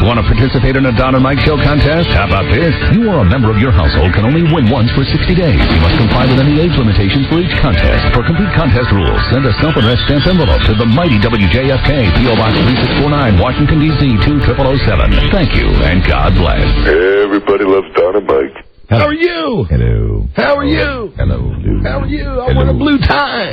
Want to participate in a Don and Mike Show contest? How about this? You or a member of your household can only win once for 60 days. You must comply with any age limitations for each contest. For complete contest rules, send a self-addressed stamped envelope to the mighty WJFK, P.O. Box 3649, Washington, D.C. 20007. Thank you, and God bless. Everybody loves Don and Mike. How are you? Hello. How are you? Hello. How are you? I want a blue tie.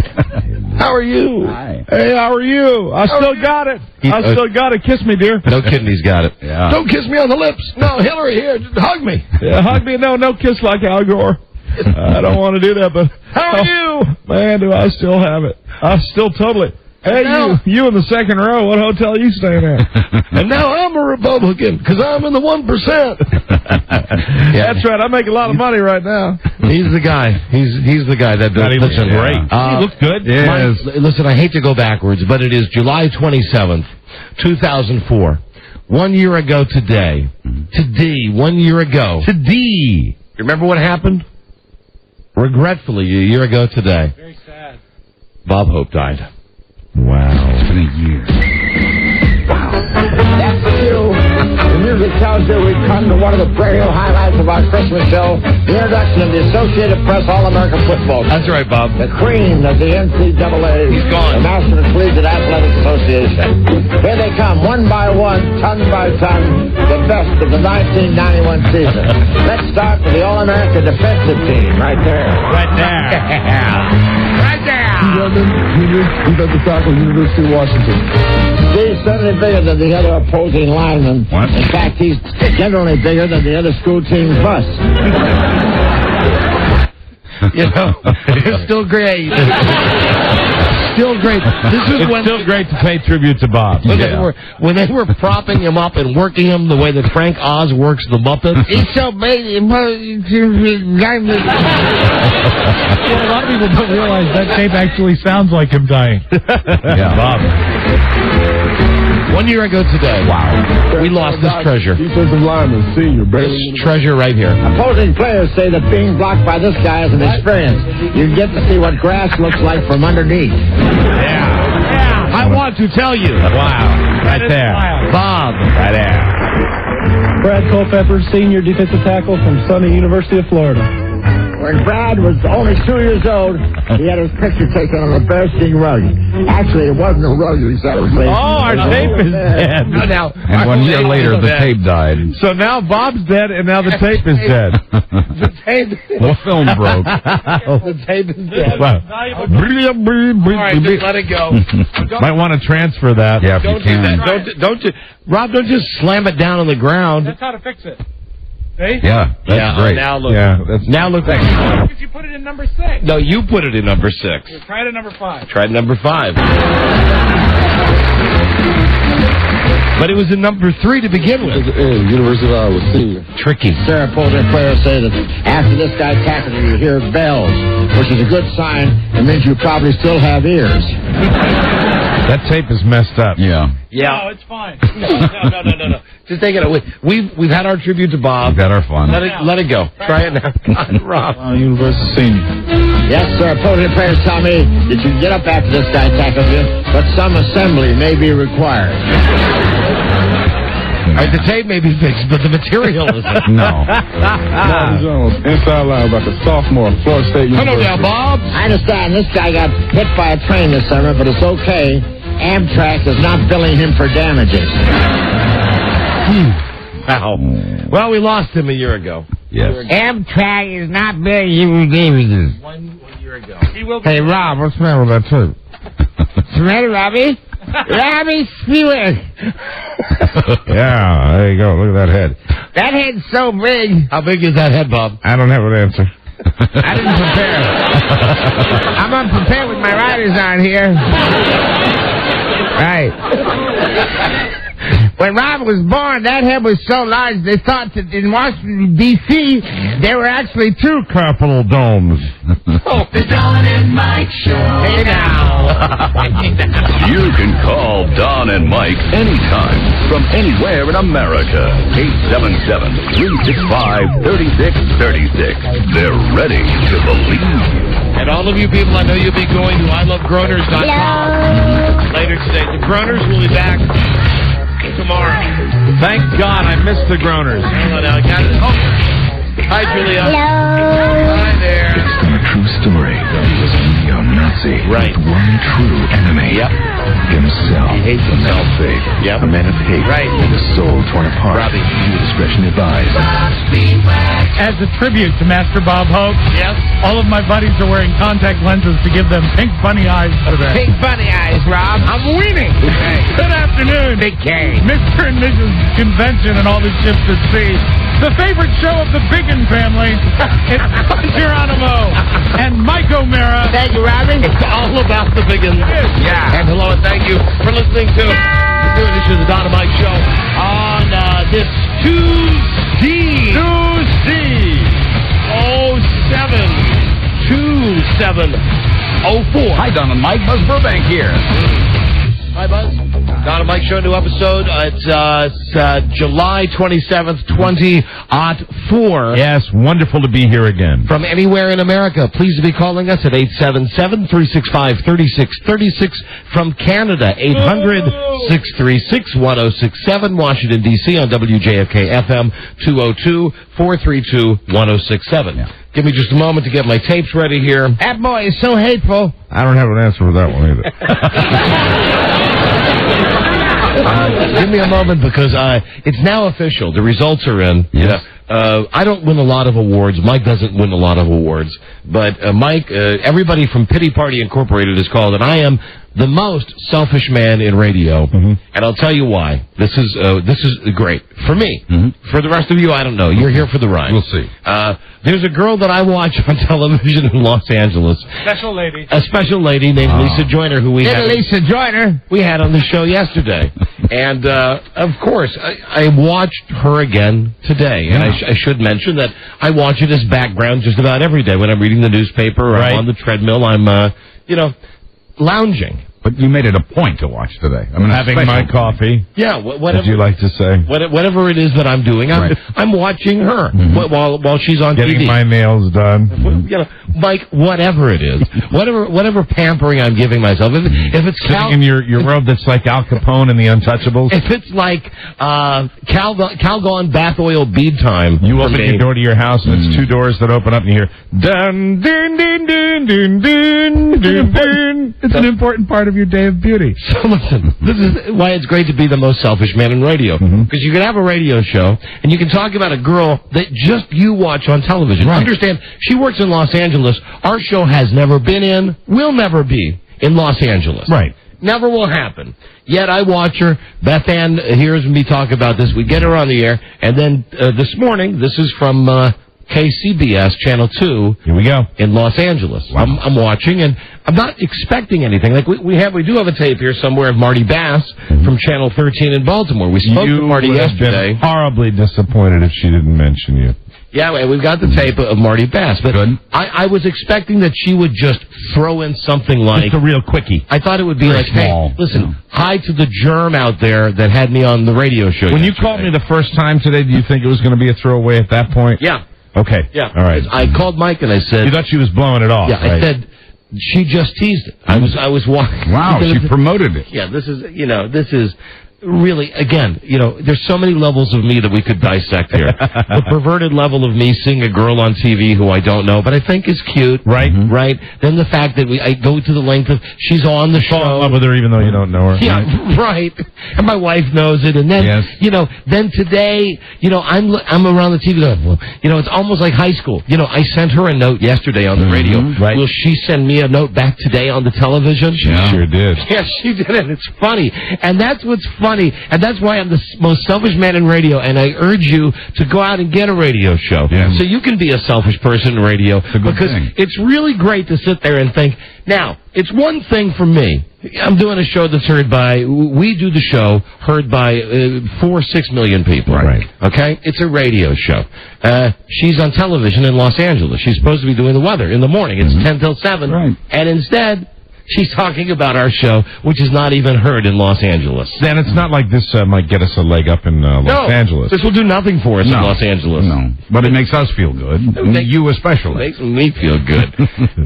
How are you? Hi. Hey, how are you? I still got it. I still got it. Kiss me, dear. No kidding, he's got it. Yeah. Don't kiss me on the lips. No, Hillary, here, just hug me. Yeah, hug me. No kiss like Al Gore. I don't want to do that, but... How are you? Man, do I still have it. I still totally... Hey, you in the second row, what hotel are you staying at? And now I'm a Republican, because I'm in the 1%. Yeah. That's right, I make a lot of money right now. He's the guy. He's the guy that does. He looks great. He looks good. Yes. Listen, I hate to go backwards, but it is July 27th, 2004. 1 year ago today. Today, 1 year ago. Today. You remember what happened? Regretfully, a year ago today. Very sad. Bob Hope died. Wow. It's been a year. That's for you. The music tells you we've come to one of the perennial highlights of our Christmas show, the introduction of the Associated Press All-American Football. That's right, Bob. The cream of the NCAA. He's gone. The National Collegiate Athletic Association. Here they come, one by one, ton by ton, the best of the 1991 season. Let's start with the All-American defensive team, right there. Right there. Right there. Defensive tackle, University of Washington. He's certainly bigger than the other opposing linemen. What? In fact, he's generally bigger than the other school team's bus. You know, it's still great. Still great. This is when Still great to pay tribute to Bob. when they were propping him up and working him the way that Frank Oz works the Muppets. He's so big. A lot of people don't realize that tape actually sounds like him dying. Yeah. Bob. 1 year ago today. Wow. We lost this treasure. Defensive lineman, senior, barely. This treasure right here. Opposing players say that being blocked by this guy is an experience. You get to see what grass looks like from underneath. Yeah. I want to tell you. Wow. Right there. Bob. Right there. Brad Culpepper, senior defensive tackle from sunny University of Florida. When Brad was only 2 years old, he had his picture taken on a bearskin rug. Actually, it wasn't a rug, he said it was made. Oh, our tape is dead. Now, And 1 year later, the tape died. So now Bob's dead, and now the tape is dead. the tape. The film broke. The tape is dead. Wow. All right, just let it go. Might want to transfer that. Yeah, if you Don't do can. that. Don't Rob, don't just slam it down on the ground. That's how to fix it. See? Yeah, that's great. Now look. Yeah, Now look. Because you put it in number 6. No, you put it in number 6. Try it at number 5. Tried number 5. But it was in number 3 to begin with. University of Iowa, senior. Tricky. Their opposing players say that after this guy tackled you, you hear bells, which is a good sign. It means you probably still have ears. That tape is messed up. Yeah. Yeah. No, it's fine. No. Just take it away. We've had our tribute to Bob. We've had our fun. Let it go. Try it now. God, Rob. University senior. Yes, sir. Opposing players tell me that you can get up after this guy tackles you, but some assembly may be required. All right, the tape may be fixed, but the material isn't. No. Jones, inside linebacker, sophomore, Florida State Hello University. now, Bob. I understand this guy got hit by a train this summer, but it's okay. Amtrak is not billing him for damages. Wow. Well, we lost him a year ago. Yes. Amtrak is not billing him for damages. 1 year ago. Hey, Rob, what's the matter with that too? What's the matter, Robbie? Robbie Stewart. Yeah, there you go. Look at that head. That head's so big. How big is that head, Bob? I don't have an answer. I didn't prepare. I'm unprepared with my riders on here. Right. When Rob was born, that head was so large they thought that in Washington, D.C., there were actually 2 Capital domes. The Don and Mike Show. Hey now. You can call Don and Mike anytime from anywhere in America. 877-365-3636. They're ready to believe you. And all of you people, I know you'll be going to ilovegroners.com later today. The Groners will be back tomorrow. Thank God I missed the groaners. Hang on now, I got it. Oh. Hi, Julia. Hello. Hi there. It's from a true story. He was a neo-Nazi Right. with one true enemy. Yep. Himself. He hates a man himself. of faith. Yep. A man of hate. Right. And his soul torn apart. Robbie. Viewer discretion advised. As a tribute to Master Bob Hope, Yes. all of my buddies are wearing contact lenses to give them pink bunny eyes today. Pink bunny eyes, Rob. I'm winning. Good afternoon, Big K. Mr. and Mrs. Convention and all the ships at sea. The favorite show of the Biggin family. It's Geronimo and Mike O'Mara. Thank you, Robbie. It's all about the biggins. Yeah. And hello and thank you for listening to the new edition of the Don and Mike Show on this Tuesday. 2704. Hi, Don and Mike. Buzz Burbank here. Hi, Buzz. Don and Mike Show, new episode. It's July 27th, 2004. Yes, wonderful to be here again. From anywhere in America, please be calling us at 877-365-3636. From Canada, 800-636-1067. Washington, D.C. on WJFK FM 202-432-1067. Yeah. Give me just a moment to get my tapes ready here. That boy is so hateful. I don't have an answer for that one either. Give me a moment because it's now official. The results are in. Yes. I don't win a lot of awards. Mike doesn't win a lot of awards. But Mike, everybody from Pity Party Incorporated is called, and I am the most selfish man in radio. Mm-hmm. And I'll tell you why. This is great. For me. Mm-hmm. For the rest of you, I don't know. You're here for the ride. We'll see. There's a girl that I watch on television in Los Angeles. Special lady. A special lady named Lisa Joyner, who we had. Lisa Joyner. We had on the show yesterday. And, of course, I watched her again today. And I should mention that I watch it as background just about every day. When I'm reading the newspaper or I'm on the treadmill, I'm, lounging. But you made it a point to watch today. I mean, Having my coffee, Yeah, whatever. as you like to say. Whatever it is that I'm doing, I'm watching her while she's on Getting TV. my nails done. Mike, whatever it is, whatever pampering I'm giving myself, if it's Sitting in your robe that's like Al Capone in The Untouchables. if it's like Calgon bath oil bead time, You for open me. your door to your house, and it's two doors that open up, and you hear dun dun dun dun dun dun dun dun. It's an important part of your day of beauty. So listen, this is why it's great to be the most selfish man in radio. Because you can have a radio show, and you can talk about a girl that just you watch on television. Right. Understand, she works in Los Angeles. Our show has never been in, will never be in Los Angeles. Right. Never will happen. Yet I watch her. Beth Ann hears me talk about this. We get her on the air. And then this morning, this is from KCBS Channel 2. Here we go. In Los Angeles. Wow. I'm watching, and I'm not expecting anything. Like we do have a tape here somewhere of Marty Bass from Channel 13 in Baltimore. We spoke to Marty would have yesterday. been horribly disappointed if she didn't mention you. Yeah, we've got the tape of Marty Bass. But I was expecting that she would just throw in something like... It's a real quickie. I thought it would be Very like, small. hey, listen, hi to the germ out there that had me on the radio show When you yesterday. called me the first time today, do you think it was going to be a throwaway at that point? Yeah. Okay. Yeah. All right. I called Mike and I said... You thought she was blowing it off, Yeah, I right? said... She just teased it. I was walking. Wow, she promoted it. Yeah, this is really, again, there's so many levels of me that we could dissect here. The perverted level of me seeing a girl on TV who I don't know, but I think is cute. Right. Right? Then the fact that I go to the length of, she's on the show. Fall in love with her even though you don't know her. Yeah, right. And my wife knows it. And then, then today, I'm around the TV going, well, it's almost like high school. I sent her a note yesterday on the radio. Right. Will she send me a note back today on the television? She sure did. Yeah, she did it. It's funny. And that's what's funny. And that's why I'm the most selfish man in radio. And I urge you to go out and get a radio show. Yes. So you can be a selfish person in radio. a good because thing. it's really great to sit there and think, now, it's one thing for me. I'm doing a show that's we do the show heard by 4-6 million people. Right. Okay? It's a radio show. She's on television in Los Angeles. She's supposed to be doing the weather in the morning. It's 10 till 7. Right. And instead, she's talking about our show, which is not even heard in Los Angeles. Dan, it's not like this might get us a leg up in Los Angeles. This will do nothing for us in Los Angeles. No, but it makes us feel good. You especially. It makes me feel good.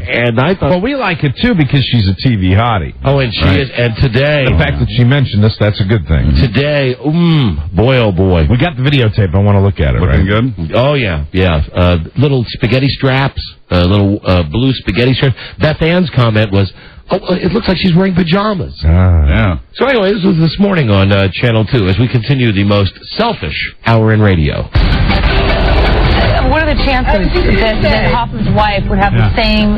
And I thought... Well, we like it, too, because she's a TV hottie. Oh, and she is... And today... The fact that she mentioned this, that's a good thing. Today, boy, oh, boy. We got the videotape. I want to look at it. Looking good? Oh, yeah. Little spaghetti straps, little blue spaghetti straps. Beth Ann's comment was, it looks like she's wearing pajamas. Yeah. So anyway, this was this morning on Channel 2 as we continue the most selfish hour in radio. What are the chances that Hoffman's wife would have the same,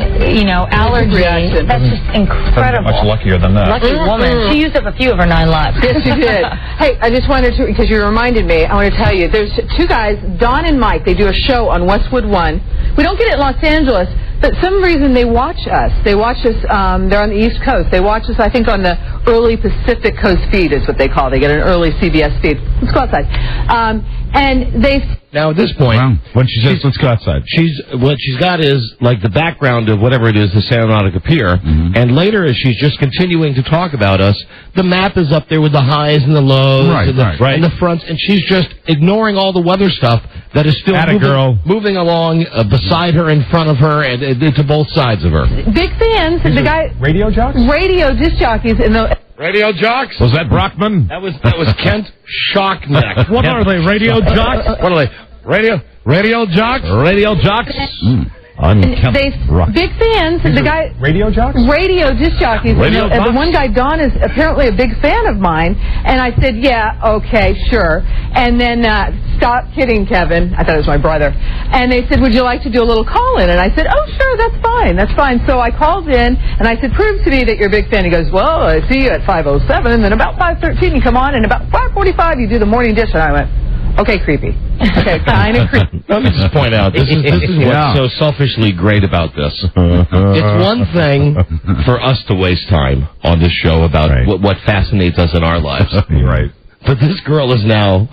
allergy? That's just incredible. Much luckier than that. Lucky woman. She used up a few of her 9 lives. Yes, she did. Hey, I just wanted to, because you reminded me, I want to tell you, there's 2 guys, Don and Mike, they do a show on Westwood One. We don't get it in Los Angeles, but some reason they watch us. They watch us, they're on the East Coast. They watch us, I think, on the early Pacific Coast feed is what they call it. They get an early CBS feed. Let's go outside. And they... Now, at this point, when she says, let's go outside, what she's got is, like, the background of whatever it is, the Santa Monica Pier, and later, as she's just continuing to talk about us, the map is up there with the highs and the lows and the fronts, and she's just ignoring all the weather stuff that is still moving along beside her, in front of her, and to both sides of her. Big fans. The guy... Radio jocks? Radio disc jockeys in the... Radio jocks? Was that Brockman? That was Kent Shockneck. What are they, radio jocks? What are they? Radio jocks? Radio jocks? Big fans. The guy... Radio jocks? Radio disc jockeys. The one guy, Don, is apparently a big fan of mine. And I said, yeah, okay, sure. And then, stop kidding, Kevin. I thought it was my brother. And they said, would you like to do a little call-in? And I said, oh, sure, that's fine. So I called in, and I said, prove to me that you're a big fan. He goes, well, I see you at 5:07, and then about 5:13 you come on, and about 5:45 you do the morning dish. And I went... Okay, creepy. Okay, kind of creepy. Let me just point out, this is what's so selfishly great about this. It's one thing for us to waste time on this show about what fascinates us in our lives. Right. But this girl is now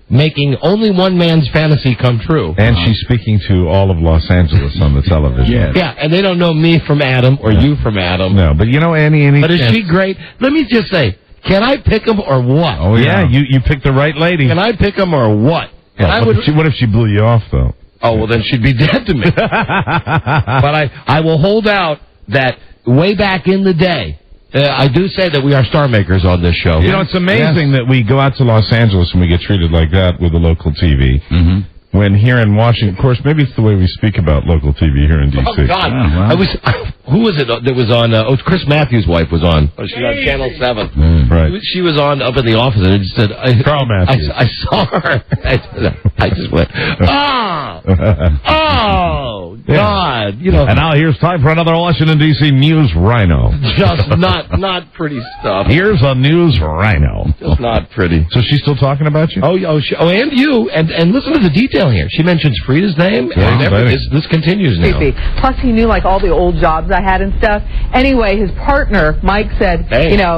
making only one man's fantasy come true. And she's speaking to all of Los Angeles on the television. Yeah, and they don't know me from Adam or you from Adam. No, but Annie... But is she great? Let me just say... Can I pick him or what? Oh, yeah, you picked the right lady. Can I pick him or what? What if she blew you off, though? Oh, well, then she'd be dead to me. But I will hold out that way back in the day, I do say that we are star makers on this show. It's amazing that we go out to Los Angeles and we get treated like that with the local TV. When here in Washington, of course, maybe it's the way we speak about local TV here in D.C. Oh, God. Who was it that was on? Chris Matthews' wife was on. Oh, she was on Channel 7. Right. She was on up in the office, and it just said... Carl Matthews. I saw her. I just went, oh, God. And now here's time for another Washington, D.C. News Rhino. Just not pretty stuff. Here's a News Rhino. Just not pretty. So she's still talking about you? And you. And listen to the detail here. She mentions Frida's name, and this continues now. Creepy. Plus, he knew, like, all the old jobs I had and stuff. Anyway, his partner, Mike, said,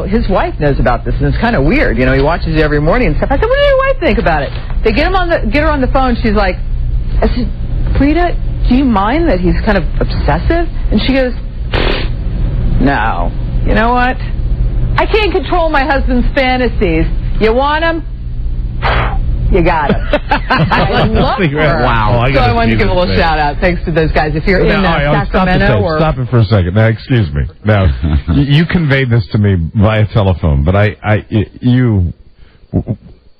his wife knows about this, and it's kind of weird. He watches it every morning and stuff. I said, what does your wife think about it? They get her on the phone. She's like, I said, Frida, do you mind that he's kind of obsessive? And she goes, no. You know what? I can't control my husband's fantasies. You want him? You got him. I love her. Wow. So I wanted to give a little shout-out. Thanks to those guys. If you're in Sacramento or... Stop it for a second. Now, excuse me. Now, you conveyed this to me via telephone, but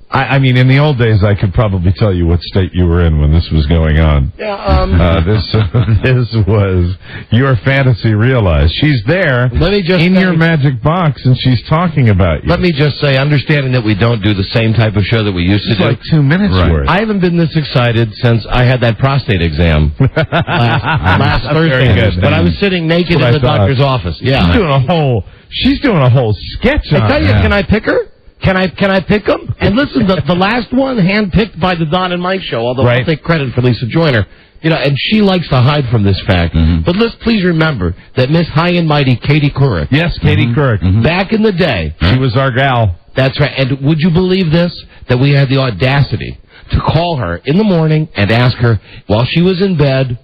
I mean, in the old days, I could probably tell you what state you were in when this was going on. This was your fantasy realized. She's there in your magic box, and she's talking about you. Let me just say, understanding that we don't do the same type of show that we used to do. Like 2 minutes worth. I haven't been this excited since I had that prostate exam last Thursday. But I was sitting naked in the doctor's office. Yeah, she's doing a whole sketch on I tell you, can I pick her? Can I pick them? And listen, the last one, handpicked by the Don and Mike show, although I'll take credit for Lisa Joyner, and she likes to hide from this fact. But let's please remember that Miss High and Mighty Katie Couric. Yes, Katie Couric. Back in the day. She was our gal. That's right. And would you believe this? That we had the audacity to call her in the morning and ask her, while she was in bed,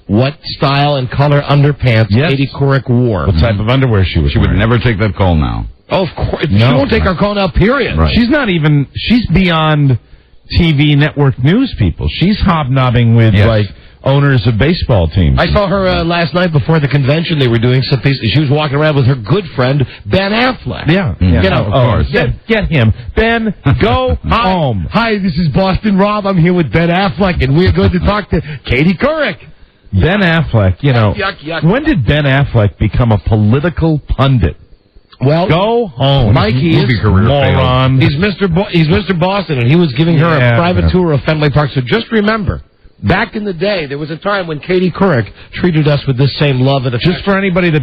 what style and color underpants Katie Couric wore. What type of underwear she was She would wearing. never take that call now. Oh, of course. No. She won't take our call now, period. Right. She's beyond TV network news people. She's hobnobbing with, owners of baseball teams. I saw her last night before the convention. They were doing some piece. She was walking around with her good friend, Ben Affleck. Yeah. You know, of course. Get him. Ben, go home. Hi, this is Boston Rob. I'm here with Ben Affleck, and we're going to talk to Katie Couric. Ben Affleck, Yuck. when did Ben Affleck become a political pundit? Well, go home. Mike, he is moron. He's Mr. Boston, and he was giving her a private tour of Fenway Park. So just remember, back in the day, there was a time when Katie Couric treated us with this same love and affection. Just for anybody that,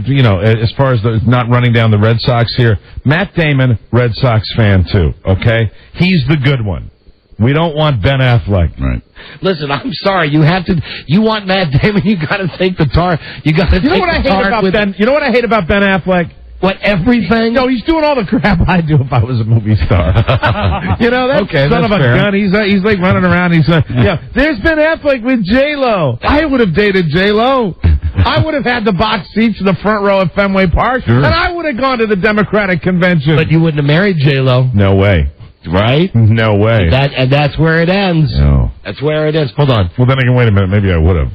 as far as not running down the Red Sox here, Matt Damon, Red Sox fan too, okay? He's the good one. We don't want Ben Affleck. Right. Listen, I'm sorry. You want Matt Damon, you got to take the tar. You got to take what I the hate tar about with Ben? You know what I hate about Ben Affleck? What, everything? No, he's doing all the crap I'd do if I was a movie star. That son of a gun. He's like running around. There's Ben Affleck with J-Lo. I would have dated J-Lo. I would have had the box seats in the front row at Fenway Park, and I would have gone to the Democratic convention. But you wouldn't have married J-Lo. No way. Right? No way. And that's where it ends. No. That's where it ends. Hold on. Well, then again, wait a minute. Maybe I would have.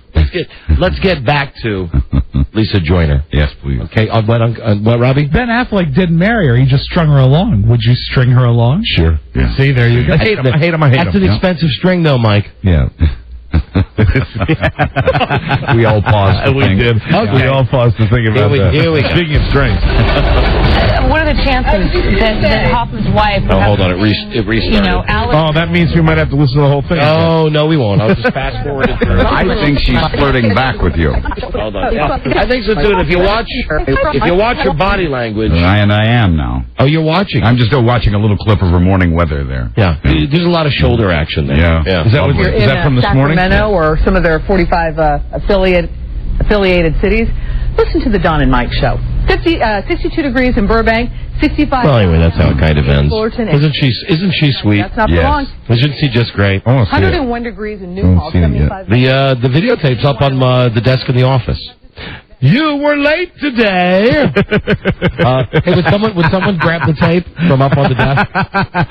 Let's get back to Lisa Joyner. Yes, please. Okay, on what, Robbie? Ben Affleck didn't marry her. He just strung her along. Would you string her along? Sure. Yeah. See, there you go. I hate him. That's an expensive string, though, Mike. Yeah. We all paused to think. Did. Okay. We all paused to think about that. Here we go. Speaking of strength. What are the chances that Hoffman's wife... Oh, hold on. It restarted. That means we might have to listen to the whole thing. Oh, no, we won't. I'll just fast forward it through. I think she's flirting back with you. Hold on. I think so, too. And if you watch her body language... I am now. Oh, you're watching? I'm just watching a little clip of her morning weather there. Yeah. There's a lot of shoulder action there. Yeah. Is that from this morning? Sacramento or some of their 45 affiliated cities. Listen to the Don and Mike show. 62 degrees in Burbank, 65. Well, anyway, that's how it kind of ends. Fullerton. Isn't she sweet? That's not for long. Isn't she just great? 101 degrees in Newhall, 75. The videotape's up on the desk in the office. You were late today. Hey, would someone grab the tape from up on the desk?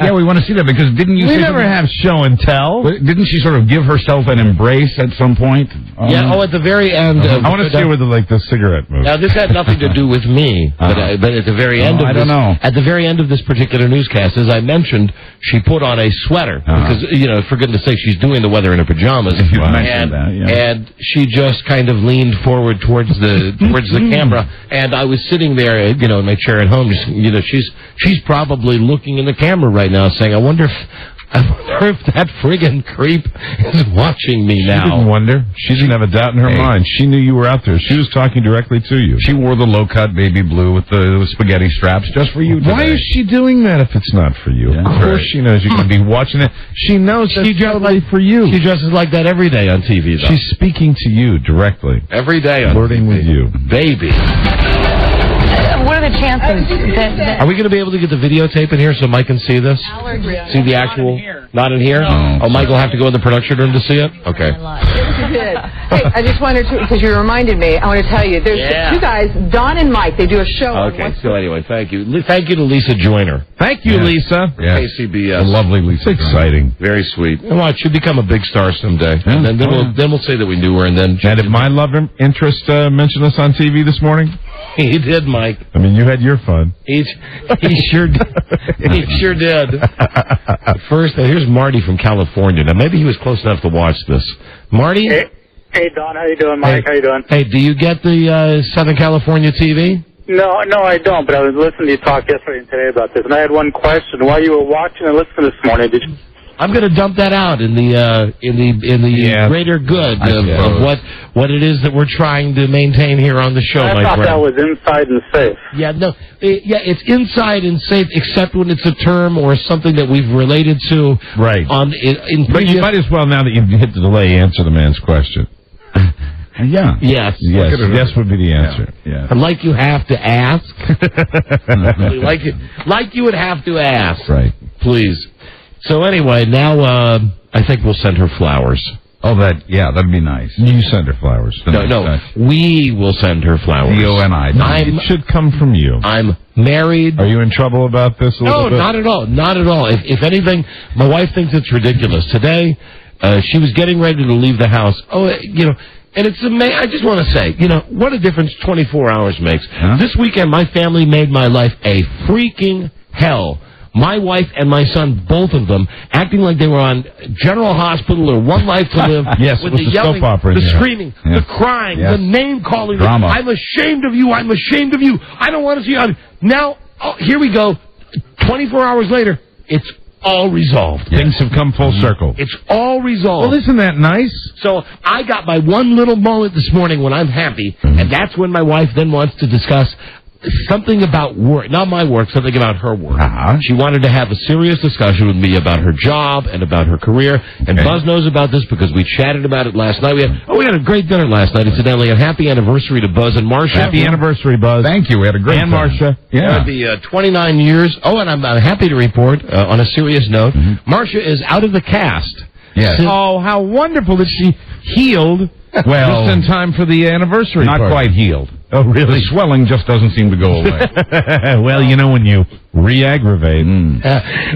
Yeah, we want to see that because didn't you? We never have show and tell. Didn't she sort of give herself an embrace at some point? Yeah. At the very end. I want to see her with the cigarette movie. Now this had nothing to do with me, but at the very end of I don't know. At the very end of this particular newscast, as I mentioned, she put on a sweater because for goodness sake, she's doing the weather in her pajamas, and she just kind of leaned forward towards the camera, and I was sitting there, in my chair at home. She's probably looking in the camera right now, saying, "I wonder if that friggin' creep is watching me now." She didn't wonder. She didn't have a doubt in her mind. She knew you were out there. She was talking directly to you. She wore the low-cut baby blue with the spaghetti straps just for you today. Why is she doing that if it's not for you? Yeah, of course she knows you're going to be watching it. She knows that's totally for you. She dresses like that every day on TV, though. She's speaking to you directly. Every day on flirting TV. with you. Baby. What are the chances that... Are we going to be able to get the videotape in here so Mike can see this? See the actual... Not in here? Oh, Mike will have to go in the production room to see it? Okay. Hey, I just wanted to, because you reminded me, I want to tell you, there's two guys, Don and Mike, they do a show. Okay, so anyway, thank you. Thank you to Lisa Joyner. Thank you, Lisa. Yeah. KCBS. A lovely Lisa. It's exciting. Very sweet. And watch, she'll become a big star someday. Yeah. And then we'll say that we knew her, and then... And did my love interest mention us on TV this morning? He did, Mike. I mean, you had your fun. He sure did. He sure did. First, here's Marty from California. Now, maybe he was close enough to watch this. Marty? Hey, Don. How you doing, Mike? How you doing? Hey, do you get the Southern California TV? No, I don't. But I was listening to you talk yesterday and today about this, and I had one question. While you were watching and listening this morning, did you... I'm going to dump that out in the greater good of what it is that we're trying to maintain here on the show. I thought that was inside and safe. Yeah, no, it's inside and safe, except when it's a term or something that we've related to. Right. But you might as well, now that you've hit the delay, answer the man's question. Yeah. Yes. Yes would be the answer. Yeah. And like you have to ask. like you would have to ask. Right. Please. So anyway, now I think we'll send her flowers. Oh, that'd be nice. You send her flowers. No, we will send her flowers. D-O-N-I. It should come from you. I'm married. Are you in trouble about this a little bit? No, not at all. Not at all. If anything, my wife thinks it's ridiculous. Today, she was getting ready to leave the house. And it's amazing. I just want to say, what a difference 24 hours makes. Huh? This weekend, my family made my life a freaking hell. My wife and my son, both of them, acting like they were on General Hospital or One Life to Live. Yes, with it was the a yelling, soap opera. the screaming, the crying, the name calling. Drama. I'm ashamed of you. I'm ashamed of you. I don't want to see you. Now, here we go. 24 hours later, it's all resolved. Things have come full circle. It's all resolved. Well, isn't that nice? So I got my one little moment this morning when I'm happy, and that's when my wife then wants to discuss something about work, not my work, something about her work. She wanted to have a serious discussion with me about her job and about her career, and Buzz knows about this because we chatted about it last night. We had a great dinner last night. Incidentally, a happy anniversary to Buzz and Marcia. Happy anniversary, Buzz. Thank you. We had a great And time. Marcia. Yeah. It'll be 29 years. Oh, and I'm happy to report, on a serious note, Marcia is out of the cast. Yes. Oh, how wonderful that she healed Well, just in time for the anniversary not party. quite healed. Oh, really? The swelling just doesn't seem to go away. Well, when you re-aggravate.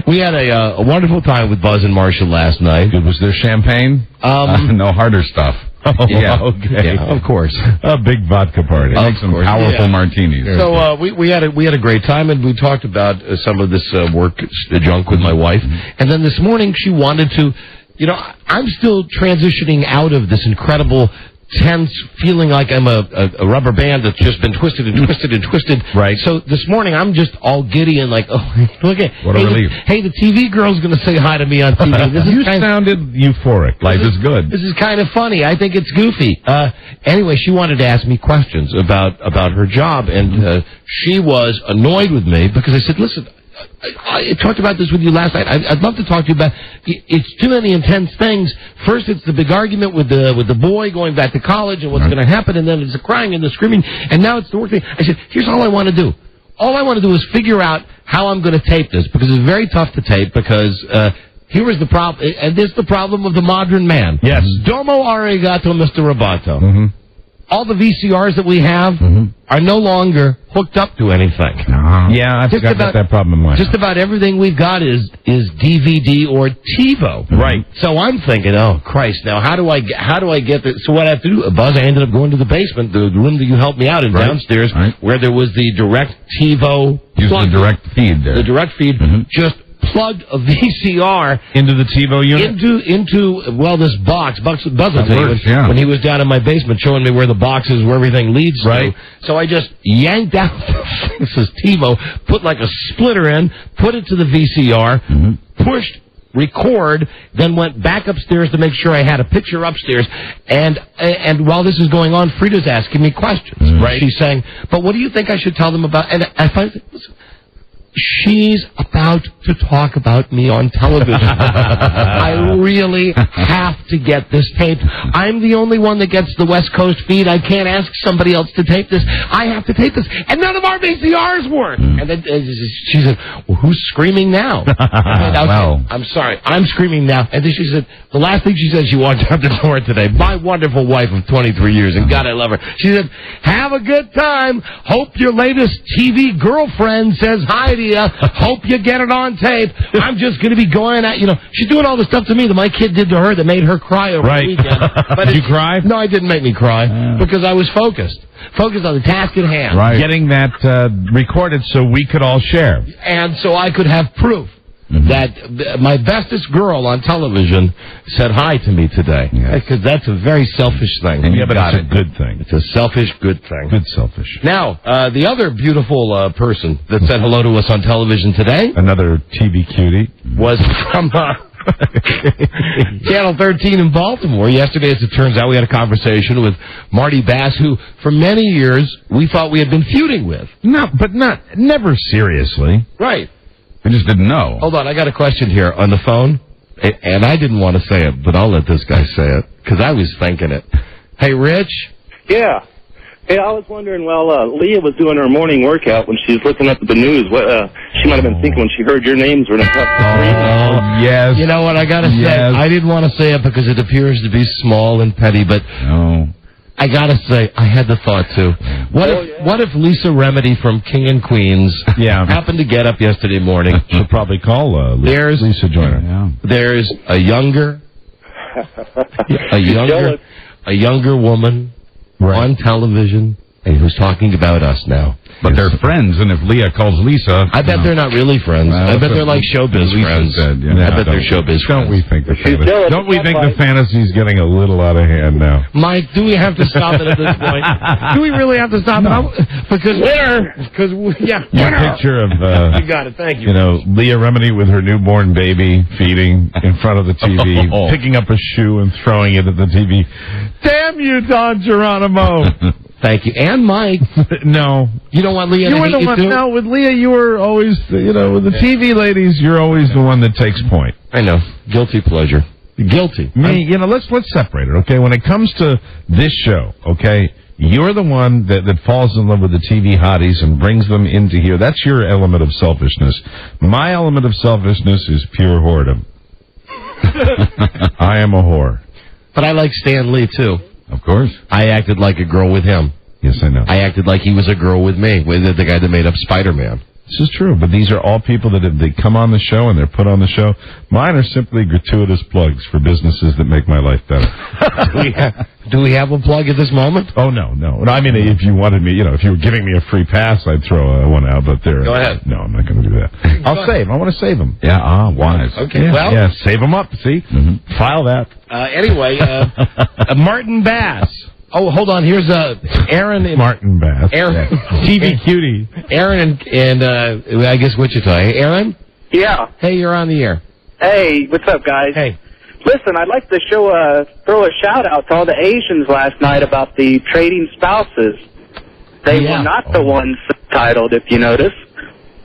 We had a wonderful time with Buzz and Marcia last night. Was there champagne? No harder stuff. Oh, yeah. okay. Yeah, of course. A big vodka party. Make some powerful martinis. So we had a great time, and we talked about some of this work junk with my wife. And then this morning she wanted to, I'm still transitioning out of this incredible tense feeling like I'm a rubber band that's just been twisted and twisted and twisted. Right. So this morning I'm just all giddy and like, oh, look at what a relief. Hey, the TV girl's going to say hi to me on TV. This You sounded euphoric. Life is good. This is kind of funny. I think it's goofy. Anyway, she wanted to ask me questions about her job, and she was annoyed with me because I said, listen, I talked about this with you last night. I'd love to talk to you about. It's too many intense things. First, it's the big argument with the boy going back to college and what's going to happen, and then it's the crying and the screaming, and now it's the work thing. I said, here's all I want to do. All I want to do is figure out how I'm going to tape this, because it's very tough to tape, because here is the problem, and this is the problem of the modern man. Yes. Domo arigato, Mr. Roboto. All the VCRs that we have are no longer hooked up to anything. Yeah, I forgot about that problem in my Just about everything we've got is DVD or TiVo. Right. So I'm thinking, oh Christ! Now how do I get this? So what I have to do, Buzz? I ended up going to the basement, the room that you helped me out in downstairs, where there was the direct TiVo. Use the direct feed there. The direct feed. Just plugged a VCR into the TiVo unit? Into this box. Buzz will tell you when he was down in my basement showing me where the box is, where everything leads to. So I just yanked out this is TiVo, put like a splitter in, put it to the VCR, pushed record, then went back upstairs to make sure I had a picture upstairs. And while this is going on, Frida's asking me questions. She's saying, but what do you think I should tell them about? And I find, listen, she's about to talk about me on television. I really have to get this taped. I'm the only one that gets the West Coast feed. I can't ask somebody else to tape this. I have to tape this. And none of our VCRs work. And then she said, well, who's screaming now? I'm sorry. I'm screaming now. And then she said, the last thing she said, she walked out the door today. My wonderful wife of 23 years, and God, I love her. She said, have a good time. Hope your latest TV girlfriend says hi to you. Hope you get it on tape. I'm just going to be going out. She's doing all the stuff to me that my kid did to her that made her cry over the weekend. But did you cry? No, it didn't make me cry because I was focused on the task at hand. Getting that recorded so we could all share. And so I could have proof that my bestest girl on television said hi to me today. Because that's a very selfish thing. And but it's a good thing. It's a selfish good thing. Good selfish. Now, the other beautiful person that said hello to us on television today, another TV cutie, was from Channel 13 in Baltimore. Yesterday, as it turns out, we had a conversation with Marty Bass, who for many years we thought we had been feuding with. Never seriously. Right. We just didn't know. Hold on, I got a question here on the phone, and I didn't want to say it, but I'll let this guy say it, because I was thinking it. Hey, Rich? Yeah. Hey, I was wondering, Leah was doing her morning workout when she was looking up at the news. What she might have been thinking when she heard your names were in the top three. Oh, yes. You know what, I gotta say, I didn't want to say it because it appears to be small and petty, but I gotta say, I had the thought too. What if Lisa Remedy from King and Queens happened to get up yesterday morning? She'll probably call Lisa Joyner. Yeah. There's a younger woman on television who's talking about us now. But they're friends, and if Leah calls Lisa... I bet they're not really friends. I bet they're like showbiz friends. Said, I bet they're showbiz friends. Don't we think the fantasy's getting a little out of hand now? Mike, do we have to stop it at this point? Do we really have to stop it? Because Your picture of... you got it, thank you. You know, Leah Remedy with her newborn baby feeding in front of the TV, picking up a shoe and throwing it at the TV. Damn you, Don Geronimo! Thank you. And Mike. No. You don't want Leah to hate you too? No, with Leah, you were always, with the TV ladies, you're always the one that takes point. I know. Guilty pleasure. Guilty. Me, let's separate it, okay? When it comes to this show, okay, you're the one that falls in love with the TV hotties and brings them into here. That's your element of selfishness. My element of selfishness is pure whoredom. I am a whore. But I like Stan Lee, too. Of course. I acted like a girl with him. Yes, I know. I acted like he was a girl with me, with the guy that made up Spider-Man. This is true, but these are all people that they come on the show and they're put on the show. Mine are simply gratuitous plugs for businesses that make my life better. Do we have a plug at this moment? Oh, no. I mean, if you wanted me, if you were giving me a free pass, I'd throw one out, but there. Go ahead. No, I'm not going to do that. I'll save. I want to save them. Yeah, wise. Okay, yeah, save them up, see? Mm-hmm. File that. Anyway, Martin Bass. Oh, hold on. Here's Aaron and Martin Bass. Aaron, TV cutie. Aaron and I guess Wichita. Hey, Aaron. Yeah. Hey, you're on the air. Hey, what's up, guys? Hey. Listen, I'd like to throw a shout out to all the Asians last night about the trading spouses. They were not the ones titled, if you notice.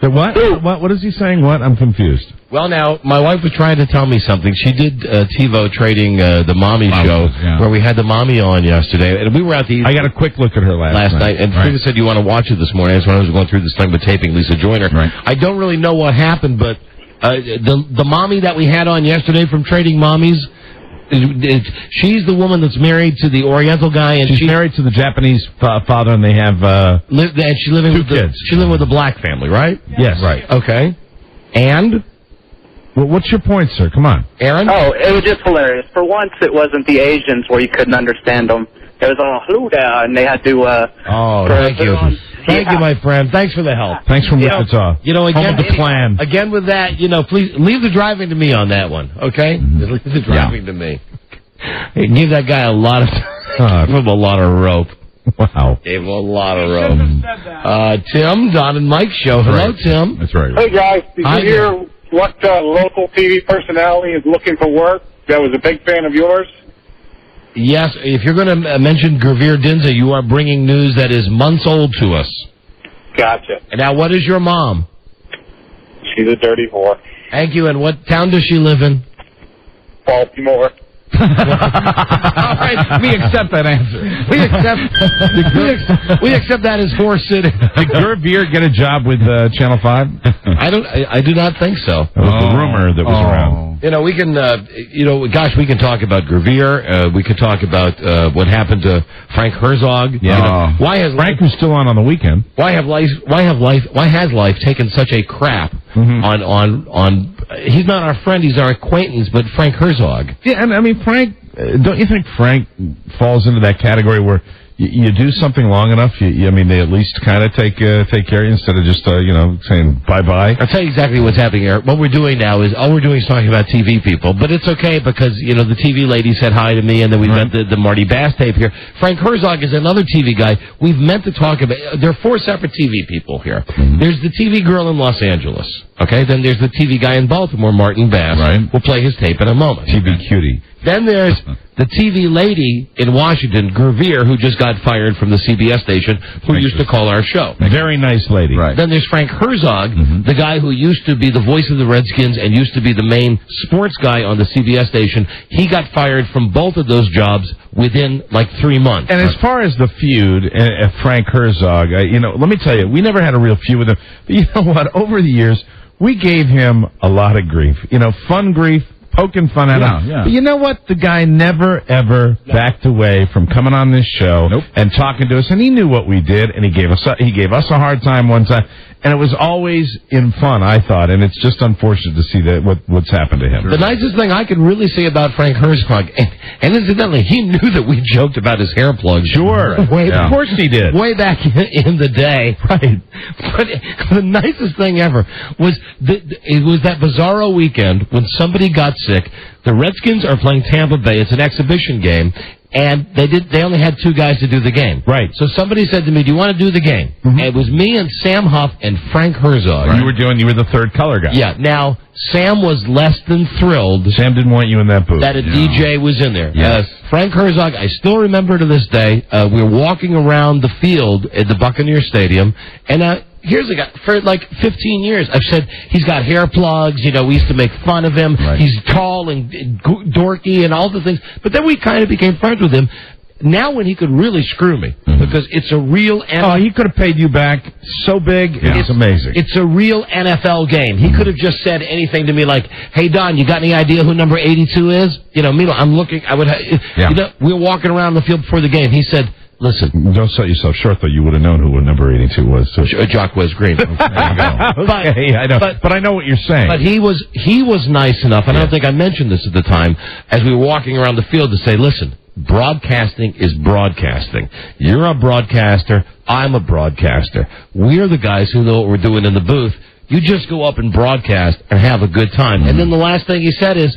The what? What is he saying? What? I'm confused. Well, now, my wife was trying to tell me something. She did TiVo trading the Mommy show, where we had the Mommy on yesterday. And we were out to eat. I got a quick look at her last night. And Frida said, you want to watch it this morning. That's when I was going through this thing with taping Lisa Joyner. Right. I don't really know what happened, but the Mommy that we had on yesterday from Trading Mommies, she's the woman that's married to the Oriental guy, and she's married to the Japanese father, and they have and she's living with kids. She's living with a black family, right? Yes. Right. Okay. And well, what's your point, sir? Come on, Aaron. Oh, it was just hilarious. For once, it wasn't the Asians where you couldn't understand them. It was all hello there, and they had to. Thank you. Thank you, my friend. Thanks for the help. Thanks from Wichita. Again, the plan. Again with that, please leave the driving to me on that one, okay? Mm-hmm. Leave the driving to me. Give that guy a lot of give him a lot of rope. Wow. Gave him a lot of rope. Tim, Don and Mike show. Hello, Tim. That's right. Hey, guys. Did you hear what local TV personality is looking for work that was a big fan of yours? Yes, if you're going to mention Gurveer Dinza, you are bringing news that is months old to us. Gotcha. And now, what is your mom? She's a dirty whore. Thank you. And what town does she live in? Baltimore. All right, we accept that answer. We accept that as Horse City. Did Gurveer get a job with Channel 5? I do not think so. That was the rumor that was around. We can, we can talk about Gurveer. We could talk about what happened to Frank Herzog. Yeah. Why has Frank was still on the weekend? Why has life taken such a crap on? He's not our friend. He's our acquaintance. But Frank Herzog. Yeah, and I mean Frank. Don't you think Frank falls into that category where you do something long enough, they at least kind of take care of you instead of just, saying bye-bye? I'll tell you exactly what's happening here. What we're doing now is, all we're doing is talking about TV people. But it's okay because, the TV lady said hi to me, and then we met the Marty Bass tape here. Frank Herzog is another TV guy we've meant to talk about. There are 4 separate TV people here. Mm-hmm. There's the TV girl in Los Angeles. Okay? Then there's the TV guy in Baltimore, Martin Bass. Right. We'll play his tape in a moment. TV cutie. Then there's the TV lady in Washington, Gervier, who just got fired from the CBS station, who used to call our show. Very nice lady. Right. Then there's Frank Herzog, the guy who used to be the voice of the Redskins and used to be the main sports guy on the CBS station. He got fired from both of those jobs within like 3 months. And as far as the feud, Frank Herzog, let me tell you, we never had a real feud with him. But you know what? Over the years, we gave him a lot of grief. Fun grief. Poking fun at him. Yeah. But you know what? The guy never, ever backed away from coming on this show and talking to us. And he knew what we did, and he gave us a hard time one time. And it was always in fun, I thought. And it's just unfortunate to see that what's happened to him. The nicest thing I could really say about Frank Herzog, and incidentally, he knew that we joked about his hair plug. Sure. Of course he did. Way back in the day. Right. But the nicest thing ever was it was that bizarro weekend when somebody got sick. The Redskins are playing Tampa Bay. It's an exhibition game. And they only had 2 guys to do the game. Right. So somebody said to me, "Do you want to do the game?" And it was me and Sam Huff and Frank Herzog. Right. You were the third color guy. Yeah. Now, Sam was less than thrilled. Sam didn't want you in that booth. That a DJ was in there. Yes. Frank Herzog, I still remember to this day, we were walking around the field at the Buccaneer Stadium, and here's a guy, for like 15 years, I've said he's got hair plugs, we used to make fun of him. Right. He's tall and dorky and all the things. But then we kind of became friends with him. Now when he could really screw me, because it's a real NFL... he could have paid you back so big, it's amazing. It's a real NFL game. He could have just said anything to me like, "Hey, Don, you got any idea who number 82 is?" Meanwhile, I'm looking, we were walking around the field before the game. He said, "Listen, don't sell yourself short, though. You would have known who number 82 was. So. Jacquez Green." Okay, there you go. Okay, I know. But I know what you're saying. But he was nice enough, and I don't think I mentioned this at the time, as we were walking around the field to say, "Listen, broadcasting is broadcasting. You're a broadcaster. I'm a broadcaster. We're the guys who know what we're doing in the booth. You just go up and broadcast and have a good time." And then the last thing he said is,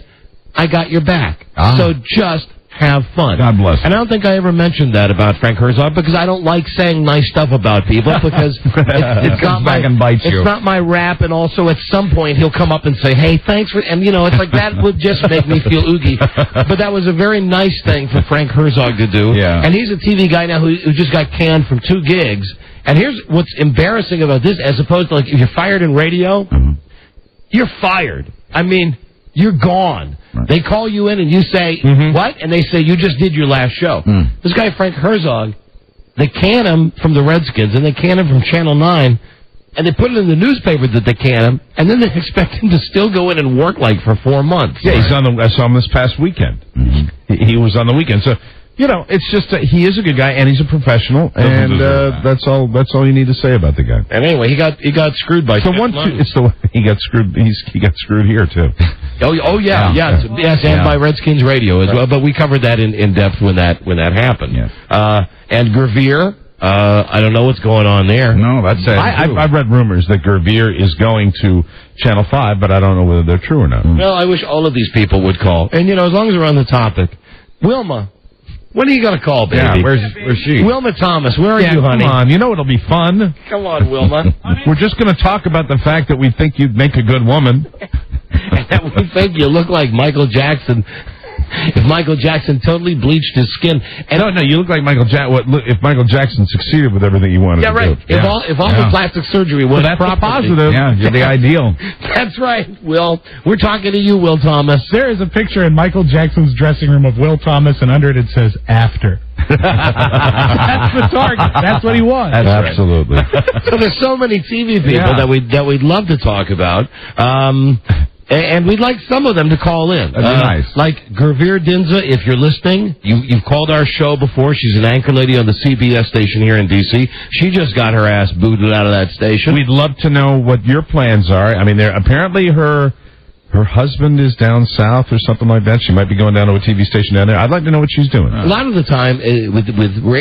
"I got your back. So just have fun." God bless him. And I don't think I ever mentioned that about Frank Herzog, because I don't like saying nice stuff about people, because it's not it's not my rap, and also at some point he'll come up and say, "Hey, thanks for," and it's like that would just make me feel oogie. But that was a very nice thing for Frank Herzog to do. Yeah. And he's a TV guy now who just got canned from 2 gigs. And here's what's embarrassing about this, as opposed to like if you're fired in radio, you're fired. You're gone. Right. They call you in and you say, "What?" And they say, "You just did your last show." This guy, Frank Herzog, they can him from the Redskins, and they can him from Channel 9, and they put it in the newspaper that they can him, and then they expect him to still go in and work like for 4 months. Yeah, I saw him this past weekend. He was on the weekend. So, it's just he is a good guy, and he's a professional, and that's all you need to say about the guy. And anyway, he got screwed by. He got screwed. He got screwed here too. Yes, and by Redskins radio as well. But we covered that in depth when that happened. Yeah. And Gervier, I don't know what's going on there. No, that's it. I've read rumors that Gervier is going to Channel 5, but I don't know whether they're true or not. Well, I wish all of these people would call. And as long as we're on the topic, Wilma. When are you going to call, baby? Yeah, where's she? Wilma Thomas, where are you, honey? Come on, it'll be fun. Come on, Wilma. We're just going to talk about the fact that we think you'd make a good woman. And that we think you look like Michael Jackson. If Michael Jackson totally bleached his skin. And no, you look like Michael Jackson. If Michael Jackson succeeded with everything he wanted to do. If all the plastic surgery was that's proper, positive. Yeah, you're the ideal. That's right, Will. We're talking to you, Will Thomas. There is a picture in Michael Jackson's dressing room of Will Thomas, and under it says "after." That's the target. That's what he was. Absolutely. So there's so many TV people that we'd love to talk about. And we'd like some of them to call in. That'd be nice. Like Gervier Dinza, if you're listening, you've called our show before. She's an anchor lady on the CBS station here in D.C. She just got her ass booted out of that station. We'd love to know what your plans are. Apparently her husband is down south or something like that. She might be going down to a TV station down there. I'd like to know what she's doing. A lot of the time with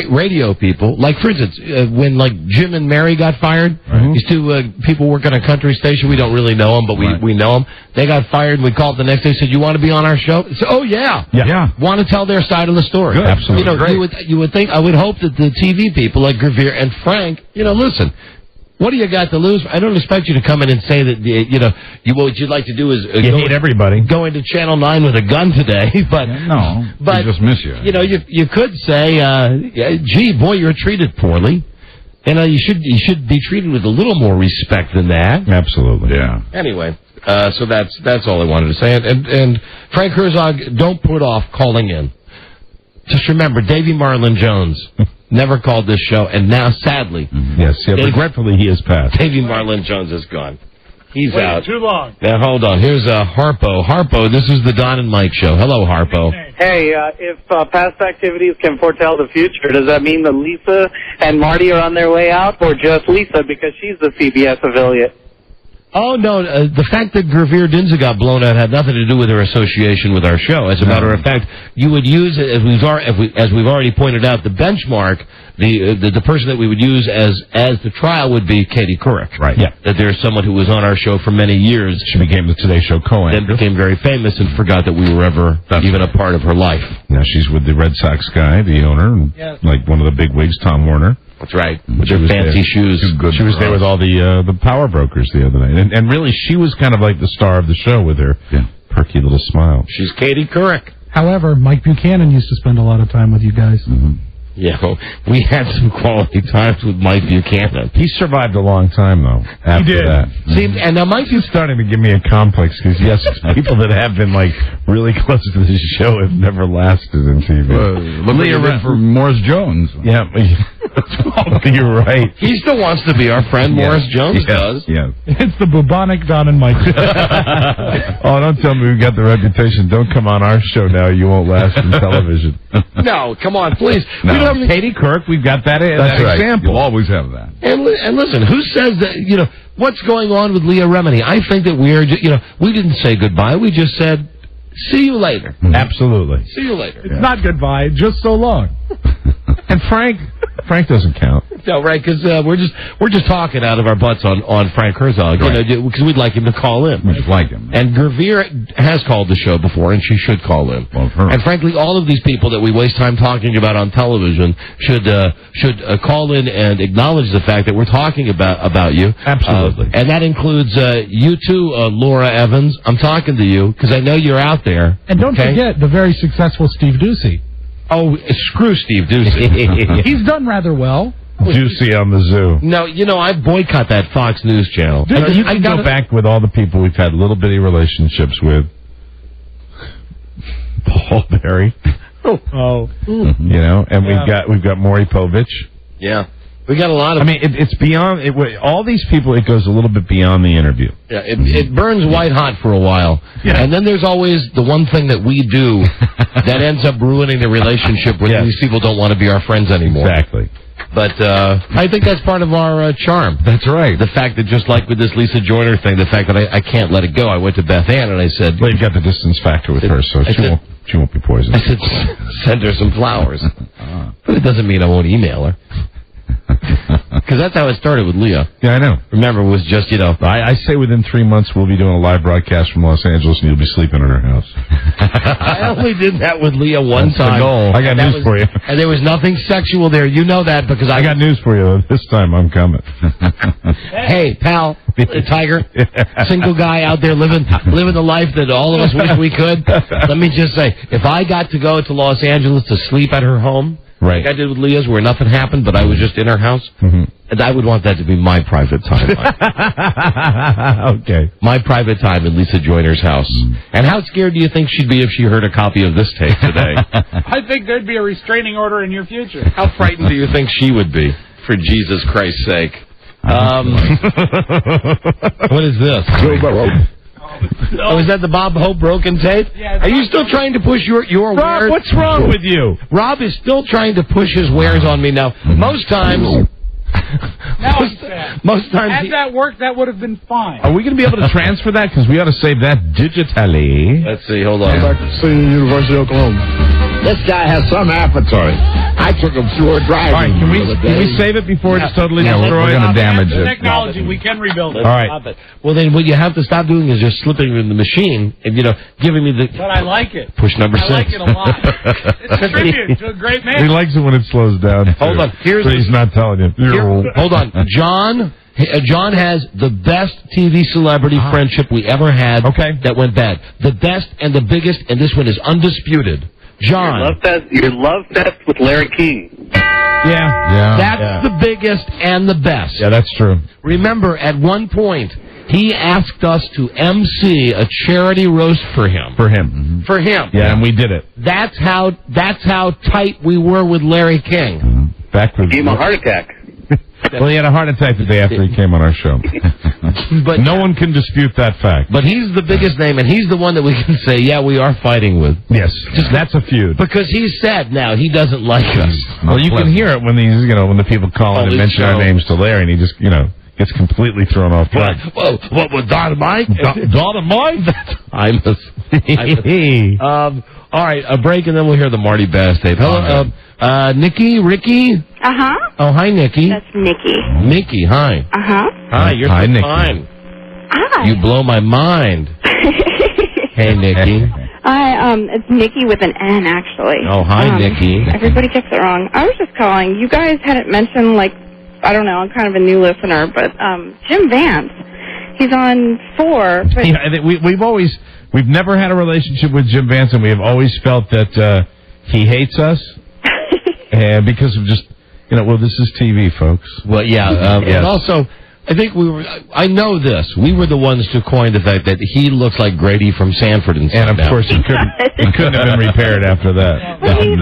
radio people, like for instance, when like Jim and Mary got fired, these 2 people work on a country station. We don't really know them, but we know them. They got fired. We called the next day, said, "You want to be on our show?" So, "Oh yeah, want to tell their side of the story." Good. Absolutely, great. You would think, I would hope that the TV people like Gervier and Frank, listen. What do you got to lose? I don't expect you to come in and say that, what you'd like to do is you hate everybody. Go into Channel 9 with a gun today. But we just miss you. You could say, gee, boy, you're treated poorly. And you should be treated with a little more respect than that. Absolutely. Yeah. Anyway, so that's all I wanted to say. And Frank Herzog, don't put off calling in. Just remember, Davy Marlin Jones never called this show, and now, sadly... regretfully, he has passed. Davy Marlin Jones is gone. He's out. Too long. Now, hold on. Here's Harpo. Harpo, this is the Don and Mike show. Hello, Harpo. Hey, if past activities can foretell the future, does that mean that Lisa and Marty are on their way out, or just Lisa because she's the CBS affiliate? Oh, no, the fact that Gravir Dinza got blown out had nothing to do with her association with our show. As a matter of fact, you would use, as we've already pointed out, the benchmark, the person that we would use as the trial would be Katie Couric. Right. Yeah. That there's someone who was on our show for many years. She became the Today Show co-anchor. Then became very famous and forgot that we were ever even a part of her life. Now she's with the Red Sox guy, the owner, and like one of the big wigs, Tom Warner. That's right. With her fancy shoes. She was there with all the power brokers the other night. And really, she was kind of like the star of the show with her perky little smile. She's Katie Couric. However, Mike Buchanan used to spend a lot of time with you guys. Mm-hmm. Yeah, we had some quality times with Mike Buchanan. He survived a long time, though, after that. See, and now Mike is starting to give me a complex, because, yes, people that have been, like, really close to this show have never lasted in TV. Look what you did for Morris Jones. Yeah, you're right. He still wants to be our friend. Morris Jones does. Yeah. It's the bubonic Don and Mike. Oh, don't tell me we got the reputation. Don't come on our show now. You won't last in television. No, come on, please. No. We don't have Katie Couric. We've got that, That's right. example. You'll always have that. And listen, who says that, what's going on with Leah Remini? I think that we didn't say goodbye. We just said, see you later. Absolutely. See you later. It's not goodbye, just so long. And Frank doesn't count. No, right, because we're just talking out of our butts on Frank Herzog, because we'd like him to call in. We'd like him. And Gravir has called the show before, and she should call in. Well, her. And frankly, all of these people that we waste time talking about on television should call in and acknowledge the fact that we're talking about you. Absolutely. And that includes you too, Laura Evans. I'm talking to you because I know you're out there. And don't forget the very successful Steve Ducey. Oh, screw Steve Ducey. He's done rather well. Juicy on the zoo. No, I boycott that Fox News channel. You can go back with all the people we've had little bitty relationships with. Paul Berry. And we've got Maury Povich. Yeah. We got a lot of... I mean, it's beyond... all these people, it goes a little bit beyond the interview. Yeah, it burns white hot for a while. Yeah. And then there's always the one thing that we do that ends up ruining the relationship where these people don't want to be our friends anymore. Exactly. But I think that's part of our charm. That's right. The fact that just like with this Lisa Joyner thing, the fact that I can't let it go. I went to Beth Ann and I said... Well, you've got the distance factor with her, so she won't be poisoned. I said, send her some flowers. But it doesn't mean I won't email her. Because that's how it started with Leah. Yeah, I know. Remember, it was just, I say within 3 months we'll be doing a live broadcast from Los Angeles and you'll be sleeping in her house. I only did that with Leah one That's time. The goal. I got news for you. And there was nothing sexual there. You know that because I got news for you. This time I'm coming. Hey, pal, Tiger, single guy out there living the life that all of us wish we could. Let me just say, if I got to go to Los Angeles to sleep at her home, right, like I did with Leah's, where nothing happened, but I was just in her house. And I would want that to be my private time. Okay. My private time in Lisa Joyner's house. And how scared do you think she'd be if she heard a copy of this tape today? I think there'd be a restraining order in your future. How frightened do you think she would be, for Jesus Christ's sake? What is this? Oh, is that the Bob Hope broken tape? Yeah, are you still trying to push your Rob, wares? what's wrong with you? Rob is still trying to push his wares on me now. Most times... Now he's sad. Most times... Had that worked, that would have been fine. Are we going to be able to transfer that? Because we ought to save that digitally. Let's see, hold on. Back to University of Oklahoma. This guy has some appetite. I took him through a drive-in. All right, can we save it before it's totally destroyed? We're going to damage the it. Technology, we can rebuild it. All right. Well, then what you have to stop doing is just slipping it in the machine and, giving me the... But I like it. Push number 6. I like it a lot. It's a tribute to a great man. He likes it when it slows down. Hold on. But he's not telling you. Hold on. John John has the best TV celebrity friendship we ever had that went bad. The best and the biggest, and this one is undisputed. John. Your love fest with Larry King. That's the biggest and the best. Yeah, that's true. Remember, at one point, he asked us to MC a charity roast for him. For him. For him. Yeah, and we did it. That's how tight we were with Larry King. Back with Gave him a heart attack. Well, he had a heart attack the day after he came on our show. But no one can dispute that fact. But he's the biggest name, and he's the one that we can say, yeah, we are fighting with. Yes, that's a feud. Because he's said now he doesn't like us. Well, you can hear it when these, when the people call in and mention our names to Larry, and he just, gets completely thrown off track. Whoa, what was Don and Mike? Don and Mike? All right, a break, and then we'll hear the Marty Bass tape. Hello, Nikki, Ricky? Uh-huh. Oh, hi, Nikki. That's Nikki. Nikki, hi. Uh-huh. Hi, you're so Nikki. fine. Hi. You blow my mind. Hey, Nikki. Hi, it's Nikki with an N, actually. Oh, hi, Nikki. Everybody gets it wrong. I was just calling. You guys hadn't mentioned, I don't know, I'm kind of a new listener, but Jim Vance, he's on 4. But We've never had a relationship with Jim Vance, and we have always felt that he hates us, and because of just, this is TV, folks. Well, yeah, yes. And also, I think I know this. We were the ones who coined the fact that he looks like Grady from Sanford and Son. And of course, he couldn't have been repaired after that. Well, he's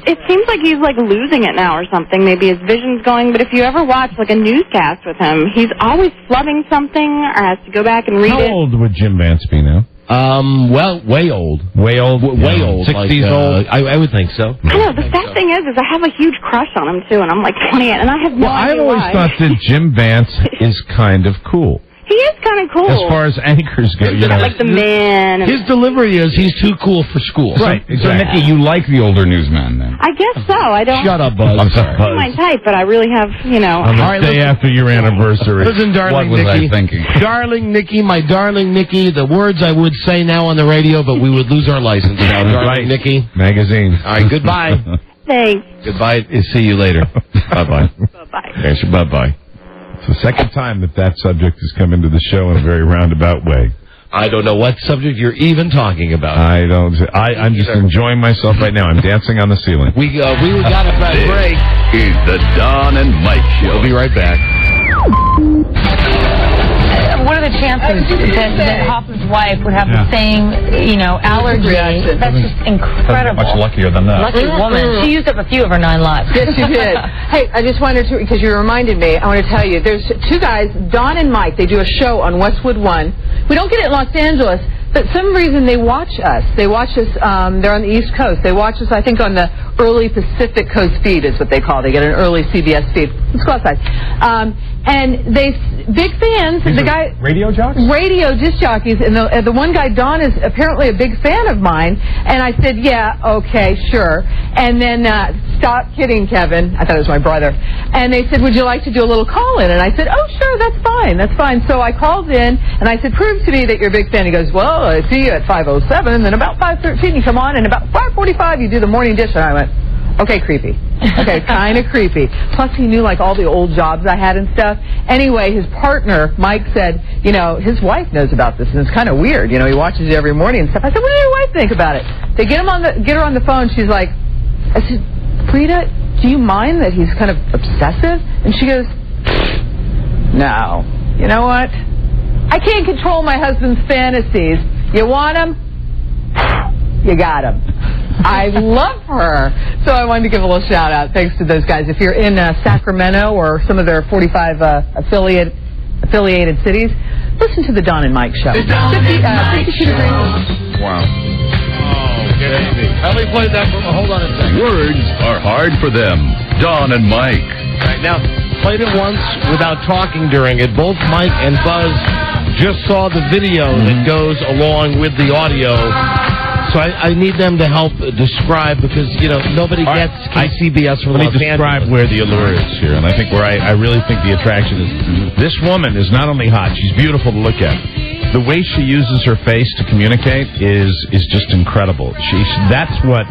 it seems like he's losing it now or something. Maybe his vision's going. But if you ever watch a newscast with him, he's always flubbing something or has to go back and read it. How old would Jim Vance be now? Well, way old. Way old? Way old. 60s old? I would think so. I know. The sad thing is I have a huge crush on him, too, and I'm 28, and I have no idea I've always why. thought that Jim Vance is kind of cool. He is kind of cool. As far as anchors go, Like the man. His delivery is he's too cool for school. Right. So, Nikki, you like the older newsman, then? I guess so. I don't... Shut up, Buzz. He's my type, but I really have, On the day after your anniversary. Listen, darling What was Nikki. I thinking? Darling Nikki, my darling Nikki, the words I would say now on the radio, but we would lose our license now. Darling Nikki. Magazine. All right, goodbye. Thanks. Goodbye. See you later. Bye-bye. Bye-bye. Yes, bye-bye. It's the second time that subject has come into the show in a very roundabout way. I don't know what subject you're even talking about. I'm just enjoying myself right now. I'm dancing on the ceiling. We got a break. Is the Don and Mike Show. We'll be right back. What are the chances that Hoffman's wife would have the same, allergy? That's just incredible. Much luckier than that. Lucky woman. She used up a few of her 9 lives. Yes, she did. Hey, I just wanted to, because you reminded me, I want to tell you, there's 2 guys, Don and Mike, they do a show on Westwood One. We don't get it in Los Angeles, but some reason they watch us. They watch us, they're on the East Coast. They watch us, I think, on the early Pacific Coast feed is what they call it. They get an early CBS feed. Let's go outside. And they, big fans, the guy... Radio jockeys? Radio disc jockeys, and the one guy, Don, is apparently a big fan of mine, and I said, yeah, okay, sure. And then, stop kidding, Kevin. I thought it was my brother. And they said, would you like to do a little call-in? And I said, oh, sure, that's fine. So I called in, and I said, prove to me that you're a big fan. He goes, well, I see you at 5:07, and then about 5:13 you come on, and about 5:45 you do the morning dish. And I went, okay, creepy. Okay, kind of creepy. Plus, he knew all the old jobs I had and stuff. Anyway, his partner, Mike, said, his wife knows about this, and it's kind of weird. He watches it every morning and stuff. I said, what does your wife think about it? They get her on the phone. She's like, I said, Frida, do you mind that he's kind of obsessive? And she goes, no. You know what? I can't control my husband's fantasies. You want him? You got him. I love her. So I wanted to give a little shout out. Thanks to those guys. If you're in Sacramento or some of their 45 affiliated cities, listen to the Don and Mike show. 52 degrees. Wow. Let me play that. Hold on a second. Words are hard for them. Don and Mike. All right, now, played it once without talking during it. Both Mike and Buzz just saw the video that goes along with the audio. So I need them to help describe, because, nobody gets KCBS from Los Angeles. Let me describe where the allure is here, and I think where I really think the attraction is. This woman is not only hot, she's beautiful to look at. The way she uses her face to communicate is just incredible. That's what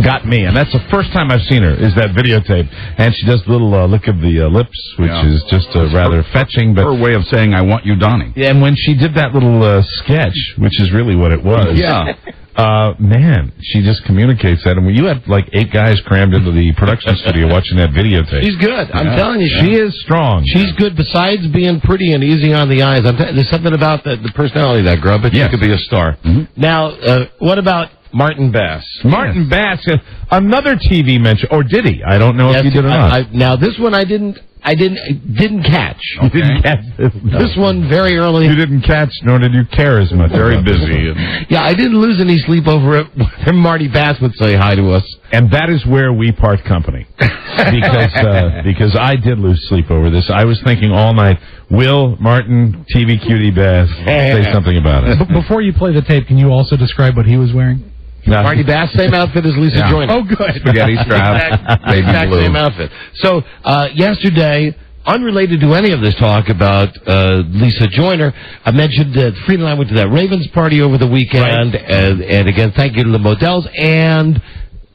got me, and that's the first time I've seen her, is that videotape. And she does a little lick of the lips, which is just rather fetching. But her way of saying, I want you, Donnie. Yeah, and when she did that little sketch, which is really what it was. Yeah. Man, she just communicates that. And you had like 8 guys crammed into the production studio watching that videotape. She's good. I'm telling you. She is strong. She's good. Besides being pretty and easy on the eyes, there's something about the personality of that girl, but she could be a star. Now, what about Martin Bass? Martin Bass, another TV mention. Or did he? I don't know if he did or not. Now, this one I didn't catch. You didn't catch this. This one very early. You didn't catch, nor did you care as much. Very busy. Yeah, I didn't lose any sleep over it when Marty Bass would say hi to us. And that is where we part company. Because I did lose sleep over this. I was thinking all night, will Martin, TV Cutie Bass, say something about it? Before you play the tape, can you also describe what he was wearing? No. Marty Bass, same outfit as Lisa Joyner. Oh, good. Spaghetti strap, baby exact blue. same outfit. So, yesterday, unrelated to any of this talk about Lisa Joyner, I mentioned that Frida and I went to that Ravens party over the weekend, and again, thank you to the Modells, and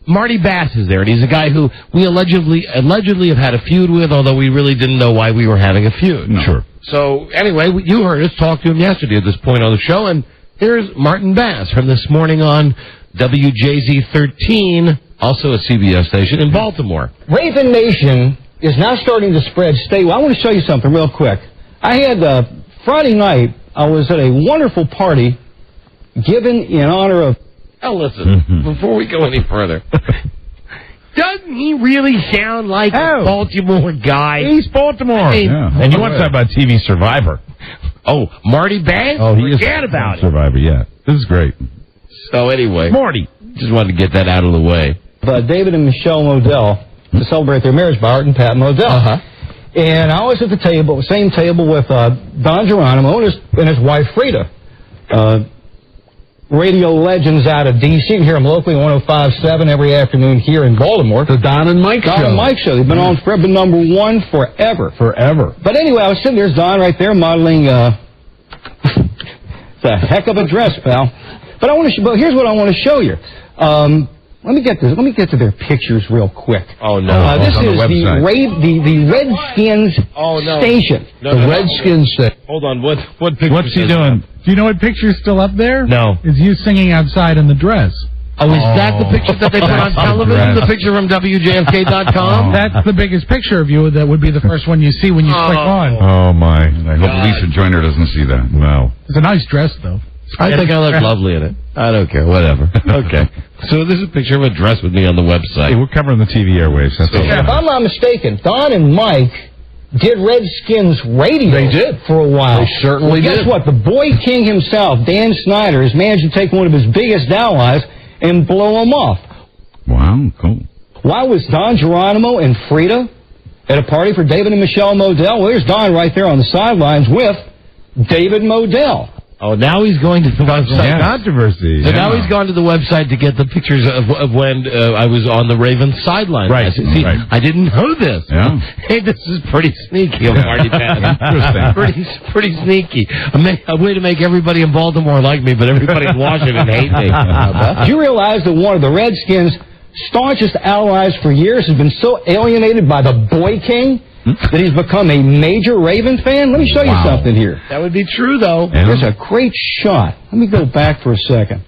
Marty Bass is there, and he's a guy who we allegedly have had a feud with, although we really didn't know why we were having a feud. No. Sure. So, anyway, you heard us talk to him yesterday at this point on the show, and here's Martin Bass from this morning on WJZ 13, also a CBS station in Baltimore. Raven Nation is now starting to spread statewide. I want to show you something real quick. I had Friday night, I was at a wonderful party given in honor of... Now listen, before we go any further, doesn't he really sound like a Baltimore guy? He's Baltimore. And you want to talk about TV Survivor. Oh, Marty Bass? Oh, he Forget about it. Survivor, yeah. This is great. So anyway, Morty. Just wanted to get that out of the way. David and Michelle Modell to celebrate their marriage by Art and Pat Modell. And I was at the table, same table with Don Geronimo and his wife Frida. Radio legends out of D.C. You can hear them locally, 105.7 every afternoon here in Baltimore. The Don and Mike Show. Don and Mike Show. They've been on forever, been number 1 forever. Forever. But anyway, I was sitting there, there's Don right there modeling, it's a heck of a dress, pal. But here's what I want to show you. Let me get to their pictures real quick. Oh no! This is the Redskins station. The Redskins station. Hold on, what picture? What's he doing? Do you know what picture's still up there? No. Is you singing outside in the dress. Oh, is that the picture that they put on television? The picture from WJFK.com? That's the biggest picture of you. That would be the first one you see when you click on. Oh my! I hope Lisa Joyner doesn't see that. Wow. It's a nice dress, though. I think I look lovely in it. I don't care. Whatever. Okay. So this is a picture of a dress with me on the website. Hey, we're covering the TV airwaves. That's all. If I'm not mistaken, Don and Mike did Redskins radio. They did. For a while. They certainly did. Guess what? The boy king himself, Dan Snyder, has managed to take one of his biggest allies and blow him off. Wow, cool. Why was Don Geronimo and Frida at a party for David and Michelle Modell? Well, there's Don right there on the sidelines with David Modell. Oh, now he's going to the website. Controversy. So now he's gone to the website to get the pictures of when I was on the Ravens sideline. Right. See, I didn't know this. Yeah. Hey, this is pretty sneaky of Marty Bass. Interesting. Pretty sneaky. A way to make everybody in Baltimore like me, but everybody in Washington hate me. Do you realize that one of the Redskins' staunchest allies for years has been so alienated by the boy king that he's become a major Raven fan? Let me show you something here. That would be true, though. Here's a great shot. Let me go back for a second.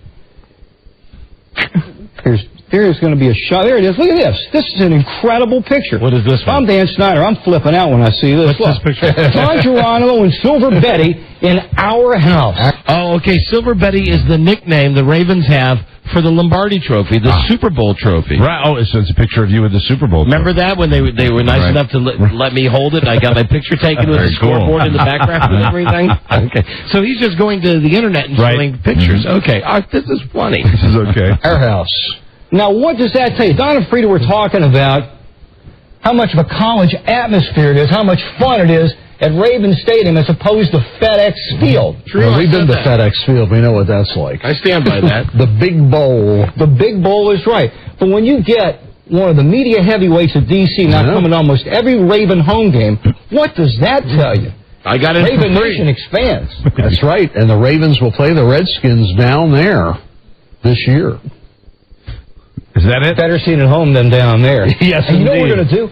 There's going to be a shot. There it is. Look at this. This is an incredible picture. What is this one? I'm Dan Snyder. I'm flipping out when I see this. What's this picture? Don Geronimo and Silver Betty in our house. Oh, okay. Silver Betty is the nickname the Ravens have for the Lombardi Trophy, the Super Bowl trophy. Right. Oh, so it's a picture of you with the Super Bowl. Remember that when they were nice enough to let me hold it? I got my picture taken with the scoreboard in the background and everything. Okay. So he's just going to the internet and showing pictures. Okay. This is funny. This is okay. Our house. Now, what does that tell you? Don and Frida were talking about how much of a college atmosphere it is, how much fun it is at Raven Stadium as opposed to FedEx Field. True, we've been to FedEx Field. We know what that's like. I stand by that. The Big Bowl. The Big Bowl is right. But when you get one of the media heavyweights of D.C. now coming to almost every Raven home game, what does that tell you? I got it Raven for free. Nation expands. That's right. And the Ravens will play the Redskins down there this year. Is that it? Better seen at home than down there. Yes, and you know what indeed. we're going to do?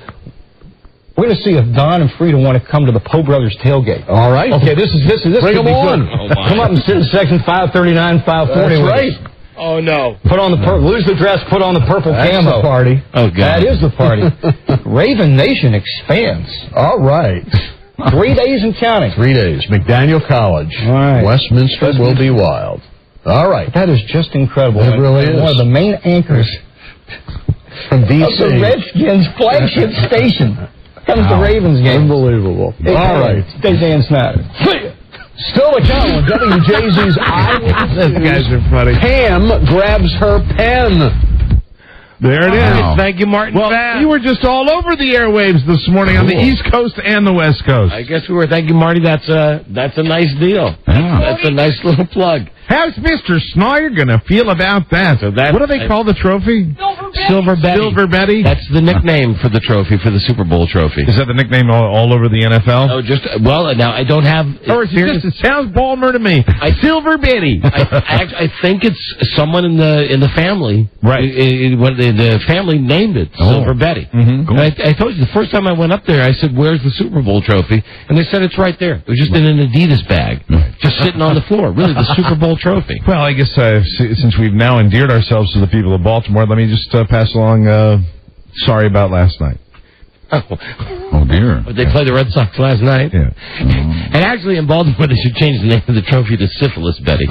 We're going to see if Don and Frida want to come to the Poe Brothers tailgate. All right. Okay, this Bring could them be on. good. Oh, my. Come up and sit in section 539, 540. That's with right. us. Oh, no. Put on the lose the dress, put on the purple That's camo. the party. Oh, God. That is the party. Raven Nation expands. All right. 3 days and counting. 3 days. McDaniel College. All right. Westminster will be wild. All right. That is just incredible. It really is. One of the main anchors From of the D.C. Redskins flagship station comes the Ravens game. Unbelievable. All right. Stay Dan Snyder. Still to come on WJZ's Those guys are funny. Pam grabs her pen. There it is. Wow. Thank you, Martin. Well, Bass. you were just all over the airwaves this morning on the East Coast and the West Coast. I guess we were. Thank you, Marty. That's a nice deal. Yeah. That's a nice little plug. How's Mr. Snyder going to feel about that? So that- what do they call the trophy? Silver Betty. Silver Betty? That's the nickname for the trophy, for the Super Bowl trophy. Is that the nickname all over the NFL? Oh, well, now I don't have. Or is it just, it sounds Ballmer to me. Silver Betty. I think it's someone in the family. Right. The family named it Silver Betty. Mm-hmm. And I told you, the first time I went up there, I said, "Where's the Super Bowl trophy?" And they said it's right there. It was just in an Adidas bag, just sitting on the floor. Really, the Super Bowl trophy. Well, I guess since we've now endeared ourselves to the people of Baltimore, let me just pass along sorry about last night. Oh, dear. They played the Red Sox last night. Yeah. And actually, in Baltimore, they should change the name of the trophy to Syphilis Betty.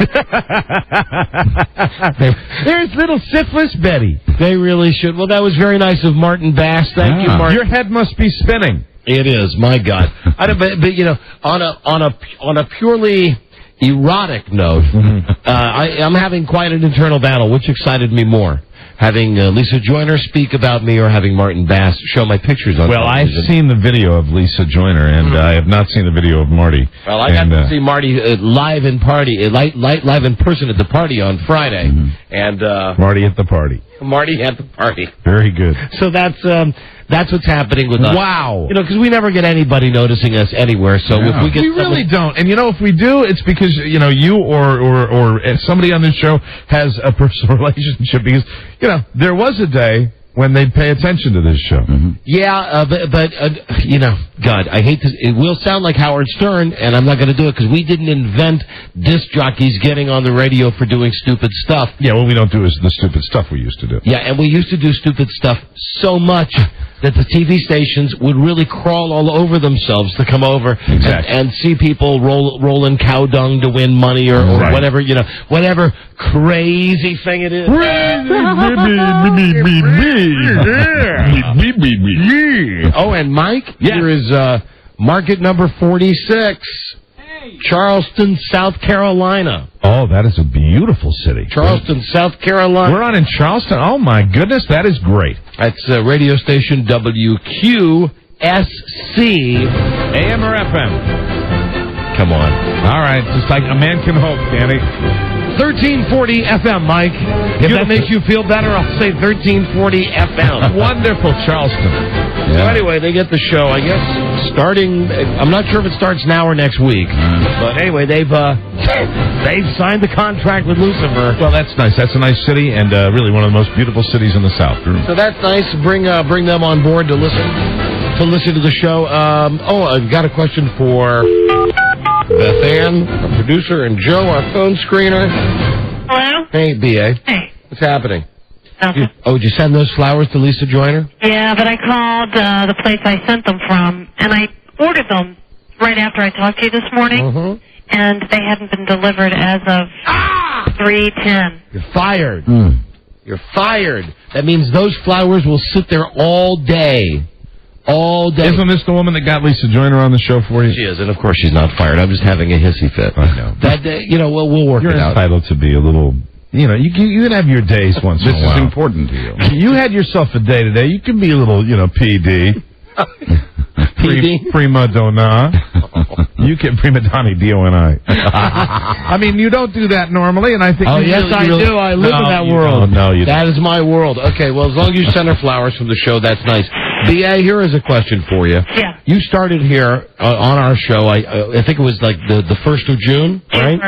There's little Syphilis Betty. They really should. Well, that was very nice of Martin Bass. Thank you, Martin. Your head must be spinning. It is, my God. But you know, on a purely erotic note, I'm having quite an internal battle. Which excited me more? Having Lisa Joyner speak about me or having Martin Bass show my pictures on Well, I've television? seen the video of Lisa Joyner, and I have not seen the video of Marty. Well, I got to see Marty live in person at the party on Friday, and Marty at the party. Marty at the party. Very good. So that's what's happening with us. Wow. You know, because we never get anybody noticing us anywhere. So if we get really don't. And you know, if we do, it's because you know you or somebody on this show has a personal relationship. Because you know, there was a day when they'd pay attention to this show. Yeah, but you know, God, I hate to. It will sound like Howard Stern, and I'm not going to do it because we didn't invent disc jockeys getting on the radio for doing stupid stuff. Yeah, what we don't do is the stupid stuff we used to do. Yeah, and we used to do stupid stuff so much that the TV stations would really crawl all over themselves to come over and see people roll in cow dung to win money or whatever, you know, whatever crazy thing it is. Oh, and Mike, here is market number 46. Charleston, South Carolina. Oh, that is a beautiful city. Charleston, South Carolina. We're on in Charleston? Oh, my goodness, that is great. That's radio station WQSC. AM or FM? Come on. All right, just like a man can hope, Danny. 1340 FM, Mike. If that makes you feel better, I'll say 1340 FM. Wonderful, Charleston. So anyway, they get the show, I guess, starting, I'm not sure if it starts now or next week. But anyway, they've signed the contract with Lucifer. Well, that's nice. That's a nice city and really one of the most beautiful cities in the South. So that's nice. Bring them on board to listen to the show. I've got a question for Beth Ann, our producer, and Joe, our phone screener. Hello? Hey, B.A. Hey. What's happening? Nothing. Did you send those flowers to Lisa Joyner? Yeah, but I called the place I sent them from, and I ordered them right after I talked to you this morning, and they hadn't been delivered as of 3:10. You're fired. You're fired. That means those flowers will sit there all day. All day. Isn't this the woman that got Lisa Joyner on the show for you? She is, and of course she's not fired. I'm just having a hissy fit. I know. That we'll work You're it out. entitled to be a little. You know, you can have your days once in a while. This is important to you. You had yourself a day today. You can be a little, PD. PD? Prima donna. You can prima donna, D-O-N-I. I mean, you don't do that normally, and I think... Oh, yes, I do. I live in that world. No, you don't. That is my world. Okay, well, as long as you send her flowers from the show, that's nice. B.A., here is a question for you. Yeah. You started here on our show, I think it was like the 1st of June, right?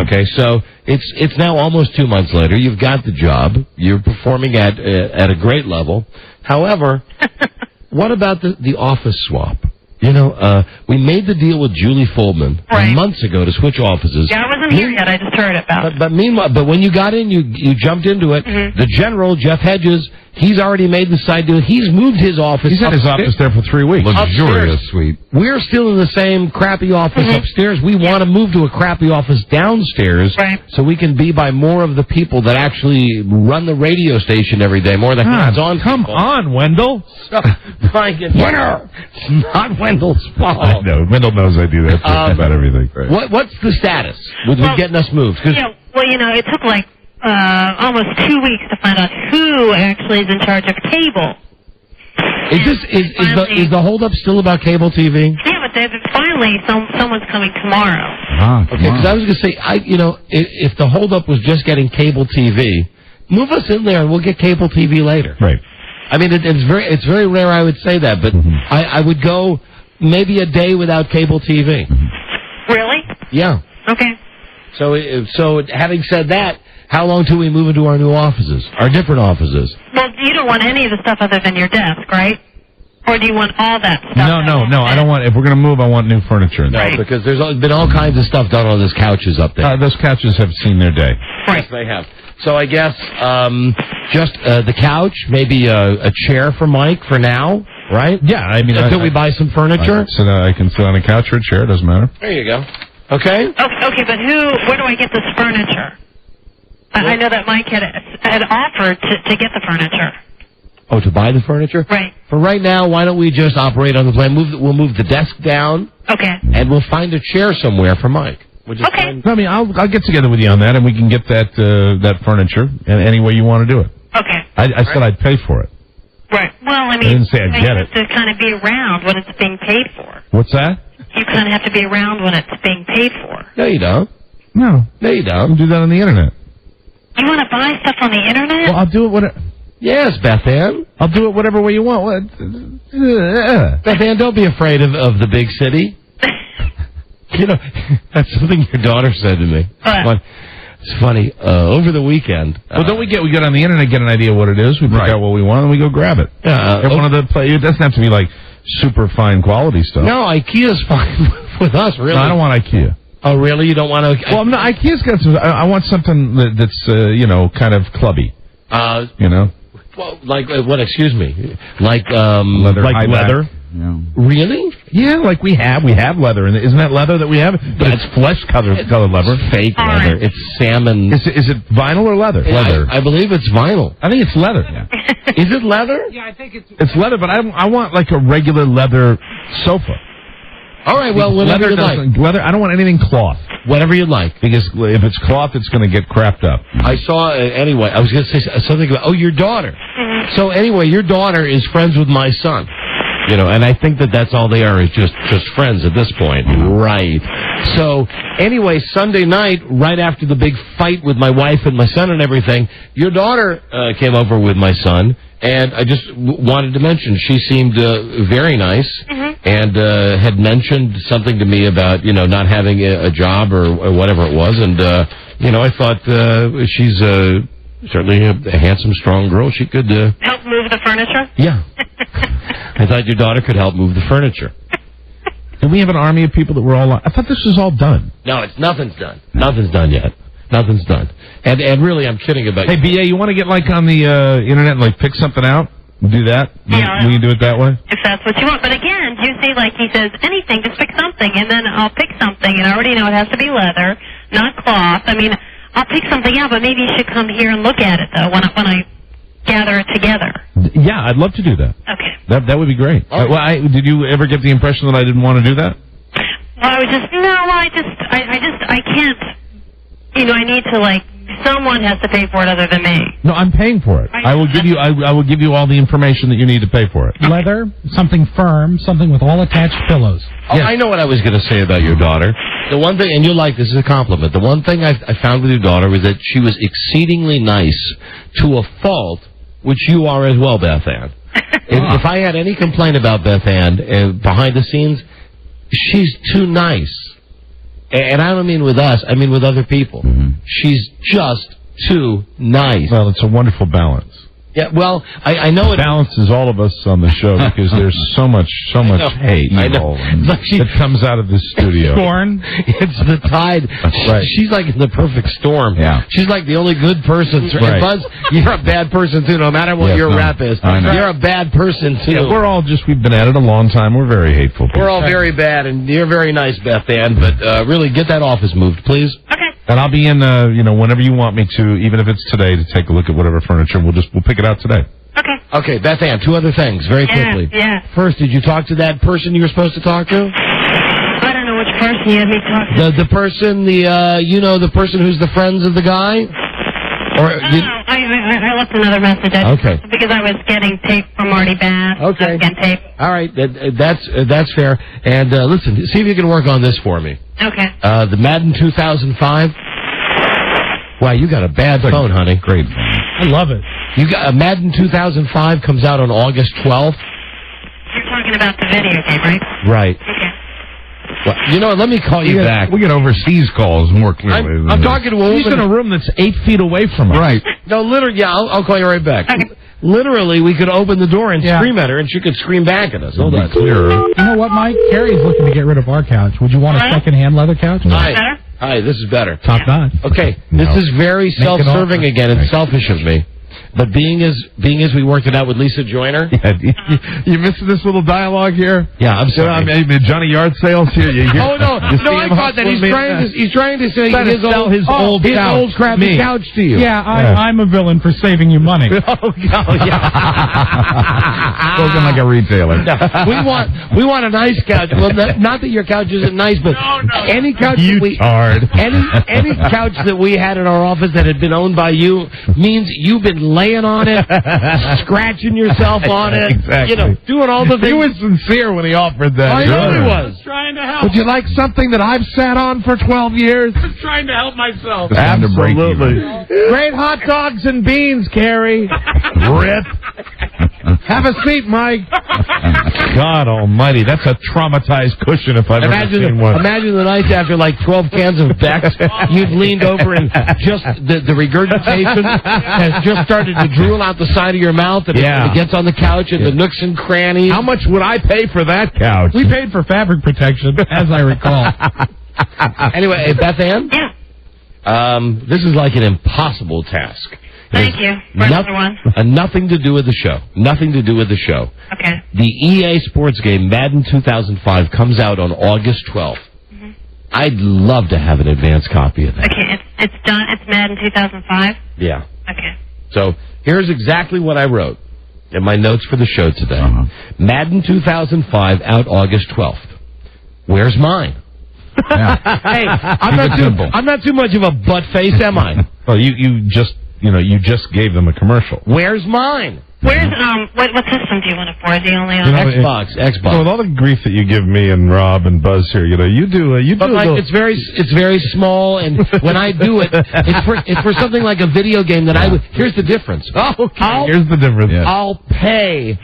Okay, so it's now almost 2 months later. You've got the job. You're performing at a great level. However, what about the office swap? You know, we made the deal with Julie Foldman months ago to switch offices. Yeah, I wasn't here yet. I just heard about it. But meanwhile, when you got in, you jumped into it. Mm-hmm. The general, Jeff Hedges, he's already made the side deal. He's moved his office. He's had his office there for 3 weeks. Luxurious suite. We're still in the same crappy office upstairs. We want to move to a crappy office downstairs so we can be by more of the people that actually run the radio station every day, more of the hands-on Come on, Wendell. Winner! It's not Wendell's fault. I know. Wendell knows I do that about everything. Right. What's the status with getting us moved? Well, it took like almost 2 weeks to find out who actually is in charge of cable. Is the holdup still about cable TV? Yeah, but finally someone's coming tomorrow. Okay, because I was going to say, if the holdup was just getting cable TV, move us in there and we'll get cable TV later. Right. I mean, it's very rare I would say that, but I would go maybe a day without cable TV. Really? Yeah. Okay. So having said that, how long till we move into our new offices, our different offices? Well, you don't want any of the stuff other than your desk, right? Or do you want all that stuff? No. I don't want. If we're going to move, I want new furniture in there. Right. Because there's been all kinds of stuff done on those couches up there. Those couches have seen their day. Right. Yes, they have. So I guess just the couch, maybe a chair for Mike for now, right? Yeah, I mean, until we buy some furniture. I can sit on a couch or a chair. Doesn't matter. There you go. Okay. Okay, but where do I get this furniture? I know that Mike had offered to get the furniture. Oh, to buy the furniture? Right. For right now, why don't we just operate on the plan? We'll move the desk down. Okay. And we'll find a chair somewhere for Mike. Okay. I mean, I'll get together with you on that, and we can get that furniture any way you want to do it. Okay. I said I'd pay for it. Right. Well, I mean, I didn't say I'd get it. You have to kind of be around when it's being paid for. What's that? You kind of have to be around when it's being paid for. No, you don't. No. No, you don't. I'll do that on the internet. You want to buy stuff on the internet? Well, I'll do it whatever. Yes, Beth Ann. I'll do it whatever way you want. Beth Ann, don't be afraid of the big city. That's something your daughter said to me. What? It's funny. Over the weekend. Well, don't we get on the internet, get an idea what it is. We pick out what we want, and we go grab it. Yeah. One of the it doesn't have to be like super fine quality stuff. No, IKEA's fine with us, really. No, I don't want IKEA. Oh, really? You don't want to? Well, no, IKEA's got some. I want something that's kind of clubby. Well, like what? Excuse me. Like leather. Like leather. Yeah. Really? Yeah, like we have leather, and isn't that leather that we have? But it's flesh-colored leather. It's fake leather. It's salmon. Is it vinyl or leather? Leather. I believe it's vinyl. I think it's leather. Yeah. Is it leather? Yeah, I think it's leather, but I want like a regular leather sofa. All right, well, whatever you like. Leather. I don't want anything cloth. Whatever you like. Because if it's cloth, it's going to get crapped up. I saw, anyway, I was going to say something about, your daughter. Mm-hmm. So anyway, your daughter is friends with my son. And I think that's all they are, is just friends at this point. Right. So, anyway, Sunday night, right after the big fight with my wife and my son and everything, your daughter came over with my son, and I just wanted to mention, she seemed very nice, and had mentioned something to me about, not having a job or whatever it was, and, I thought she's certainly a handsome, strong girl. She could... help move the furniture? Yeah. I thought your daughter could help move the furniture. And we have an army of people that were all... I thought this was all done. No, nothing's done. Nothing's done yet. Nothing's done. And really, I'm kidding about you. Hey, B.A., you want to get, on the internet and, pick something out? Do that? Yeah. Will you do it that way? If that's what you want. But again, you say, he says, anything, just pick something, and then I'll pick something, and I already know it has to be leather, not cloth. I mean, I'll pick something out, but maybe you should come here and look at it, though, when I gather it together. Yeah, I'd love to do that. Okay. That would be great. Did you ever get the impression that I didn't want to do that? Well, I can't, I need to, someone has to pay for it other than me. No, I'm paying for it. I will give you all the information that you need to pay for it. Leather, something firm, something with all attached pillows. Oh, yes. I know what I was going to say about your daughter. The one thing, and you'll like this, is a compliment. The one thing I found with your daughter was that she was exceedingly nice to a fault which you are as well, Beth Ann. If I had any complaint about Beth Ann behind the scenes, she's too nice. And I don't mean with us, I mean with other people. She's just too nice. Well, it's a wonderful balance. Yeah, well, I know it balances all of us on the show because there's so much hate that comes out of this studio. Scorn. It's the tide. Right. She's like the perfect storm. Yeah. She's like the only good person. Right. And Buzz, you're a bad person too, no matter what your rap is. You're a bad person too. Yeah, we've been at it a long time. We're very hateful people. We're all very bad, and you're very nice, Beth Ann, but really get that office moved, please. Okay. And I'll be in, whenever you want me to, even if it's today, to take a look at whatever furniture. We'll pick it out today. Okay. Okay, Beth Ann, two other things, very quickly. Yeah. First, did you talk to that person you were supposed to talk to? I don't know which person you had me talk to. The person, the person who's the friends of the guy? I left another message. Okay. Because I was getting tape from Marty Bass. Okay. I was getting tape. All right, that's fair. And listen, see if you can work on this for me. Okay. The Madden 2005. Wow, you got a bad phone, honey. Great. I love it. You got Madden 2005 comes out on August 12th. You're talking about the video game, right? Right. Okay. Well, let me call you back. We get overseas calls more clearly. I'm talking to a woman. She's in a room that's 8 feet away from us. Right. No, literally, yeah, I'll call you right back. Okay. Literally, we could open the door and scream at her, and she could scream back at us. Hold on. Clearer. You know what, Mike? Carrie's looking to get rid of our couch. Would you want a second-hand leather couch? Hi, this is better. Top notch. Okay, this is very self-serving again and selfish of me. But being as we worked it out with Lisa Joyner. Yeah, you missing this little dialogue here? Yeah, I'm sorry. Johnny Yard sales here. Oh no, I thought that he's trying to say his old crappy couch to you. Yeah, I'm a villain for saving you money. Spoken like a retailer. We want a nice couch. Well, not that your couch isn't nice, but any couch any couch that we had in our office that had been owned by you means you've been laying on it, scratching yourself on it, exactly. Doing all the things. He was sincere when he offered that. I know he was. Trying to help. Would you like something that I've sat on for 12 years? I'm trying to help myself. Absolutely. Great hot dogs and beans, Carrie. Rip. Have a seat, Mike. God almighty, that's a traumatized cushion if I've ever seen one. Imagine the night after like 12 cans of Beck's, you've leaned over and just the regurgitation has just started to drool out the side of your mouth and it gets on the couch and the nooks and crannies. How much would I pay for that couch? We paid for fabric protection, as I recall. Anyway, Beth Ann? Yeah. This is like an impossible task. Thank you. Another one. Nothing to do with the show. Nothing to do with the show. Okay. The EA Sports game, Madden 2005, comes out on August 12th. Mm-hmm. I'd love to have an advance copy of that. Okay, it's done. It's Madden 2005? Yeah. Okay. So here's exactly what I wrote in my notes for the show today. Madden 2005 out August 12th. Where's mine? Hey, I'm not too much of a butt face, am I? Well, you just gave them a commercial. Where's mine? Where's what system do you want it for? Is he only on Xbox? So with all the grief that you give me and Rob and Buzz here, you do. But like, it's very small, and when I do it, it's for something like a video game that I would. Here's the difference. Here's the difference. I'll pay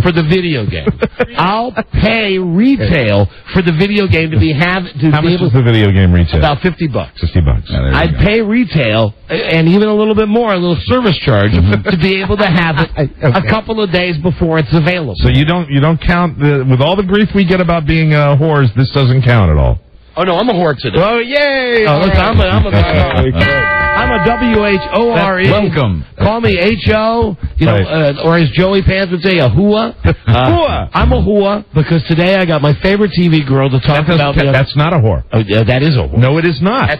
for the video game. I'll pay retail for the video game to be How much is the video game retail? About $50. $50. I'd pay retail and even a little bit more, a little service charge, to be able to have it a couple of days before it's available. So you don't count with all the grief we get about being whores. This doesn't count at all. Oh no, I'm a whore today. Oh yay! Oh, listen, I'm a WHORE. Welcome. Call me HO, or as Joey Pants would say, a hooah. Hooah. I'm a hooah because today I got my favorite TV girl to talk about. That's not a whore. Oh, that is a whore. No, it is not.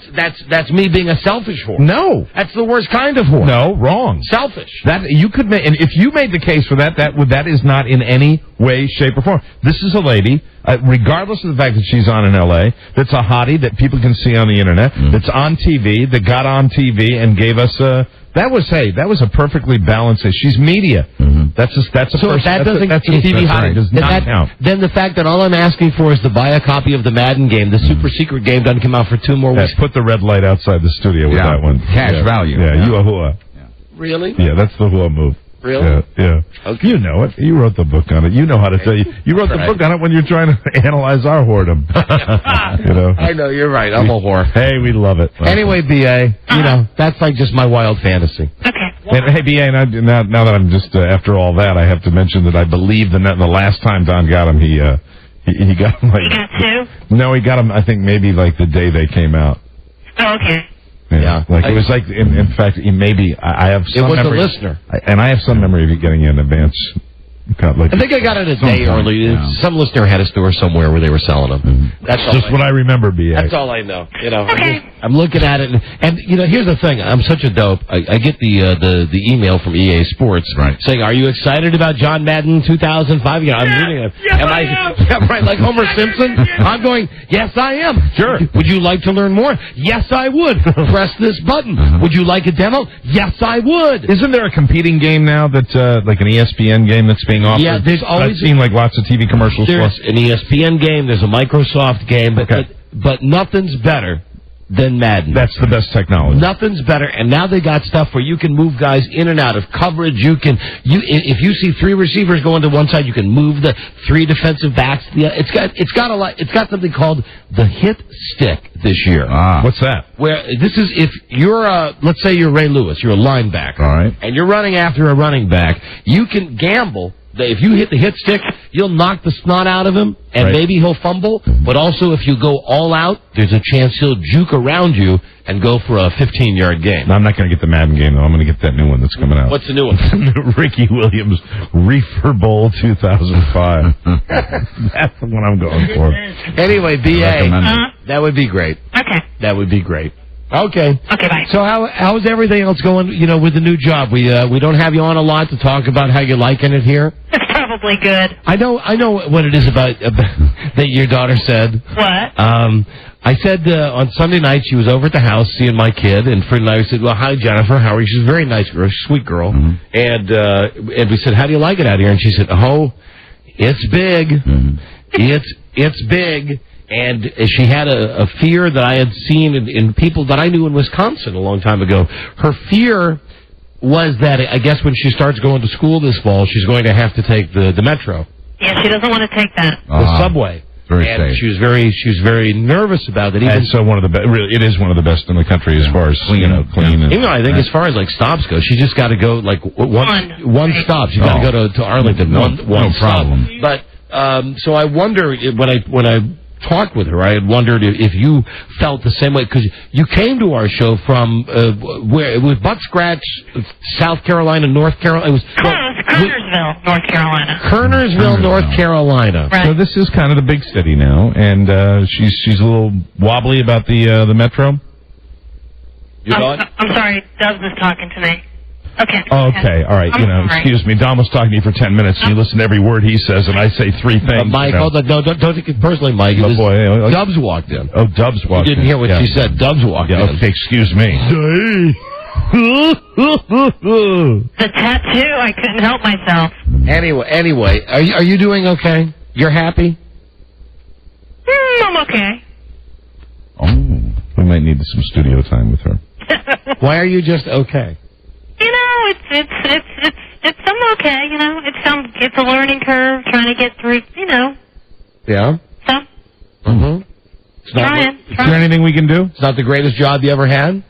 That's me being a selfish whore. No, that's the worst kind of whore. No, wrong. Selfish. That you could make, and if you made the case for that is not in any way, shape, or form. This is a lady. Regardless of the fact that she's on in L.A., that's a hottie that people can see on the internet, that's on TV, that got on TV and gave us that was a perfectly balanced. She's media. That's a TV hottie. Does not count. Then the fact that all I'm asking for is to buy a copy of the Madden game, the super secret game doesn't come out for 2 more weeks. Put the red light outside the studio with that one. Cash value. Yeah, you a hooah. Really? Yeah, that's the hooah move. Really? Yeah. Okay. You know it. You wrote the book on it. You know how to tell you. You wrote the book on it when you're trying to analyze our whoredom. You know. I know, you're right. I'm a whore. Hey, we love it. Anyway, B.A., you know, that's like just my wild fantasy. Okay. And, hey, B.A., now that I'm just, after all that, I have to mention that I believe the last time Don got him, he got him like... You got two? No, he got him, I think, maybe like the day they came out. Oh, okay. Yeah. Like, it was like, in fact, I have some It was memory... a listener. And I have some memory of you getting it in advance. Like, I think I got it a day early. Yeah. Some listener had a store somewhere where they were selling them. Mm-hmm. That's just what I remember, B.A. That's all I know. You know, I'm looking at it, and you know, here's the thing. I'm such a dope. I get the email from EA Sports saying, "Are you excited about John Madden 2005?" You know, I'm reading it. Yes, am I am. Yeah, right, like Homer Simpson. I'm going, yes, I am. Sure. Would you like to learn more? Yes, I would. Press this button. Would you like a demo? Yes, I would. Isn't there a competing game now that's like an ESPN game that's being offered? Yeah, there's always I've seen like lots of TV commercials. There's an ESPN game. There's a Microsoft game, but nothing's better than Madden. That's the best technology. Nothing's better, and now they got stuff where you can move guys in and out of coverage. If you see three receivers going to one side, you can move the three defensive backs. It's got a lot. It's got something called the hit stick this year. What's that? Where this is if you're let's say you're Ray Lewis, you're a linebacker, all right, and you're running after a running back, you can gamble that if you hit the hit stick, you'll knock the snot out of him, and maybe he'll fumble. But also, if you go all out, there's a chance he'll juke around you and go for a 15-yard game. No, I'm not going to get the Madden game, though. I'm going to get that new one that's coming out. What's the new one? Ricky Williams Reefer Bowl 2005. That's the one I'm going for. Anyway, B.A., that would be great. Okay. That would be great. Okay. Okay, bye. So how's everything else going, you know, with the new job? We don't have you on a lot to talk about how you're liking it here. It's probably good. I know what it is about that your daughter said. What? I said on Sunday night she was over at the house seeing my kid, and Fred and I said, "Well, hi Jennifer, how are you?" She's a very nice girl, sweet girl, and we said, "How do you like it out here?" And she said, "Oh, it's big. It's big." And she had a fear that I had seen in people that I knew in Wisconsin a long time ago. Her fear was that, I guess, when she starts going to school this fall, she's going to have to take the metro. Yeah, she doesn't want to take that. The subway. Very and safe. she was very nervous about it. And so one of the best. Really, it is one of the best in the country as far as clean. And, even I think as far as like stops go, she just got to go like one stop. She's got to go to Arlington. One problem. But so I wonder when I talked with her, I had wondered if you felt the same way, because you came to our show from where it was butt scratch, South Carolina, North Carolina. It was Kernersville, North Carolina. Kernersville, North Carolina. Right. So this is kind of the big city now, and she's a little wobbly about the metro. I'm sorry, Doug was talking to me. Okay. Okay, all right. Excuse me. Don was talking to you for 10 minutes, and you listen to every word he says, and I say three things. Mike, hold on. No, don't take it personally, Mike. Oh, boy. Dubs walked in. Oh, Dubs walked in. You didn't hear what she said. Dubs walked in. Okay, excuse me. The tattoo, I couldn't help myself. Anyway, are you doing okay? You're happy? I'm okay. Oh, we might need some studio time with her. Why are you just okay? You know, it's I'm okay. You know, it's a learning curve, trying to get through. You know. Yeah. So. Mm-hmm. Trying. Is there anything we can do? It's not the greatest job you ever had? Is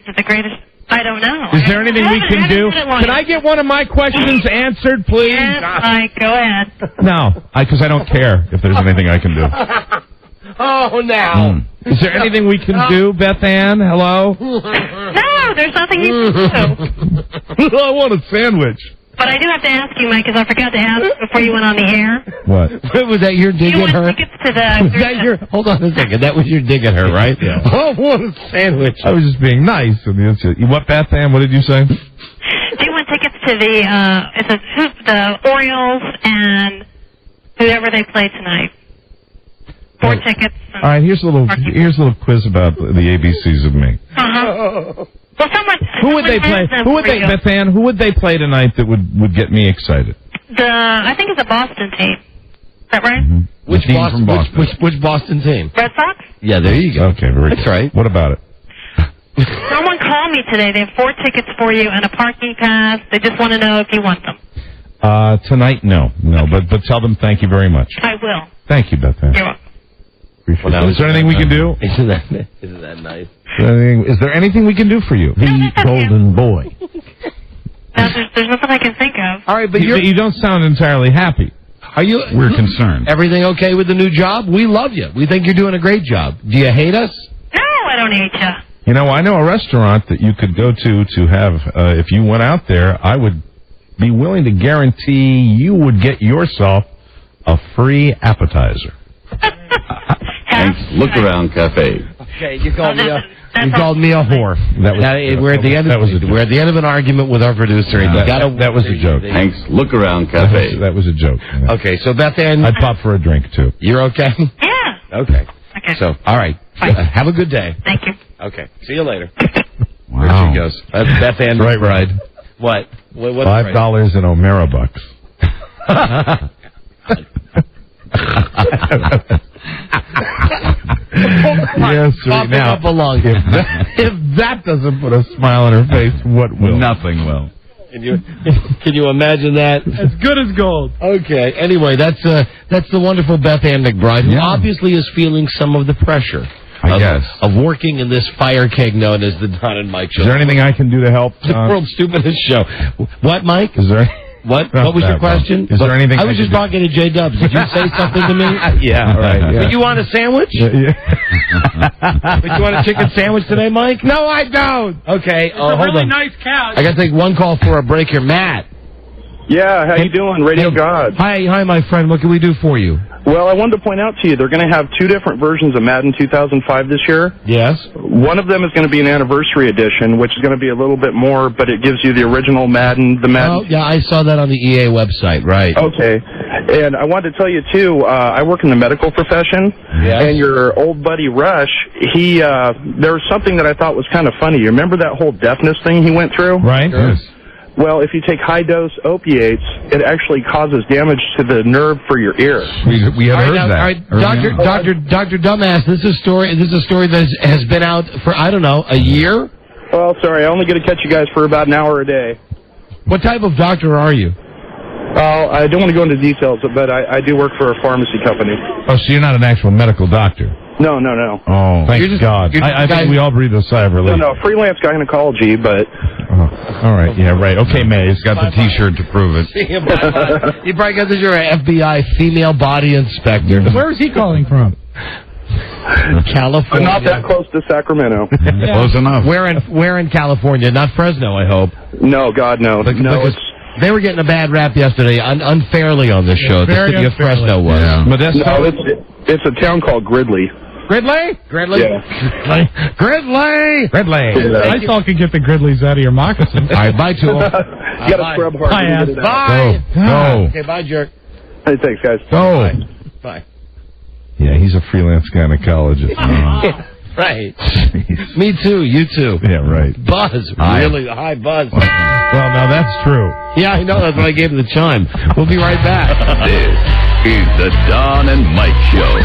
it the greatest? I don't know. Is there anything we can do? Can I get one of my questions answered, please? Yes, Mike, go ahead. No, because I don't care if there's anything I can do. Oh, now. Is there anything we can do, Beth Ann? Hello? No, there's nothing you can do. I want a sandwich. But I do have to ask you, Mike, because I forgot to ask before you went on the air. What? Was that your dig at her? Tickets to the... Hold on a second. That was your dig at her, right? Yeah. I want a sandwich. I was just being nice. What, Beth Ann? What did you say? Do you want tickets to the Orioles and whoever they play tonight? 4 tickets. All right, here's a little quiz about the ABCs of me. Uh-huh. Well, who would they play? Beth Ann, who would they play tonight that would get me excited? I think it's a Boston team. Is that right? Mm-hmm. Which Boston team? Red Sox? Yeah, there you go. Okay, That's right. What about it? Someone call me today. They have 4 tickets for you and a parking pass. They just want to know if you want them. Tonight, no, but tell them thank you very much. I will. Thank you, Beth Ann. You're welcome. Is there anything we can do? Isn't that nice? Is there anything we can do for you? The golden boy. No, there's nothing I can think of. All right, but you don't sound entirely happy. Are you? We're concerned. Everything okay with the new job? We love you. We think you're doing a great job. Do you hate us? No, I don't hate you. You know, I know a restaurant that you could go to have, if you went out there, I would be willing to guarantee you would get yourself a free appetizer. Thanks. Look Around Cafe. Okay, you called me a whore. We're at the end of an argument with our producer. And that was a joke. Thanks. Look Around Cafe. That was a joke. Okay, so Beth Ann, I'd pop for a drink too. You're okay? Yeah. Okay. Okay. So, all right. Have a good day. Thank you. Okay. See you later. Wow. There she goes. That's Beth Ann. Right, right. What? $5 in O'Mara bucks. Yes, sweet. Now, if that doesn't put a smile on her face, what will? Nothing will. Can you imagine that? As good as gold. Okay. Anyway, that's the wonderful Beth Ann McBride, who obviously is feeling some of the pressure. I guess. Of working in this fire keg known as the Don and Mike Show. Is there anything I can do to help? The world's stupidest show. What, Mike? Is there? What was your question? Is there anything? I was just talking to J Dubs. Did you say something to me? Yeah. All right. Yeah. Did you want a sandwich? Yeah. Did you want a chicken sandwich today, Mike? No, I don't. Okay. It's a hold really on. nice couch. I got to take one call for a break here. Matt. Yeah, how you doing, Radio Gods? Hi, my friend. What can we do for you? Well, I wanted to point out to you, they're going to have 2 different versions of Madden 2005 this year. Yes. One of them is going to be an anniversary edition, which is going to be a little bit more, but it gives you the original Madden, Oh, yeah, I saw that on the EA website, right. Okay. And I wanted to tell you, too, I work in the medical profession, and your old buddy Rush, there was something that I thought was kind of funny. You remember that whole deafness thing he went through? Right. Sure. Yes. Well, if you take high-dose opiates, it actually causes damage to the nerve for your ear. We have heard that. All right, Dr. Dumbass, this is a story that has been out for, I don't know, a year? Well, sorry, I only get to catch you guys for about an hour a day. What type of doctor are you? Well, I don't want to go into details, but I do work for a pharmacy company. Oh, so you're not an actual medical doctor? No. Oh, thank God. I think we all breathe a sigh of relief. No, freelance gynecology, but... all right, yeah, right. Okay, May, he's got the T-shirt to prove it. You probably got this, you're an FBI female body inspector. Where is he calling from? California. But not that close to Sacramento. Close enough. Where in California? Not Fresno, I hope. No, God, no. They were getting a bad rap yesterday, unfairly on this show. The city of Fresno was. Yeah. No, it's a town called Gridley. Gridley? Yeah. Gridley! I still can get the Gridleys out of your moccasins. All right, bye, Tool. You got to scrub hard to get it out. Bye. Go. Okay, bye, jerk. Hey, thanks, guys. Go. Bye. Yeah, he's a freelance gynecologist. Right. Me too, you too. Yeah, right. Buzz. Really high buzz. Well, now that's true. Yeah, I know. That's why I gave him the chime. We'll be right back. This is the Don and Mike Show.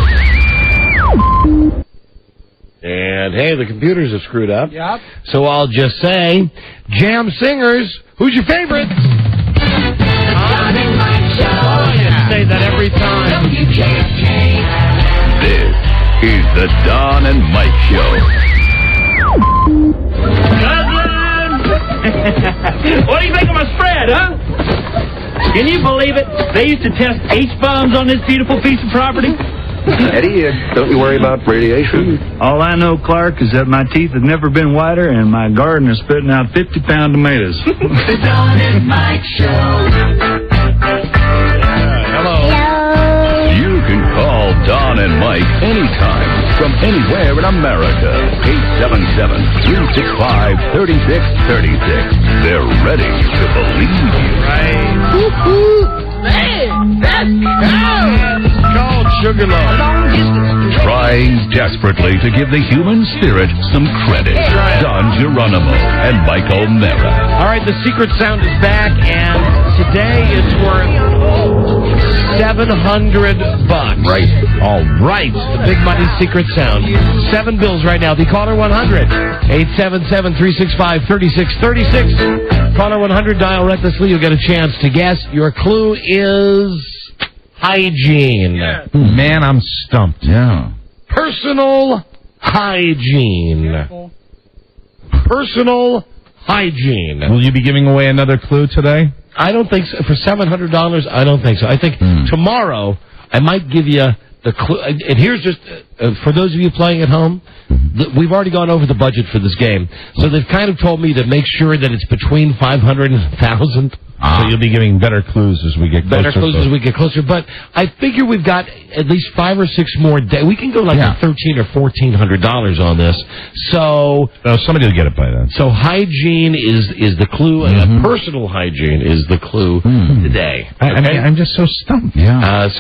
And, hey, the computers are screwed up. Yep. So I'll just say, Jam Singers, who's your favorite? Don and Mike Show. Oh, yeah. Say that every time. WJFK. This is the Don and Mike Show. Cousin! What do you think of my spread, huh? Can you believe it? They used to test H-bombs on this beautiful piece of property. Eddie, don't you worry about radiation. All I know, Clark, is that my teeth have never been whiter and my garden is spitting out 50-pound tomatoes. The Don and Mike Show. Hello. You can call Don and Mike anytime from anywhere in America. 877-365-3636. They're ready to believe you. Right. Man, that's Called Sugarloaf. long distance. Try trying desperately to give the human spirit some credit. Don Geronimo and Mike O'Mara. All right, the secret sound is back, and today it's worth $700. Right. All right. The big money secret sound. 7 bills right now. The caller 100. 877-365-3636. Caller 100, dial recklessly. You'll get a chance to guess. Your clue is hygiene. Man, I'm stumped. Yeah. Personal hygiene. Personal hygiene. Will you be giving away another clue today? I don't think so. For $700, I don't think so. I think tomorrow I might give you the clue. And here's just, for those of you playing at home, we've already gone over the budget for this game. So they've kind of told me to make sure that it's between 500 and 1,000. So you'll be giving better clues as we get closer. Better clues as we get closer. But I figure we've got at least 5 or 6 more days. We can go like $1,300 or $1,400 on this. So somebody will get it by then. So hygiene is the clue, and personal hygiene is the clue today. I mean, I'm just so stumped. Yeah.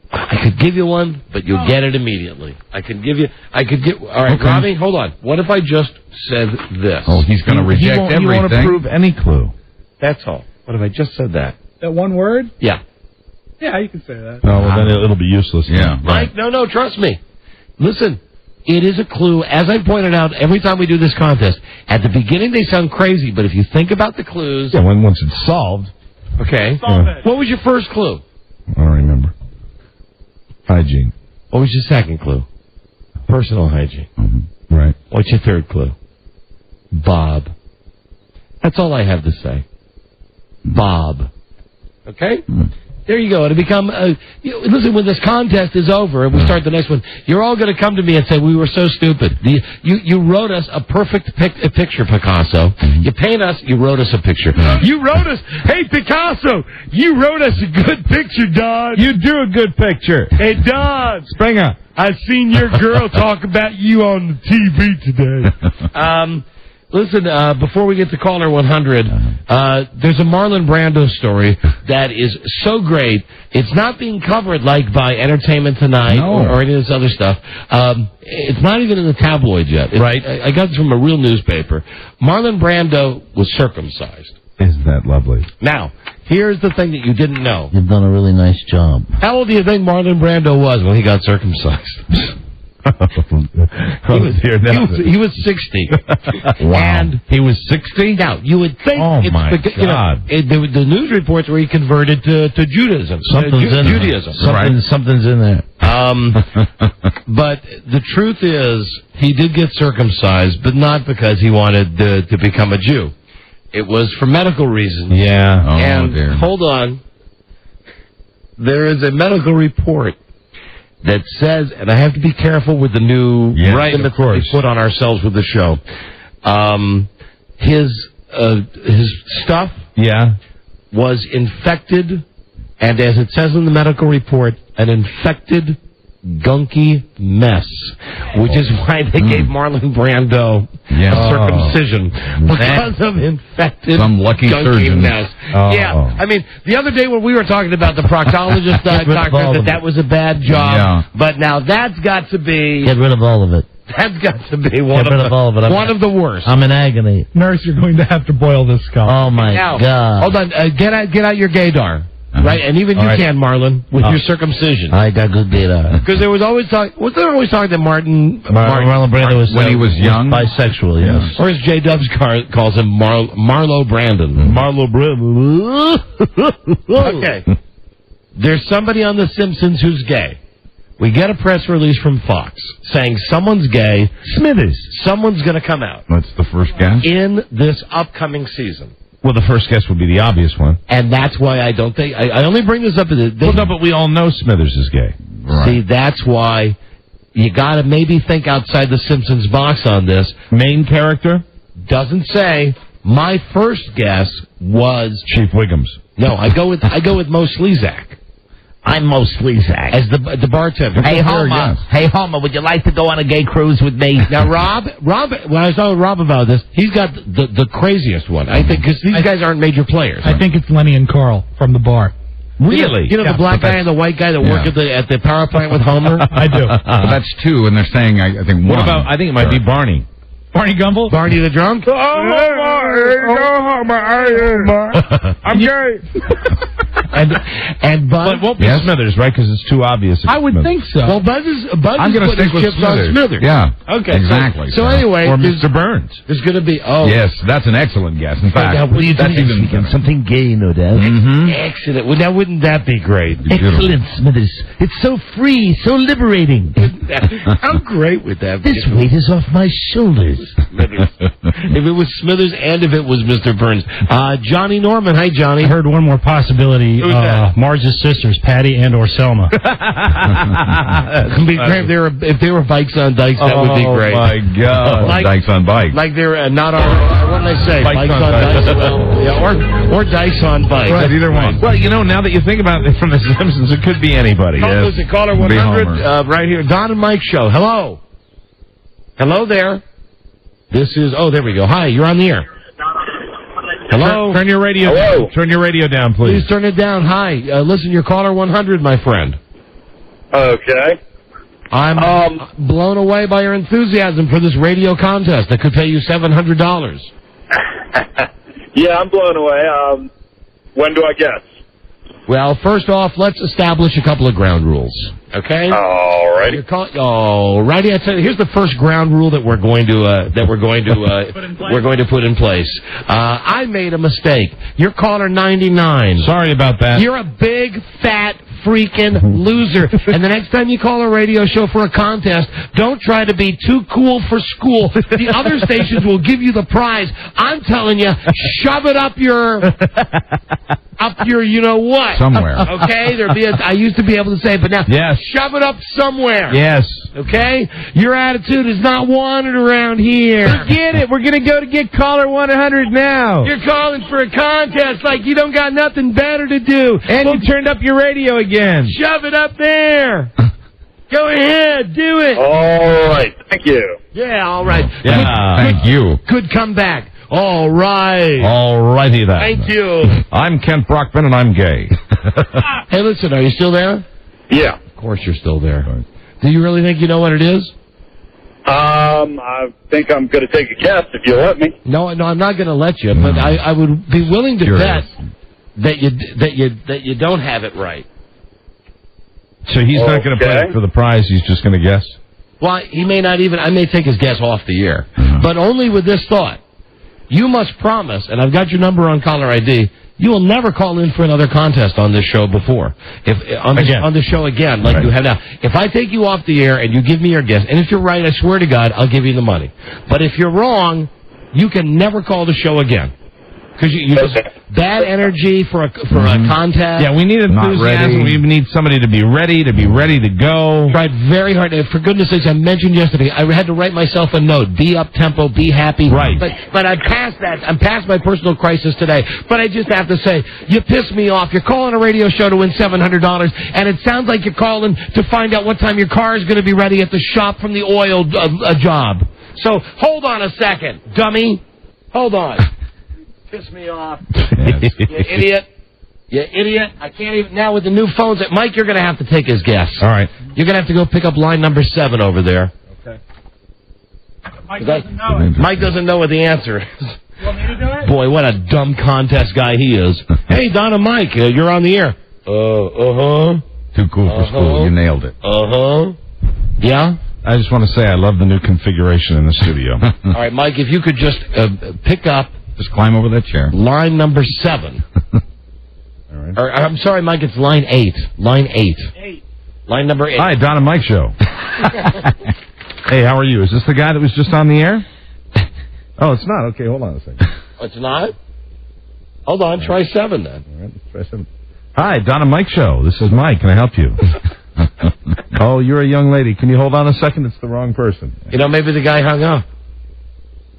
I could give you one, but you'll get it immediately. All right, Robbie, hold on. What if I just said this? Oh, he's going to reject everything. You won't approve any clue. That's all. What if I just said that? That one word? Yeah. Yeah, you can say that. No, well, then it'll be useless. Yeah. Mike, no, trust me. Listen, it is a clue. As I pointed out every time we do this contest, at the beginning they sound crazy, but if you think about the clues... Yeah, once it's solved. Okay. What was your first clue? I don't remember. Hygiene. What was your second clue? Personal hygiene. Right. What's your third clue? Bob. That's all I have to say. Bob. Okay? There you go. It'll become... listen, when this contest is over and we start the next one, you're all going to come to me and say, we were so stupid. You wrote us a perfect picture, Picasso. You paint us, you wrote us a picture. You wrote us... Hey, Picasso, you wrote us a good picture, Don. You do a good picture. Hey, Don. Springer. I seen your girl talk about you on the TV today. Listen, before we get to caller 100, there's a Marlon Brando story that is so great. It's not being covered like by Entertainment Tonight or any of this other stuff. It's not even in the tabloids yet. Right. I got this from a real newspaper. Marlon Brando was circumcised. Isn't that lovely? Now, here's the thing that you didn't know. You've done a really nice job. How old do you think Marlon Brando was when he got circumcised? He was 60. Wow. And he was 60? Now, you would think the news reports where he converted to Judaism. Something's in Judaism. there. Something's in there. But the truth is, he did get circumcised, but not because he wanted to become a Jew. It was for medical reasons. Yeah. And hold on. There is a medical report that says, and I have to be careful with the new limits that we put on ourselves with the show. His stuff was infected, and as it says in the medical report, an infected gunky mess, which is why they gave Marlon Brando a circumcision because of infected some lucky gunky surgeon mess. Yeah, I mean, the other day when we were talking about the proctologist doctor, that was a bad job, but now that's got to be... Get rid of all of it. That's got to be one of the worst. I'm in agony. Nurse, you're going to have to boil this skull. Oh, my God. Hold on. Get out your gaydar. Right, and even you can, Marlon, with your circumcision. I got good data. Because there was always talk. Was there always talk that Marlon Brando was when he was young, bisexual? Yes. Or as J. Dubs calls him, Marlo Brandon. Marlo Brandon. Okay. There's somebody on The Simpsons who's gay. We get a press release from Fox saying someone's gay. Smithers. Someone's going to come out. That's the first guess? In this upcoming season. Well, the first guess would be the obvious one. And that's why I don't think... I only bring this up... but we all know Smithers is gay. Right. See, that's why you got to maybe think outside the Simpsons box on this. Main character? Doesn't say. My first guess was... Chief Wiggums. No, I go with Mo Slezak. I'm Mo Slezak. As the bartender. Hey, Homer, would you like to go on a gay cruise with me? Now, Rob, when I was talking with Rob about this, he's got the craziest one. I think, because these guys aren't major players. I think it's Lenny and Carl from the bar. Really? You know the black guy and the white guy that work at the power plant with Homer? I do. But that's two, and they're saying, I think, one. What about, I think it might be Barney. Barney Gumble? Barney the drunk? I'm gay. And Bud? But it won't be Smithers, right? Because it's too obvious. I would think so. Well, Bud is I'm going to stick with chips on Smithers. Smithers. Yeah. Okay. Exactly. So anyway. Or Mr. Burns. There's going to be, Yes, that's an excellent guess. In fact, what are you that's doing even this weekend? Something gay, no doubt. Excellent. Well, now, wouldn't that be great? Excellent, Smithers. It's so free, so liberating. How great would that be? This weight is off my shoulders. If it was Smithers and if it was Mr. Burns. Johnny Norman. Hi, Johnny. I heard one more possibility. Who's that? Mars' sisters, Patty and or Selma. It'd be great if they were bikes on dikes. That would be great. Oh, my God. Dikes on bikes. Like they're not on, what did I say? Bikes on dikes. dikes. Well, yeah, or dice on bikes. Right, either one. Well, you know, now that you think about it from The Simpsons, it could be anybody. Listen, caller 100 right here. Don and Mike show. Hello. Hello there. This is, there we go. Hi, you're on the air. Hello. Turn your radio down. Turn your radio down, please. Please turn it down. Hi. Listen, you're caller 100, my friend. Okay. I'm blown away by your enthusiasm for this radio contest that could pay you $700. Yeah, I'm blown away. When do I guess? Well, first off, let's establish a couple of ground rules. Okay? Alrighty. Alrighty. I tell you, here's the first ground rule that we're going to put in place. I made a mistake. You're caller 99. Sorry about that. You're a big, fat, freaking loser. And the next time you call a radio show for a contest, don't try to be too cool for school. The other stations will give you the prize. I'm telling you, shove it up your you know what. Somewhere. Okay? I used to be able to say it, but now shove it up somewhere. Yes. Okay? Your attitude is not wanted around here. Forget it. We're going to go to get caller 100 now. You're calling for a contest like you don't got nothing better to do. And you turned up your radio again. Shove it up there. Go ahead. Do it. All right. Thank you. Yeah, all right. Yeah, thank you. Good comeback. All right. All righty then. Thank you. I'm Kent Brockman, and I'm gay. Hey, listen, are you still there? Yeah. Of course you're still there. Do you really think you know what it is? I think I'm going to take a guess if you let me. No, I'm not going to let you, but I would be willing to bet that you don't have it right. So he's not going to play for the prize, he's just going to guess? Well, he may not even, I may take his guess off the air, but only with this thought. You must promise, and I've got your number on caller ID, you will never call in for another contest on this show before. On the show again, like you have now. If I take you off the air and you give me your guess, and if you're right, I swear to God, I'll give you the money. But if you're wrong, you can never call the show again. Because you just bad energy for a contest. Yeah, we need enthusiasm. We need somebody to be ready to go. Tried very hard. For goodness sakes, I mentioned yesterday, I had to write myself a note. Be up tempo, be happy. Right. But I'm past that. I'm past my personal crisis today. But I just have to say, you piss me off. You're calling a radio show to win $700, and it sounds like you're calling to find out what time your car is going to be ready at the shop from the oil job. So hold on a second, dummy. Hold on. Piss me off. Yes. You idiot. You idiot. I can't even, now with the new phones, Mike, you're going to have to take his guess. All right. You're going to have to go pick up line number 7 over there. Okay. Mike doesn't know it. Mike doesn't know what the answer is. You want me to do it? Boy, what a dumb contest guy he is. Hey, Don and Mike, you're on the air. Too cool for school. You nailed it. Yeah? I just want to say I love the new configuration in the studio. All right, Mike, if you could just pick up. Just climb over that chair. Line number 7. All right. Or, I'm sorry, Mike, it's line 8. Line 8. Line number 8. Hi, Don and Mike show. Hey, how are you? Is this the guy that was just on the air? Oh, it's not. Okay, hold on a second. It's not? Hold on, try 7 then. All right, let's try 7. Hi, Don and Mike show. This is Mike. Can I help you? Oh, you're a young lady. Can you hold on a second? It's the wrong person. You know, maybe the guy hung up.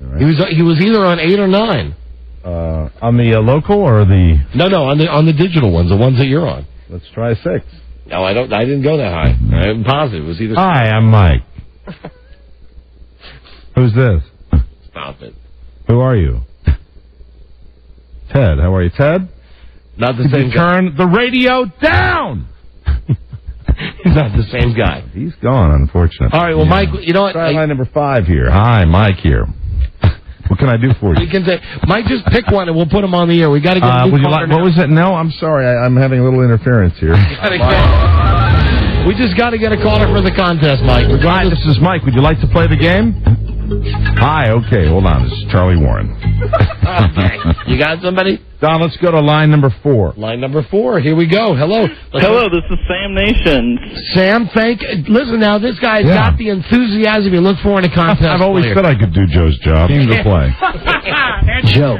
Right. He was either on 8 or 9. On the local or the? No, on the digital ones, the ones that you're on. Let's try 6. No, I didn't go that high. I'm positive it was either. Hi, I'm Mike. Who's this? Stop it. Who are you? Ted. How are you, Ted? Not the same guy. Turn the radio down. He's not the same guy. He's gone, unfortunately. All right, well, Mike, you know what? Try line number 5 here. Hi, Mike here. What can I do for you? You can say, Mike, just pick one and we'll put him on the air. We got to get a new caller now. What was it? No, I'm sorry. I'm having a little interference here. We just got to get a caller for the contest, Mike. Hi, this is Mike. Would you like to play the game? Hi, okay, hold on. This is Charlie Warren. Okay. You got somebody? Don, let's go to line number 4. Line number 4. Here we go. Hello. This is Sam Nation. Sam, listen now, this guy's got the enthusiasm you look for in a contest. I've always said I could do Joe's job. Came to play. Joe.